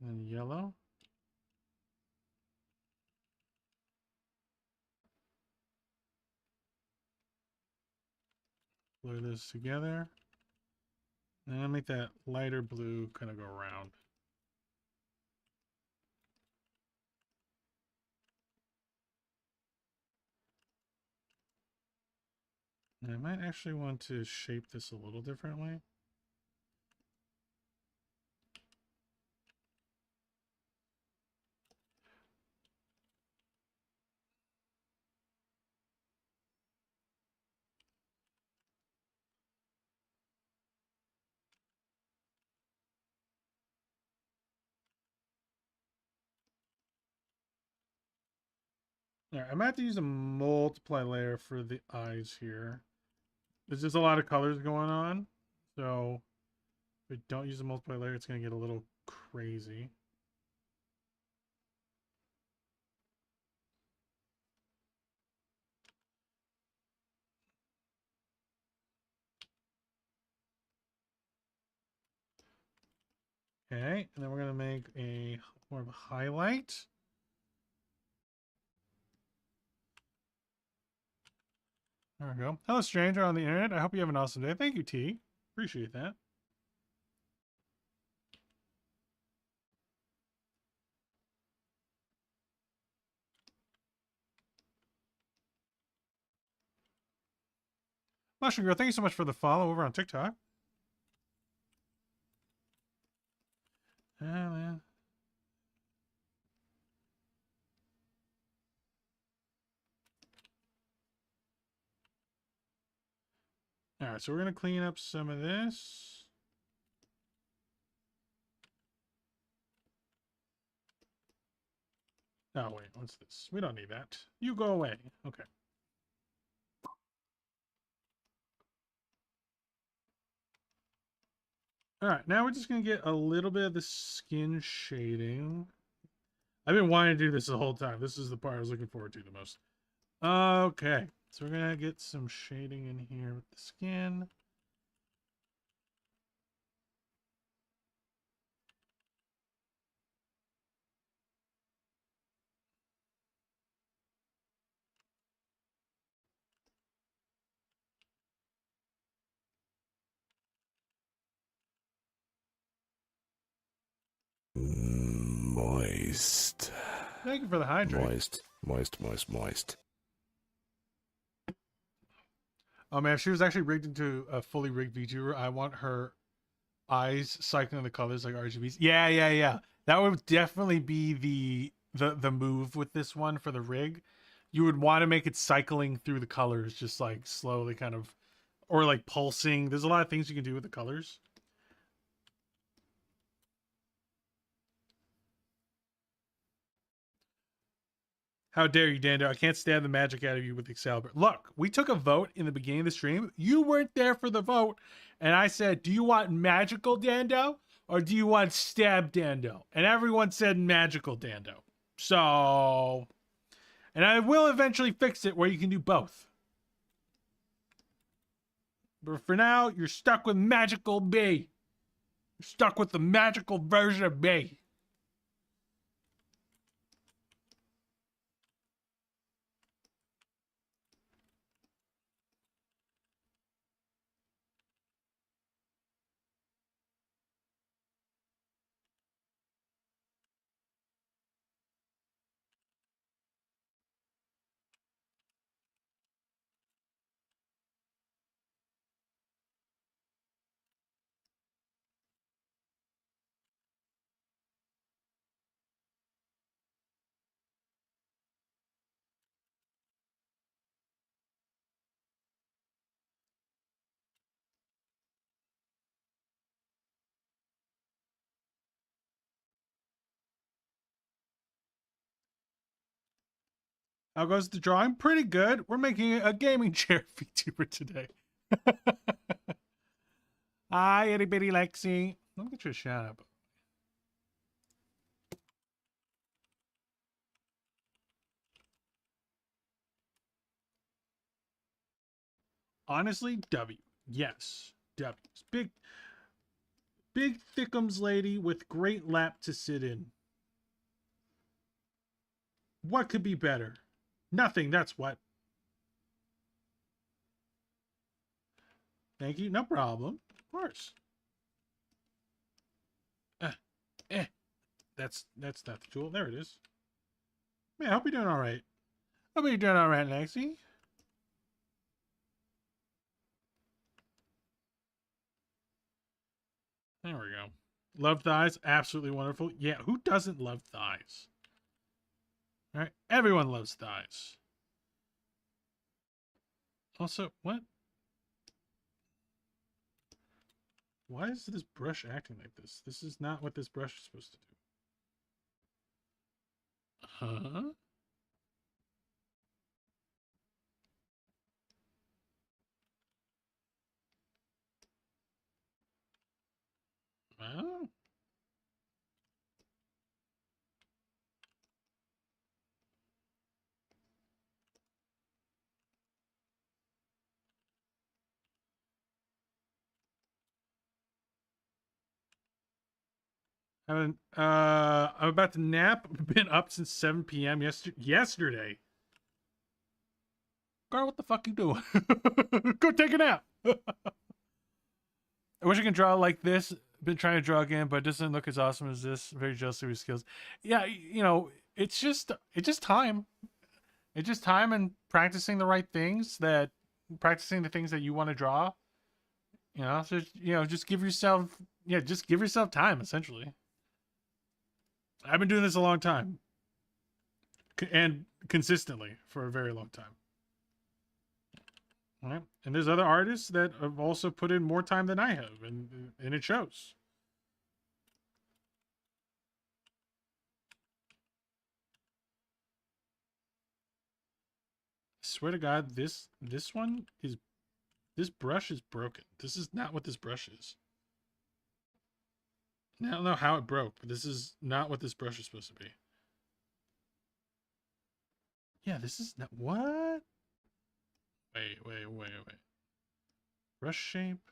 And then yellow. Blur this together. And I'll make that lighter blue kind of go around. And I might actually want to shape this a little differently. All right, I'm gonna have to use a multiply layer for the eyes here. There's just a lot of colors going on, so if we don't use a multiply layer, it's gonna get a little crazy. Okay, and then we're gonna make a more of a highlight. There we go. Hello, stranger on the internet. I hope you have an awesome day. Thank you, T. Appreciate that. Mushroom Girl, thank you so much for the follow over on TikTok. Man. All right, so we're going to clean up some of this. Oh, wait, what's this? We don't need that. You go away. Okay. All right, now we're just going to get a little bit of the skin shading. I've been wanting to do this the whole time. This is the part I was looking forward to the most. Okay, so we're going to get some shading in here with the skin. Moist. Thank you for the hydrate. Moist. Moist, moist, moist. Oh man, if she was actually rigged into a fully rigged VTuber, I want her eyes cycling the colors like RGBs. Yeah. That would definitely be the move with this one for the rig. You would want to make it cycling through the colors, just like slowly kind of, or like pulsing. There's a lot of things you can do with the colors. How dare you, Dando? I can't stab the magic out of you with Excalibur. Look, we took a vote in the beginning of the stream. You weren't there for the vote. And I said, do you want magical Dando or do you want stab Dando? And everyone said magical Dando. So, and I will eventually fix it where you can do both. But for now, you're stuck with magical B. You're stuck with the magical version of B. How goes the drawing? Pretty good. We're making a gaming chair VTuber today. Hi, itty bitty Lexi. Let me get you a shout out. Honestly, W. Yes, W. Big thickums lady with great lap to sit in. What could be better? Nothing, that's what. Thank you, no problem. Of course. That's not the tool. There it is. Man, I hope you're doing all right. Hope you're doing all right, Lexi. There we go. Love thighs, absolutely wonderful. Yeah, who doesn't love thighs? All right, everyone loves thighs. Also, what? Why is this brush acting like this? This is not what this brush is supposed to do. Huh? Well. I'm about to nap. I've been up since 7 p.m. yesterday. Girl, what the fuck you doing? Go take a nap. I wish I could draw like this. Been trying to draw again, but it doesn't look as awesome as this. Very jealous of your skills. Yeah, you know, it's just time. It's just time and practicing the right things practicing the things that you want to draw. You know, so just give yourself time, essentially. I've been doing this a long time. And consistently for a very long time. All right. And there's other artists that have also put in more time than I have, and it shows. I swear to God, this brush is broken. This is not what this brush is. I don't know how it broke, but this is not what this brush is supposed to be. Yeah, this is not what? Wait. Brush shape.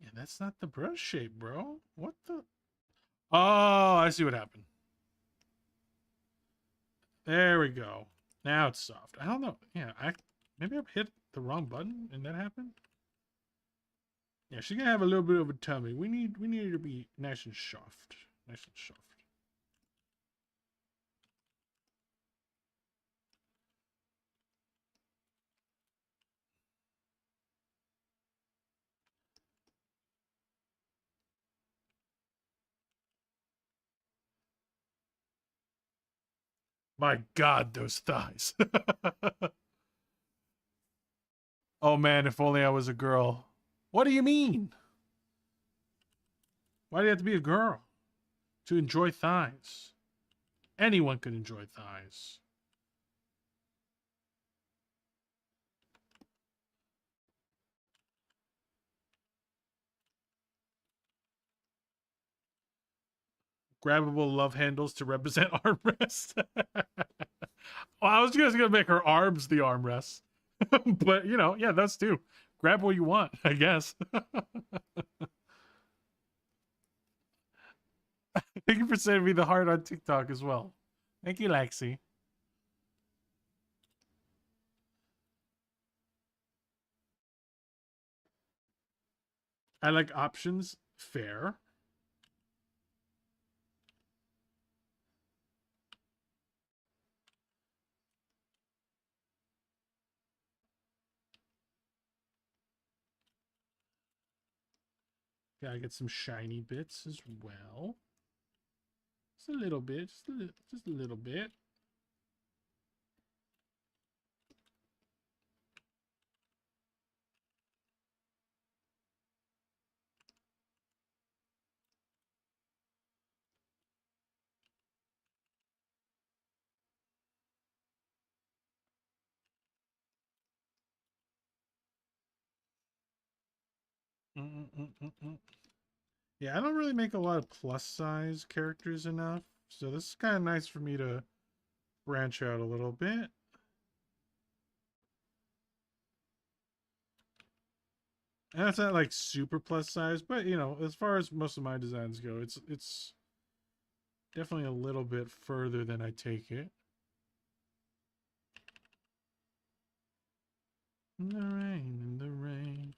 Yeah, that's not the brush shape, bro. What the? Oh, I see what happened. There we go. Now it's soft. I don't know. Yeah, maybe I've hit the wrong button and that happened. Yeah, she's gonna have a little bit of a tummy. We need her to be nice and soft. Nice and soft. My God, those thighs. Oh man, if only I was a girl. What do you mean? Why do you have to be a girl to enjoy thighs? Anyone could enjoy thighs. Grabbable love handles to represent armrest. Well, I was just gonna make her arms the armrests. But you know, yeah, those too. Grab what you want, I guess. Thank you for sending me the heart on TikTok as well. Thank you, Lexi. I like options. Fair. Yeah, I get some shiny bits as well. Just a little bit. Just a little bit. Mm-mm-mm-mm-mm. Yeah, I don't really make a lot of plus size characters enough. So this is kind of nice for me to branch out a little bit. And that's not like super plus size, but you know, as far as most of my designs go, it's definitely a little bit further than I take it. In the rain, in the rain.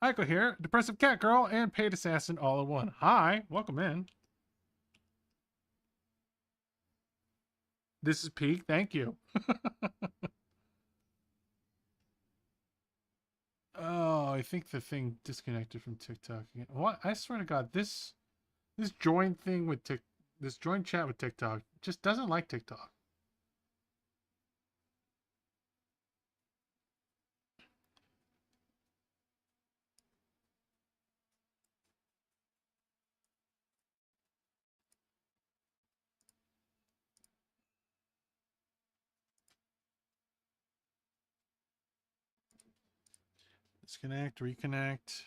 Michael here, depressive cat girl and paid assassin all in one. Hi, welcome in. This is Peak, thank you. Oh, I think the thing disconnected from TikTok again. What? I swear to God, this join thing with this join chat with TikTok just doesn't like TikTok. Disconnect, reconnect.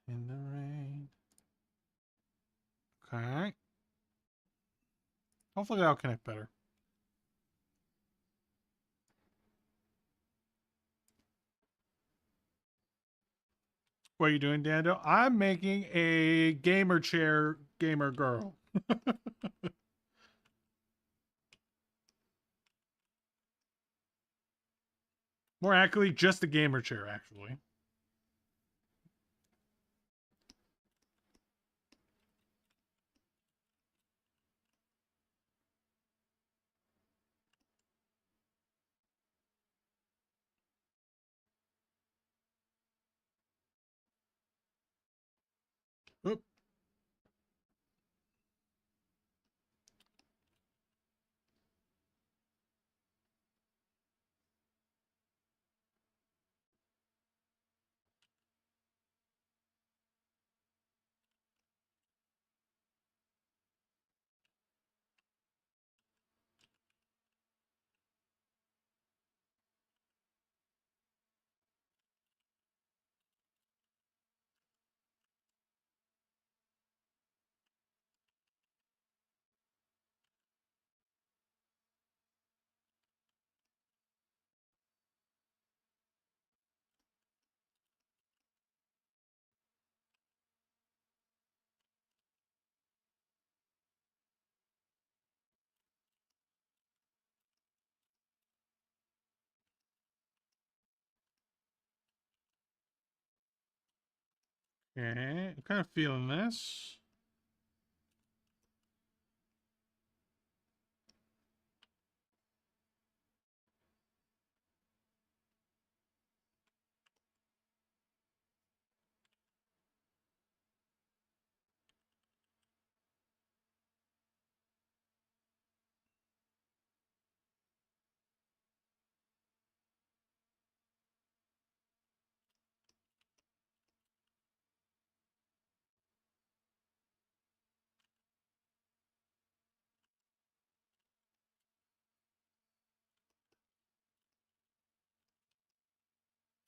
In the rain. Okay. Hopefully that'll connect better. What are you doing, Dando? I'm making a gamer chair gamer girl. More accurately, just a gamer chair, actually. Oop. Okay, I'm kind of feeling this.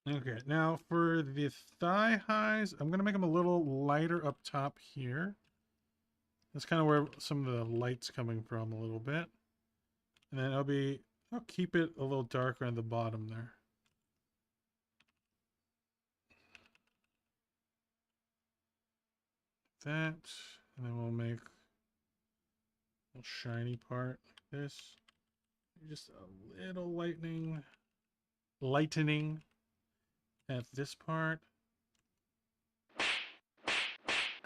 Okay, now for the thigh highs, I'm going to make them a little lighter up top here. That's kind of where some of the light's coming from a little bit. And then I'll keep it a little darker on the bottom there. That, and then we'll make a little shiny part like this. Just a little lightening at this part.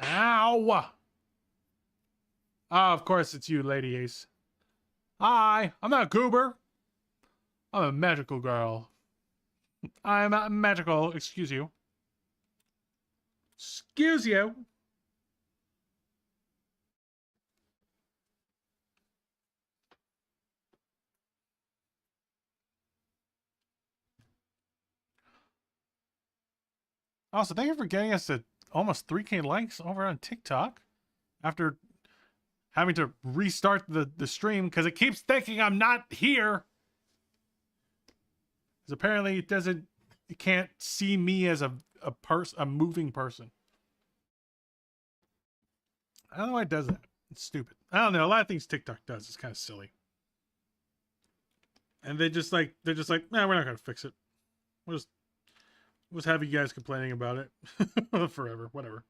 Ow! Ah, of course it's you, Lady Ace. Hi, I'm not a goober. I'm a magical girl. I'm magical, excuse you. Excuse you. Also, thank you for getting us to almost 3K likes over on TikTok after having to restart the stream because it keeps thinking I'm not here. Because apparently it can't see me as a moving person. I don't know why it does that. It's stupid. I don't know. A lot of things TikTok does is kind of silly. And they're just like, nah, we're not gonna fix it. We'll just have you guys complaining about it forever, whatever.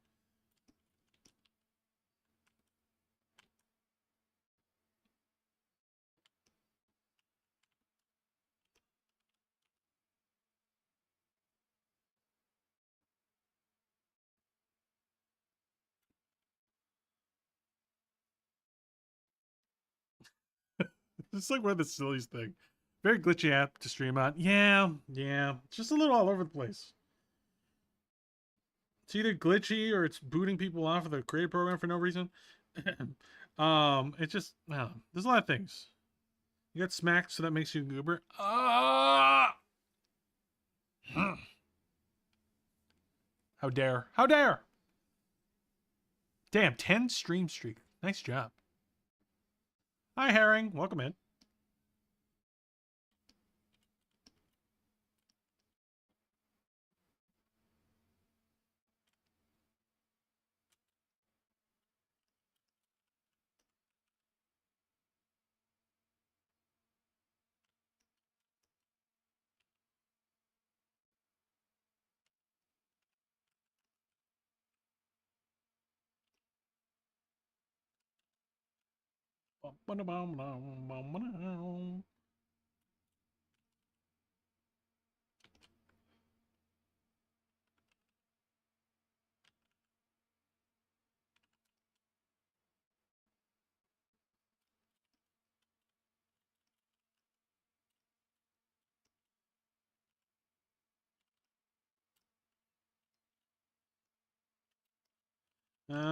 It's like one of the silliest thing. Very glitchy app to stream on. Yeah. Just a little all over the place. It's either glitchy or it's booting people off of the creative program for no reason. It's just, there's a lot of things. You got smacked, so that makes you a goober. Ah! How dare. How dare! Damn, 10 stream streak. Nice job. Hi, Herring. Welcome in.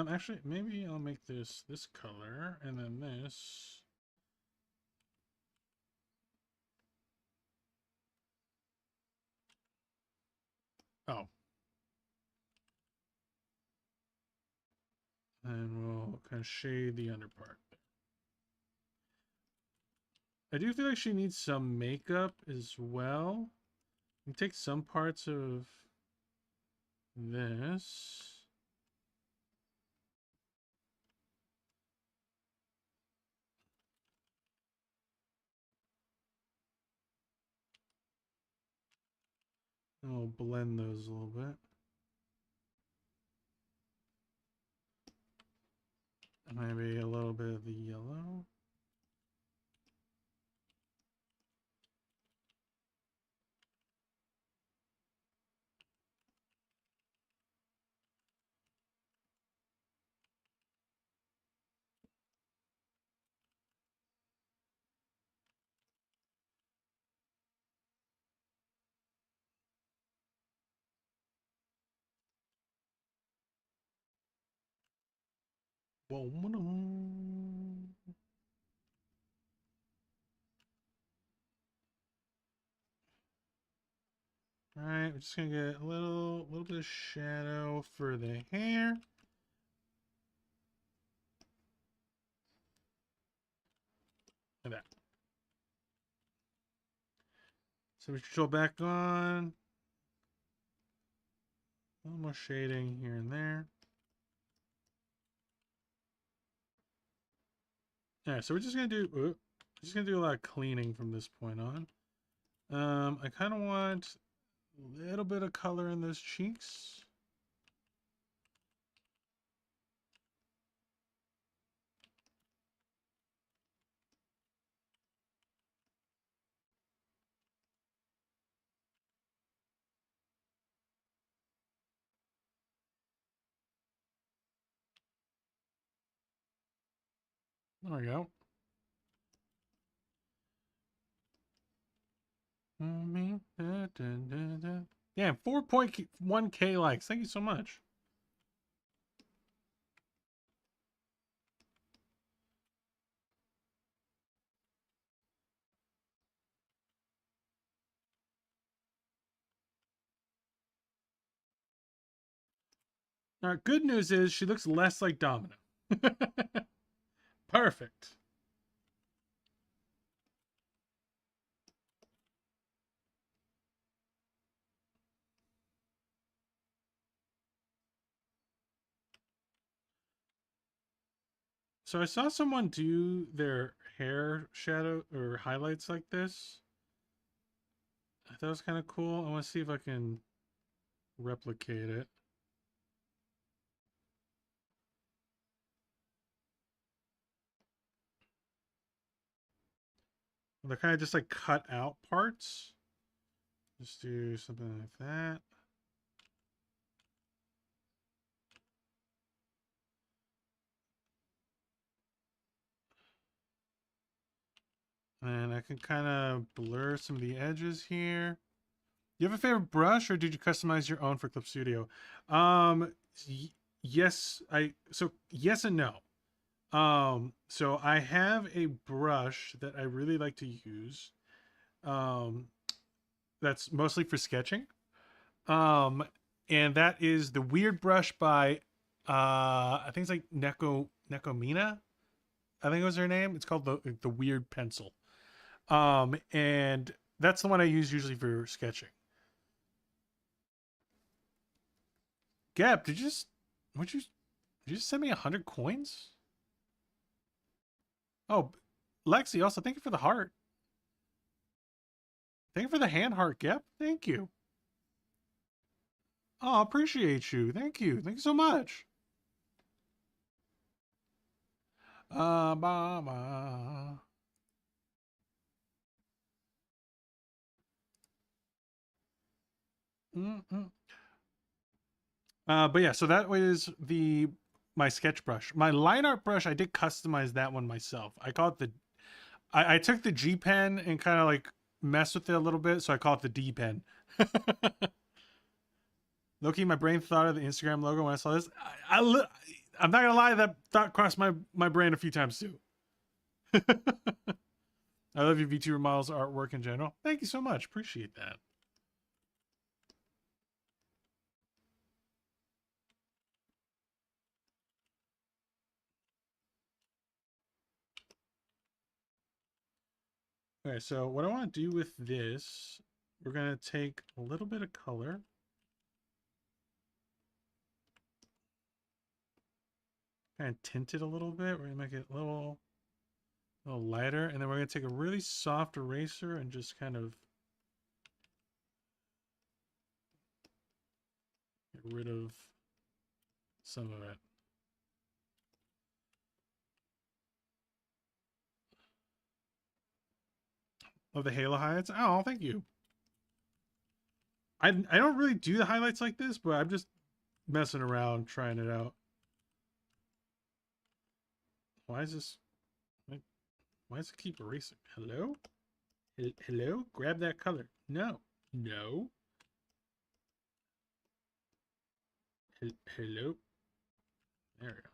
Actually, maybe I'll make this color, and then this. Oh. And we'll kind of shade the under part. I do feel like she needs some makeup as well. You take some parts of this. And we'll blend those a little bit. Maybe a little bit of the yellow. Alright, we're just gonna get a little bit of shadow for the hair. Like that. So we control back on. A little more shading here and there. Alright, so we're just gonna do a lot of cleaning from this point on. I kind of want a little bit of color in those cheeks. There we go. Yeah, 4.1K likes. Thank you so much. All right, good news is she looks less like Domino. Perfect. So I saw someone do their hair shadow or highlights like this. I thought it was kind of cool. I want to see if I can replicate it. They're kind of just like cut out parts. Just do something like that. And I can kind of blur some of the edges here. You have a favorite brush, or did you customize your own for Clip Studio? Yes, yes and no. So I have a brush that I really like to use. That's mostly for sketching. And that is the Weird Brush by I think it's like Nekomina. I think it was her name. It's called the Weird Pencil. And that's the one I use usually for sketching. Gab, did you just send me 100 coins? Oh, Lexi, also thank you for the heart. Thank you for the hand heart, Gab. Thank you. Oh, appreciate you. Thank you. Thank you so much. Mama. But yeah, so that was my sketch brush. My line art brush, I did customize that one myself. I call it I took the G pen and kind of like messed with it a little bit, so I call it the D pen. Low-key, my brain thought of the Instagram logo when I saw this. I'm not gonna lie, that thought crossed my brain a few times too. I love your VTuber models artwork in general. Thank you so much. Appreciate that. Okay, so what I want to do with this, we're going to take a little bit of color. Kind of tint it a little bit. We're going to make it a little lighter. And then we're going to take a really soft eraser and just kind of get rid of some of it. Love the halo highlights. Oh, thank you. I don't really do the highlights like this, but I'm just messing around, trying it out. Why is this? Why does it keep erasing? Hello? Hello? Grab that color. No. No. Hello? There we go.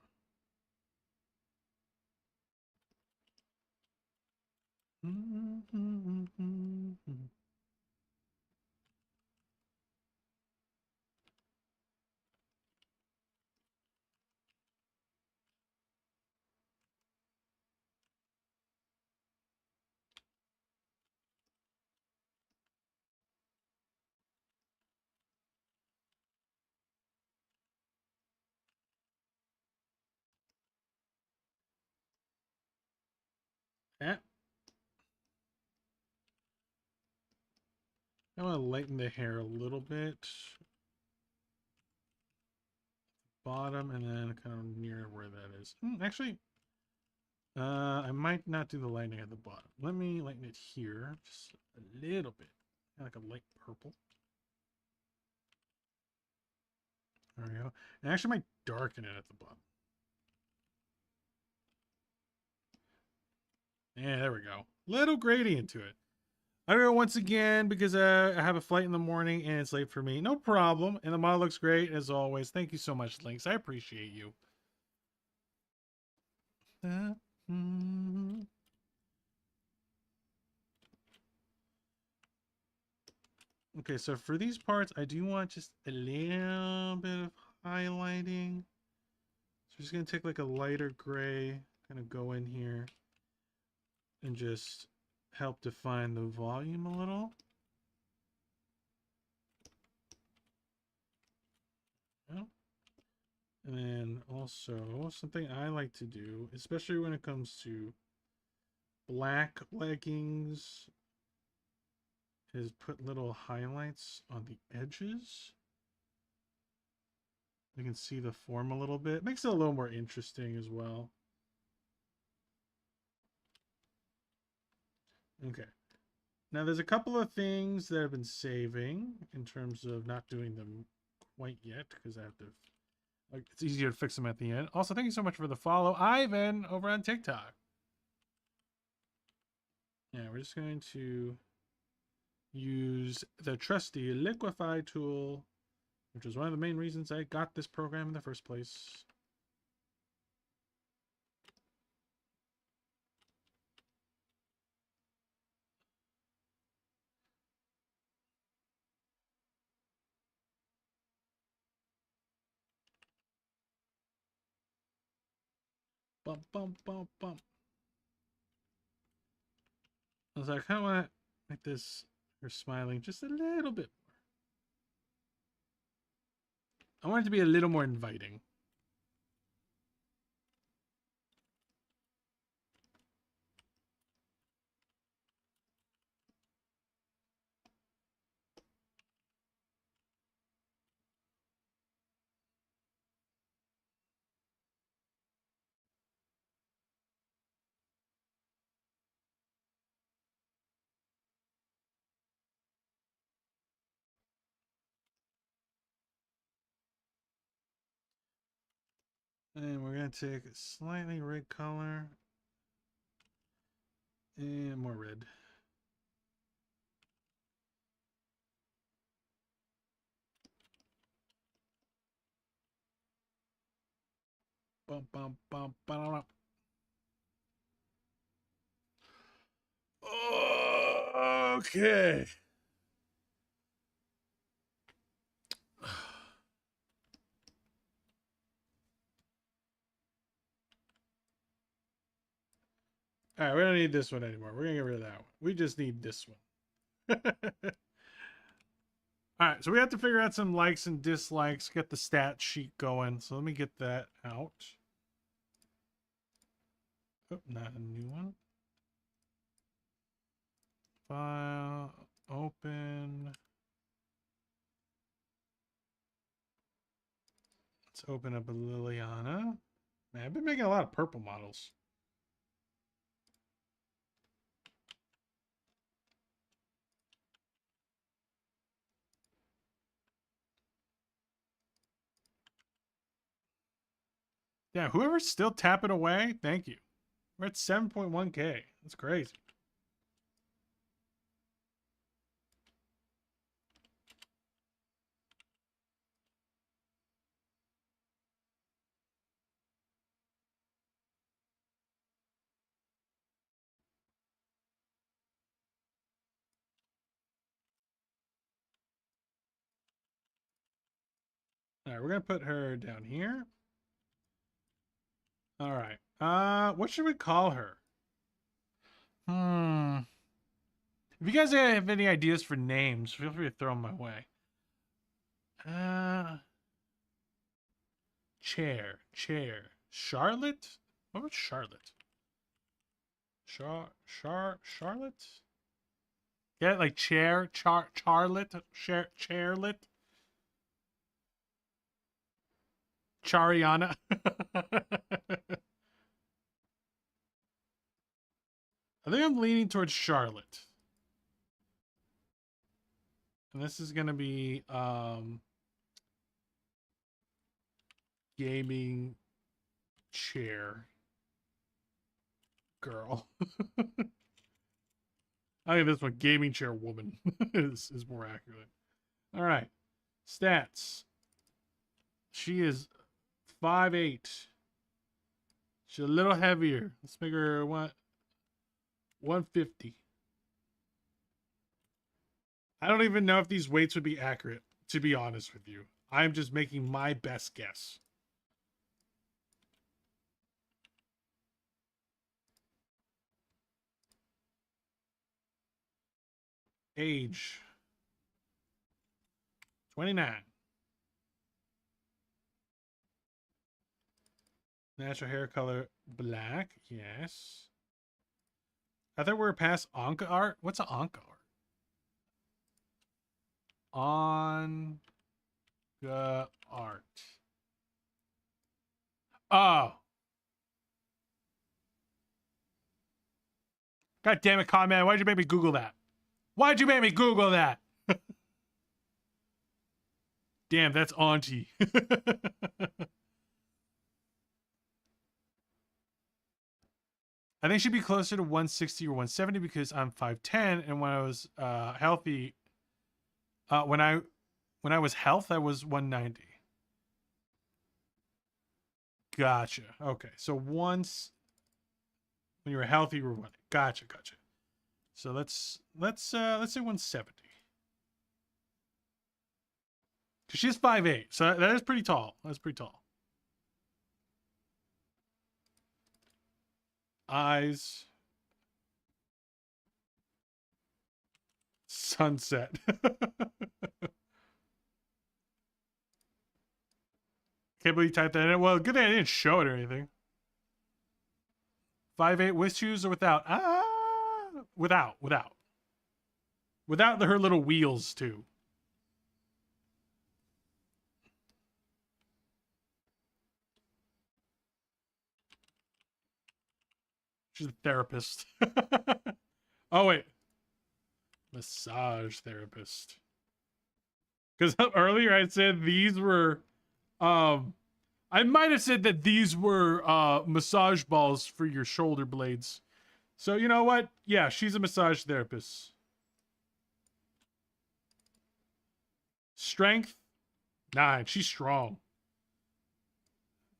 Yeah. I want to lighten the hair a little bit. Bottom and then kind of near where that is. Actually, I might not do the lightning at the bottom. Let me lighten it here just a little bit. Like a light purple. There we go. And I actually might darken it at the bottom. Yeah, there we go. Little gradient to it. I don't know, once again, because I have a flight in the morning and it's late for me. No problem. And the model looks great, as always. Thank you so much, Lynx. I appreciate you. Okay, so for these parts, I do want just a little bit of highlighting. So I'm just going to take like a lighter gray, kind of go in here and just help define the volume a little. Yeah. And then also something I like to do, especially when it comes to black leggings, is put little highlights on the edges. You can see the form a little bit. Makes it a little more interesting as well. Okay. Now there's a couple of things that I've been saving in terms of not doing them quite yet because I have to, like, it's easier to fix them at the end. Also, thank you so much for the follow, Ivan, over on TikTok. Yeah, we're just going to use the trusty liquify tool, which was one of the main reasons I got this program in the first place. Bump, bump, bump, bump. I was like, I kind of want to make this her smiling just a little bit more. I want it to be a little more inviting. And we're going to take a slightly red color and more red. Bump, bump, bump, bump. Okay. All right, we don't need this one anymore. We're going to get rid of that one. We just need this one. All right, so we have to figure out some likes and dislikes, get the stat sheet going. So let me get that out. Oh, not a new one. File, open. Let's open up a Liliana. Man, I've been making a lot of purple models. Yeah, whoever's still tapping away, thank you. We're at 7.1K. That's crazy. All right, we're going to put her down here. All right. What should we call her? If you guys have any ideas for names, feel free to throw them my way. Chair. Charlotte? What about Charlotte? Charlotte? Yeah, like Charlotte? Charlotte? Chariana? I think I'm leaning towards Charlotte. And this is gonna be gaming chair girl. I think this one, gaming chair woman, is more accurate. All right, stats. She is 5'8". She's a little heavier. Let's make her 150. I don't even know if these weights would be accurate, to be honest with you. I'm just making my best guess. Age 29. Natural hair color black. Yes. I thought we were past Anka art. What's an Anka art? Anka art. Oh. God damn it, comment. Why'd you make me Google that? Why'd you make me Google that? Damn, that's auntie. I think she'd be closer to 160 or 170 because I'm 5'10", and when I was healthy, when I was health, I was 190. Gotcha. Okay, so once when you were healthy, you were 1. Gotcha. So let's say 170. Cause she's 5'8", so that is pretty tall. That's pretty tall. Eyes. Sunset. Can't believe you typed that in. Well, good thing I didn't show it or anything. 5'8" with shoes or without? Without. Without her little wheels too. She's a therapist. Oh wait. Massage therapist. Because earlier I said these were I might have said that these were massage balls for your shoulder blades. So you know what? Yeah, she's a massage therapist. Strength 9. She's strong.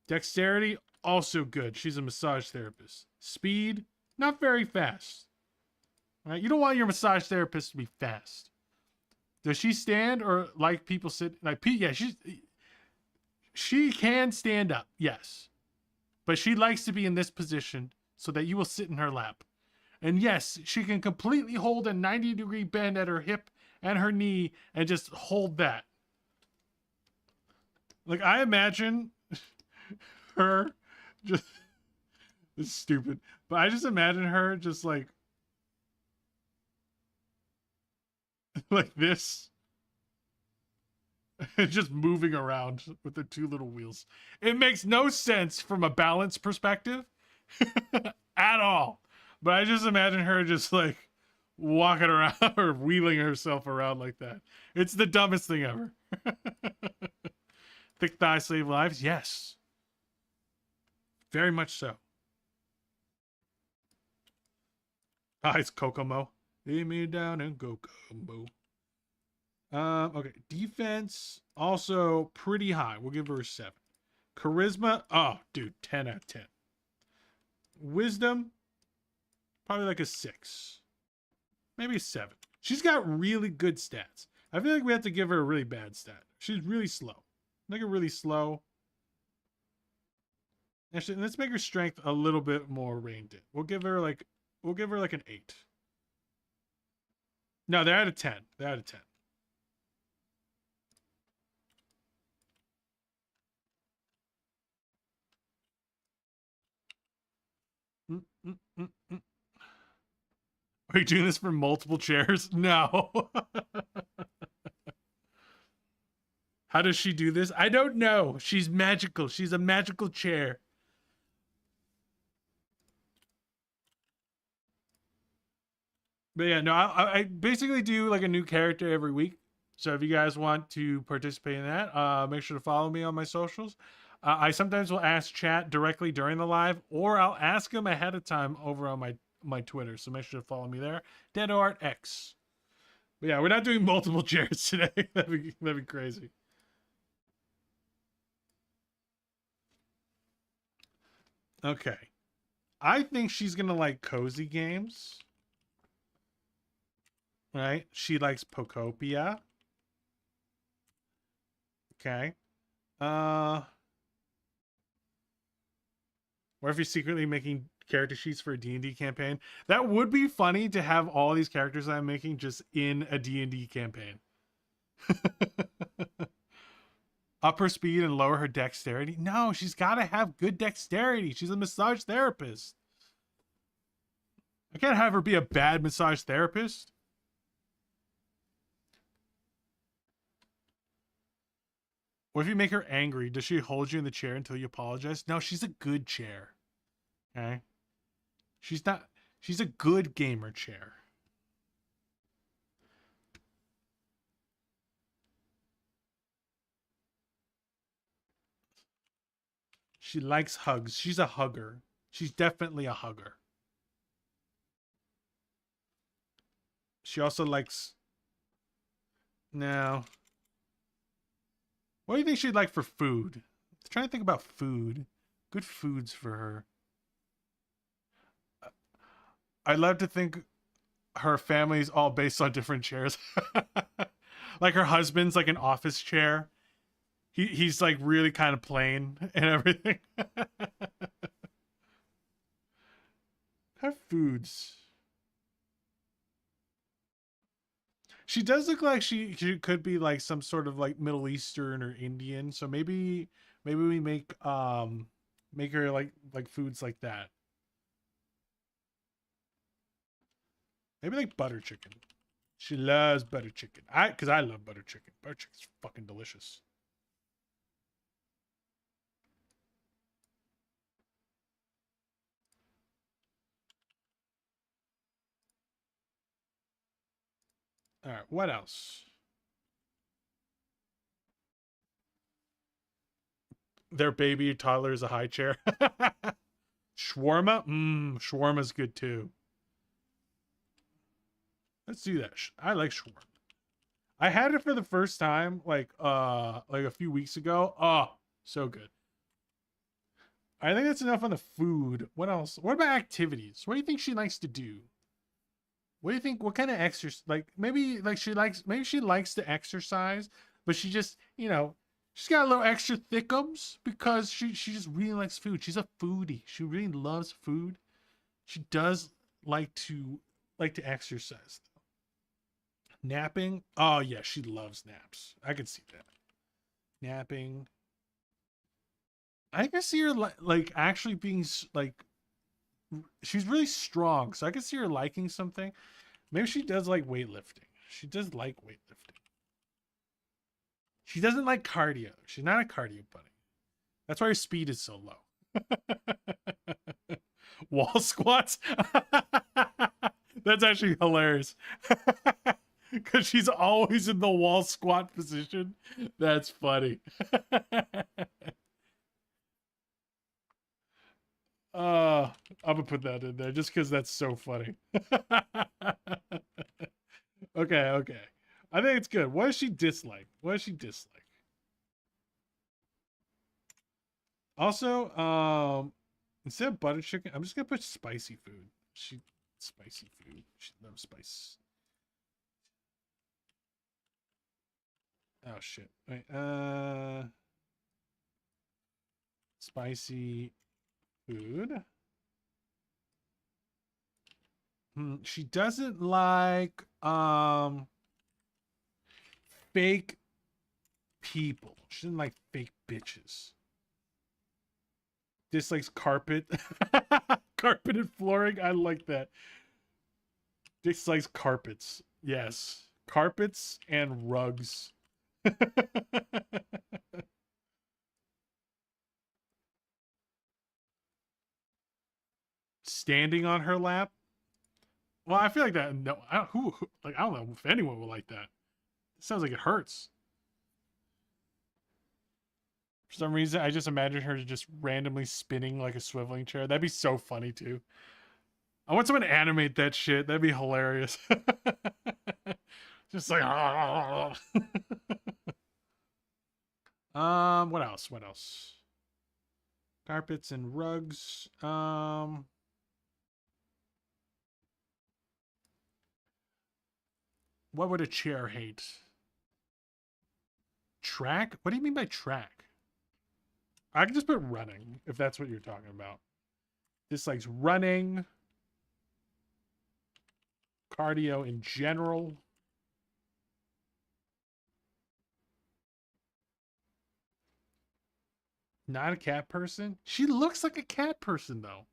Dexterity also good. She's a massage therapist. Speed not very fast. All right, you don't want your massage therapist to be fast. Does she stand or like people sit? Like yeah, she can stand up, yes, but she likes to be in this position so that you will sit in her lap. And yes, she can completely hold a 90-degree bend at her hip and her knee and just hold that. Like I imagine her just it's stupid, but I just imagine her just like this. Just moving around with the 2 little wheels. It makes no sense from a balance perspective at all. But I just imagine her just like walking around or wheeling herself around like that. It's the dumbest thing ever. Thick thighs save lives? Yes. Very much so. It's Kokomo. Lay me down and go combo. Okay, defense also pretty high. We'll give her a 7. Charisma, oh, dude, 10 out of 10. Wisdom, probably like a 6, maybe a 7. She's got really good stats. I feel like we have to give her a really bad stat. She's really slow. Make her really slow. Actually, let's make her strength a little bit more reined in. We'll give her like an 8. No, they're out of 10. They're out of 10. Are you doing this for multiple chairs? No. How does she do this? I don't know. She's magical. She's a magical chair. But yeah, no, I basically do like a new character every week. So if you guys want to participate in that, make sure to follow me on my socials. I sometimes will ask chat directly during the live, or I'll ask them ahead of time over on my Twitter. So make sure to follow me there. DeadArtX. But yeah, we're not doing multiple chairs today. That'd be crazy. Okay. I think she's gonna like cozy games. Right? She likes Pokopia. Okay. What if you're secretly making character sheets for a D&D campaign? That would be funny to have all these characters that I'm making just in a D&D campaign. Up her speed and lower her dexterity? No, she's got to have good dexterity. She's a massage therapist. I can't have her be a bad massage therapist. What if you make her angry? Does she hold you in the chair until you apologize? No, she's a good chair. Okay? She's not... She's a good gamer chair. She likes hugs. She's a hugger. She's definitely a hugger. She also likes... No... What do you think she'd like for food? I'm trying to think about food. Good foods for her. I'd love to think her family's all based on different chairs. Like her husband's like an office chair. He's like really kind of plain and everything. Her foods. She does look like she could be like some sort of like Middle Eastern or Indian. So maybe we make her like foods like that. Maybe like butter chicken. She loves butter chicken. Because I love butter chicken. Butter chicken's fucking delicious. All right, what else? Their baby toddler is a high chair. Shawarma? Shawarma's good too. Let's do that. I like shawarma. I had it for the first time like a few weeks ago. Oh, so good. I think that's enough on the food. What else? What about activities? What do you think she likes to do? What do you think? What kind of exercise? Like maybe she likes to exercise, but she just, she's got a little extra thickums because she just really likes food. She's a foodie. She really loves food. She does like to exercise though. Napping? Oh yeah, she loves naps. I can see that. Napping. I can see her like actually being like, she's really strong, so I can see her liking something. Maybe she does like weightlifting. She does like weightlifting. She doesn't like cardio. She's not a cardio bunny. That's why her speed is so low. Wall squats? That's actually hilarious. Because she's always in the wall squat position. That's funny. I'm gonna put that in there just because that's so funny. Okay. I think it's good. What does she dislike? Also, instead of butter chicken, I'm just gonna put spicy food. Spicy food. She loves spice. Oh shit. Wait, spicy food. She doesn't like fake people. She doesn't like fake bitches. Dislikes carpet. Carpeted flooring. I like that. Dislikes carpets. Yes. Carpets and rugs. Standing on her lap. Well, I feel like that. No, I don't know if anyone would like that. It sounds like it hurts. For some reason, I just imagine her just randomly spinning like a swiveling chair. That'd be so funny too. I want someone to animate that shit. That'd be hilarious. Just like what else? What else? Carpets and rugs. What would a chair hate? Track? What do you mean by track? I can just put running, if that's what you're talking about. Dislikes running. Cardio in general. Not a cat person? She looks like a cat person, though.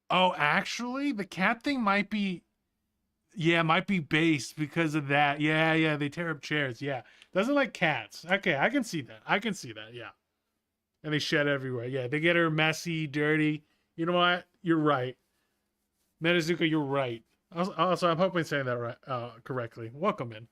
Oh, actually, the cat thing might be... Yeah, might be based because of that. Yeah, they tear up chairs. Yeah. Doesn't like cats. Okay, I can see that. Yeah. And they shed everywhere. Yeah, they get her messy, dirty. You know what? You're right. Metazuka, you're right. Also, I'm hoping I'm saying that right, correctly. Welcome in.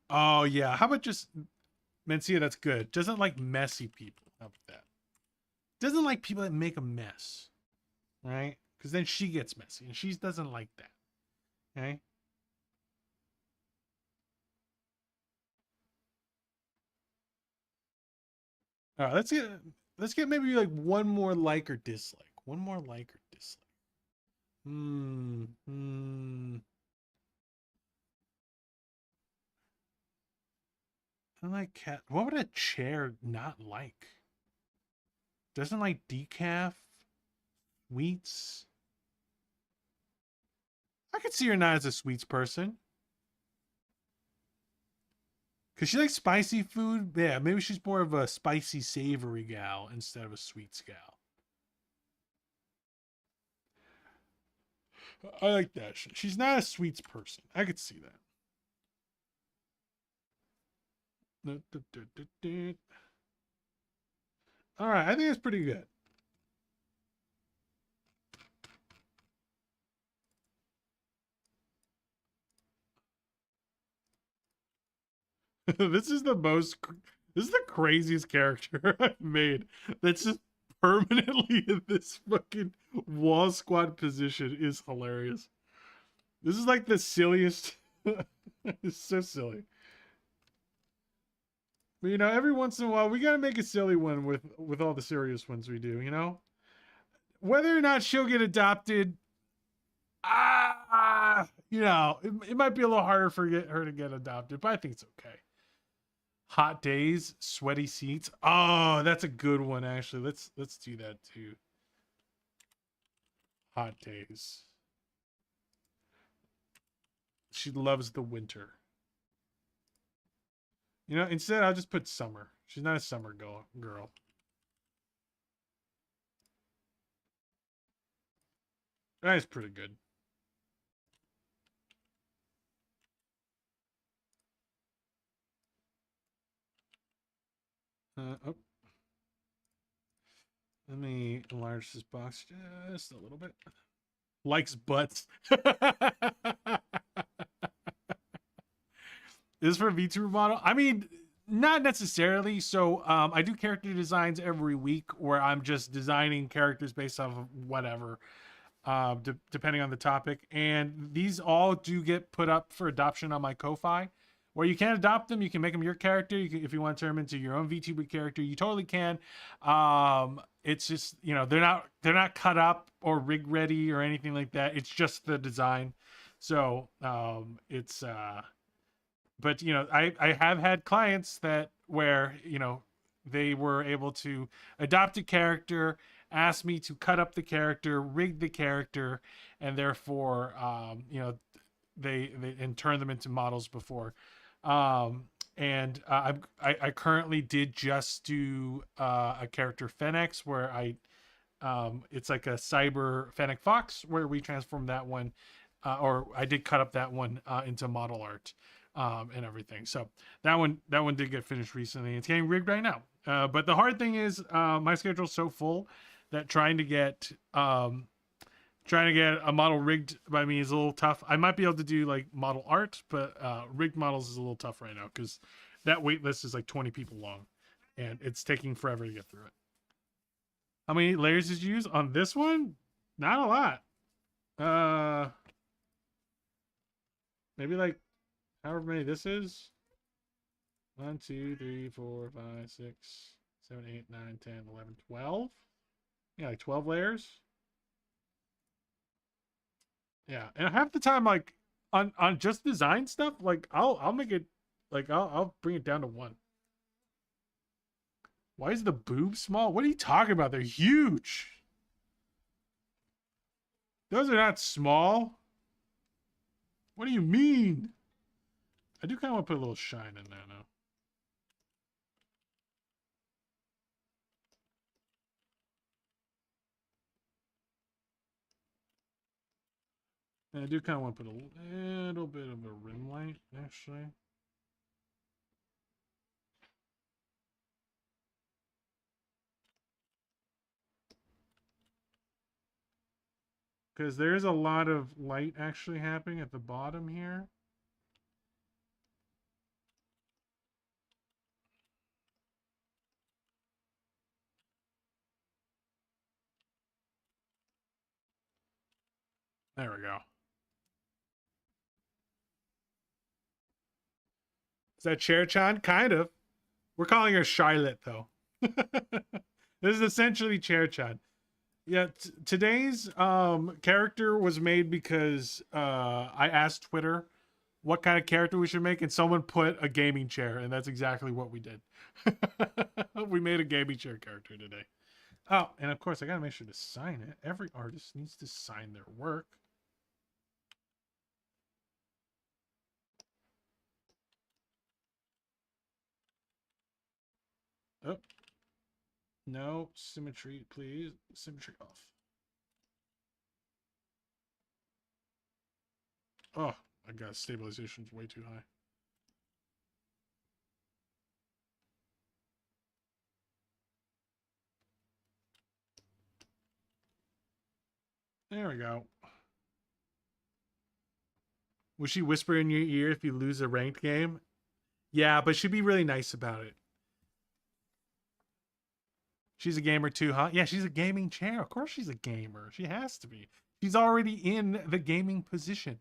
Oh, yeah. How about just... Mencia, that's good. Doesn't like messy people. How about that? Doesn't like people that make a mess. Right? Because then she gets messy. And she doesn't like that. Okay? All right, let's get maybe like one more like or dislike. One more like or dislike. I like cat. What would a chair not like? Doesn't like decaf, sweets. I could see her not as a sweets person. Cause she likes spicy food. Yeah, maybe she's more of a spicy, savory gal instead of a sweets gal. I like that. She's not a sweets person. I could see that. All right, I think it's pretty good. This is the craziest character I've made. That's just permanently in this fucking wall squat position is hilarious. This is like the silliest. It's so silly. But, you know, every once in a while we gotta make a silly one with all the serious ones we do. You know, whether or not she'll get adopted, you know, it might be a little harder for her to get adopted, but I think it's okay. Hot days, sweaty seats. Oh, that's a good one, actually. Let's do that too. Hot days. She loves the winter. You know, instead I'll just put summer. She's not a summer girl. That is pretty good. Oh. Let me enlarge this box just a little bit. Likes butts. Is for a VTuber model? I mean, not necessarily. So I do character designs every week where I'm just designing characters based off of whatever, depending on the topic. And these all do get put up for adoption on my Ko-Fi, where you can adopt them. You can make them your character. If you want to turn them into your own VTuber character, you totally can. It's just, you know, they're not cut up or rig ready or anything like that. It's just the design. So it's but you know, I have had clients that where, you know, they were able to adopt a character asked me to cut up the character, rig the character, and therefore, you know, they and turn them into models before. I currently did just do a character Fennex where it's like a cyber Fennec Fox where we transformed that one, or I did cut up that one into model art and everything. So that one did get finished recently. It's getting rigged right now. But the hard thing is my schedule's so full that trying to get a model rigged by me is a little tough. I might be able to do like model art, but rigged models is a little tough right now because that wait list is like 20 people long and it's taking forever to get through it. How many layers did you use on this one? Not a lot. Maybe like however many this is. 1, 2, 3, 4, 5, 6, 7, 8, 9, 10, 11, 12. Yeah, like 12 layers. Yeah, and half the time, like on just design stuff, like I'll make it, like I'll bring it down to 1. Why is the boob small? What are you talking about? They're huge. Those are not small. What do you mean? I do kind of want to put a little shine in there now. And I do kind of want to put a little bit of a rim light, actually. Because there's a lot of light actually happening at the bottom here. There we go. Is that Cher-chan? Kind of. We're calling her Charlotte, though. This is essentially Cher-chan. Yeah, today's character was made because I asked Twitter what kind of character we should make, and someone put a gaming chair, and that's exactly what we did. We made a gaming chair character today. Oh, and of course, I gotta make sure to sign it. Every artist needs to sign their work. Oh. No, symmetry, please. Symmetry off. Oh, I got stabilization's way too high. There we go. Will she whisper in your ear if you lose a ranked game? Yeah, but she'd be really nice about it. She's a gamer too, huh? Yeah, she's a gaming chair. Of course she's a gamer. She has to be. She's already in the gaming position.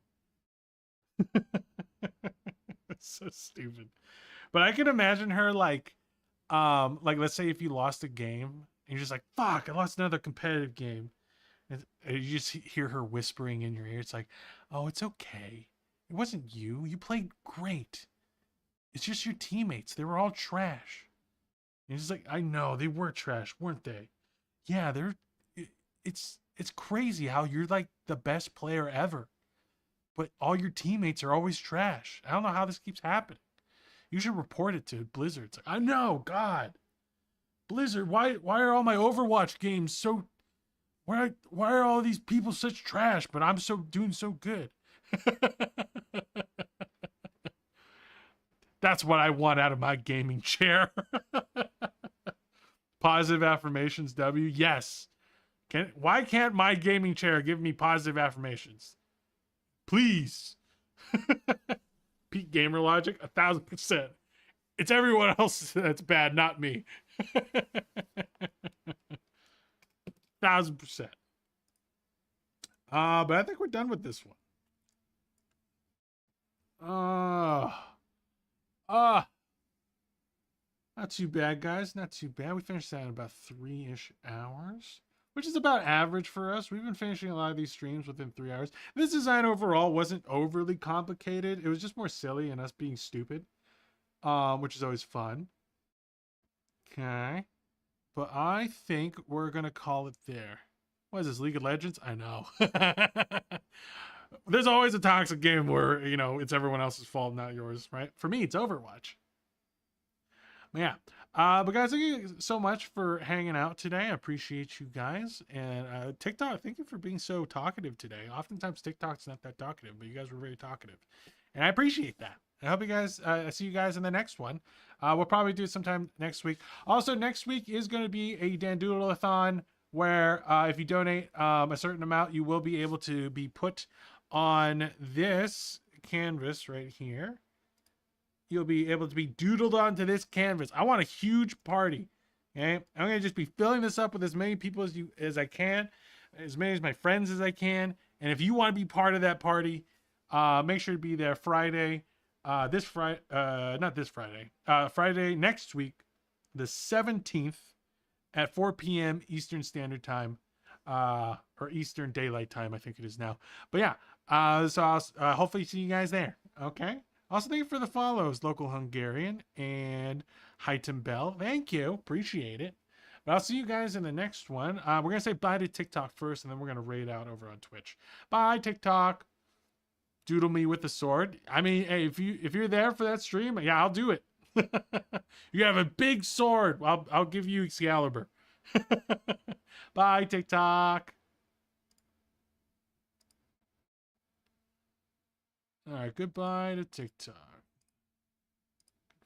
So stupid. But I can imagine her like let's say if you lost a game and you're just like, fuck, I lost another competitive game. And you just hear her whispering in your ear. It's like, oh, it's okay. It wasn't you. You played great. It's just your teammates. They were all trash. And he's like, I know, they were trash, weren't they? Yeah, it's crazy how you're like the best player ever. But all your teammates are always trash. I don't know how this keeps happening. You should report it to Blizzard. It's like, I know, God. Blizzard, why are all my Overwatch games so why are all these people such trash, but I'm doing so good? That's what I want out of my gaming chair. Positive affirmations, W. Yes. Why can't my gaming chair give me positive affirmations? Please. Peak gamer logic, 1,000%. It's everyone else that's bad, not me. 1,000%. But I think we're done with this one. Not too bad, guys. Not too bad. We finished that in about 3-ish hours, which is about average for us. We've been finishing a lot of these streams within 3 hours. This design overall wasn't overly complicated. It was just more silly and us being stupid, which is always fun. Okay. But I think we're going to call it there. What is this, League of Legends? I know. There's always a toxic game where, you know, it's everyone else's fault, not yours, right? For me, it's Overwatch. But yeah. But guys, thank you so much for hanging out today. I appreciate you guys. And TikTok, thank you for being so talkative today. Oftentimes TikTok's not that talkative, but you guys were very talkative. And I appreciate that. I hope you guys, see you guys in the next one. We'll probably do it sometime next week. Also, next week is going to be a Dandoodle-a-thon where if you donate a certain amount, you will be able to be put on this canvas right here. You'll be able to be doodled onto this canvas. I want a huge party. Okay, I'm gonna just be filling this up with as many people as I can, as many as my friends as I can. And if you want to be part of that party, make sure to be there Friday. Not this Friday. Friday next week, the 17th at 4 p.m. Eastern Standard Time, or Eastern Daylight Time, I think it is now. But yeah, so I'll hopefully see you guys there. Okay. Also, thank you for the follows, Local Hungarian and Highton Bell. Thank you. Appreciate it. But I'll see you guys in the next one. We're going to say bye to TikTok first, and then we're going to raid out over on Twitch. Bye, TikTok. Doodle me with the sword. I mean, hey, if you're there for that stream, yeah, I'll do it. You have a big sword. I'll give you Excalibur. Bye, TikTok. All right, goodbye to TikTok.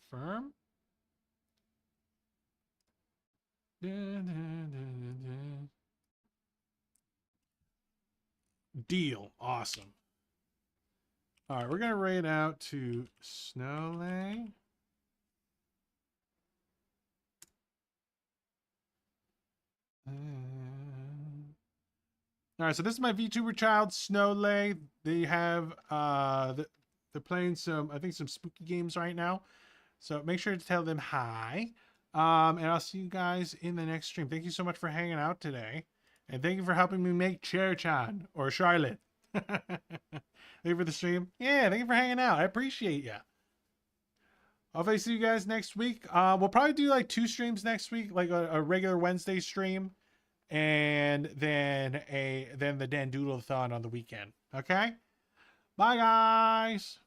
Confirm. Deal. Awesome. All right, we're going to raid out to Snowlay. All right, so this is my VTuber child, Snowlay. They have, they're playing some, I think, some spooky games right now. So make sure to tell them hi. And I'll see you guys in the next stream. Thank you so much for hanging out today. And thank you for helping me make Cher-chan, or Charlotte. Thank you for the stream. Yeah, thank you for hanging out. I appreciate you. Hopefully see you guys next week. We'll probably do like 2 streams next week, like a regular Wednesday stream, and then the Dandoodle-a-thon on the weekend. Okay? Bye, guys.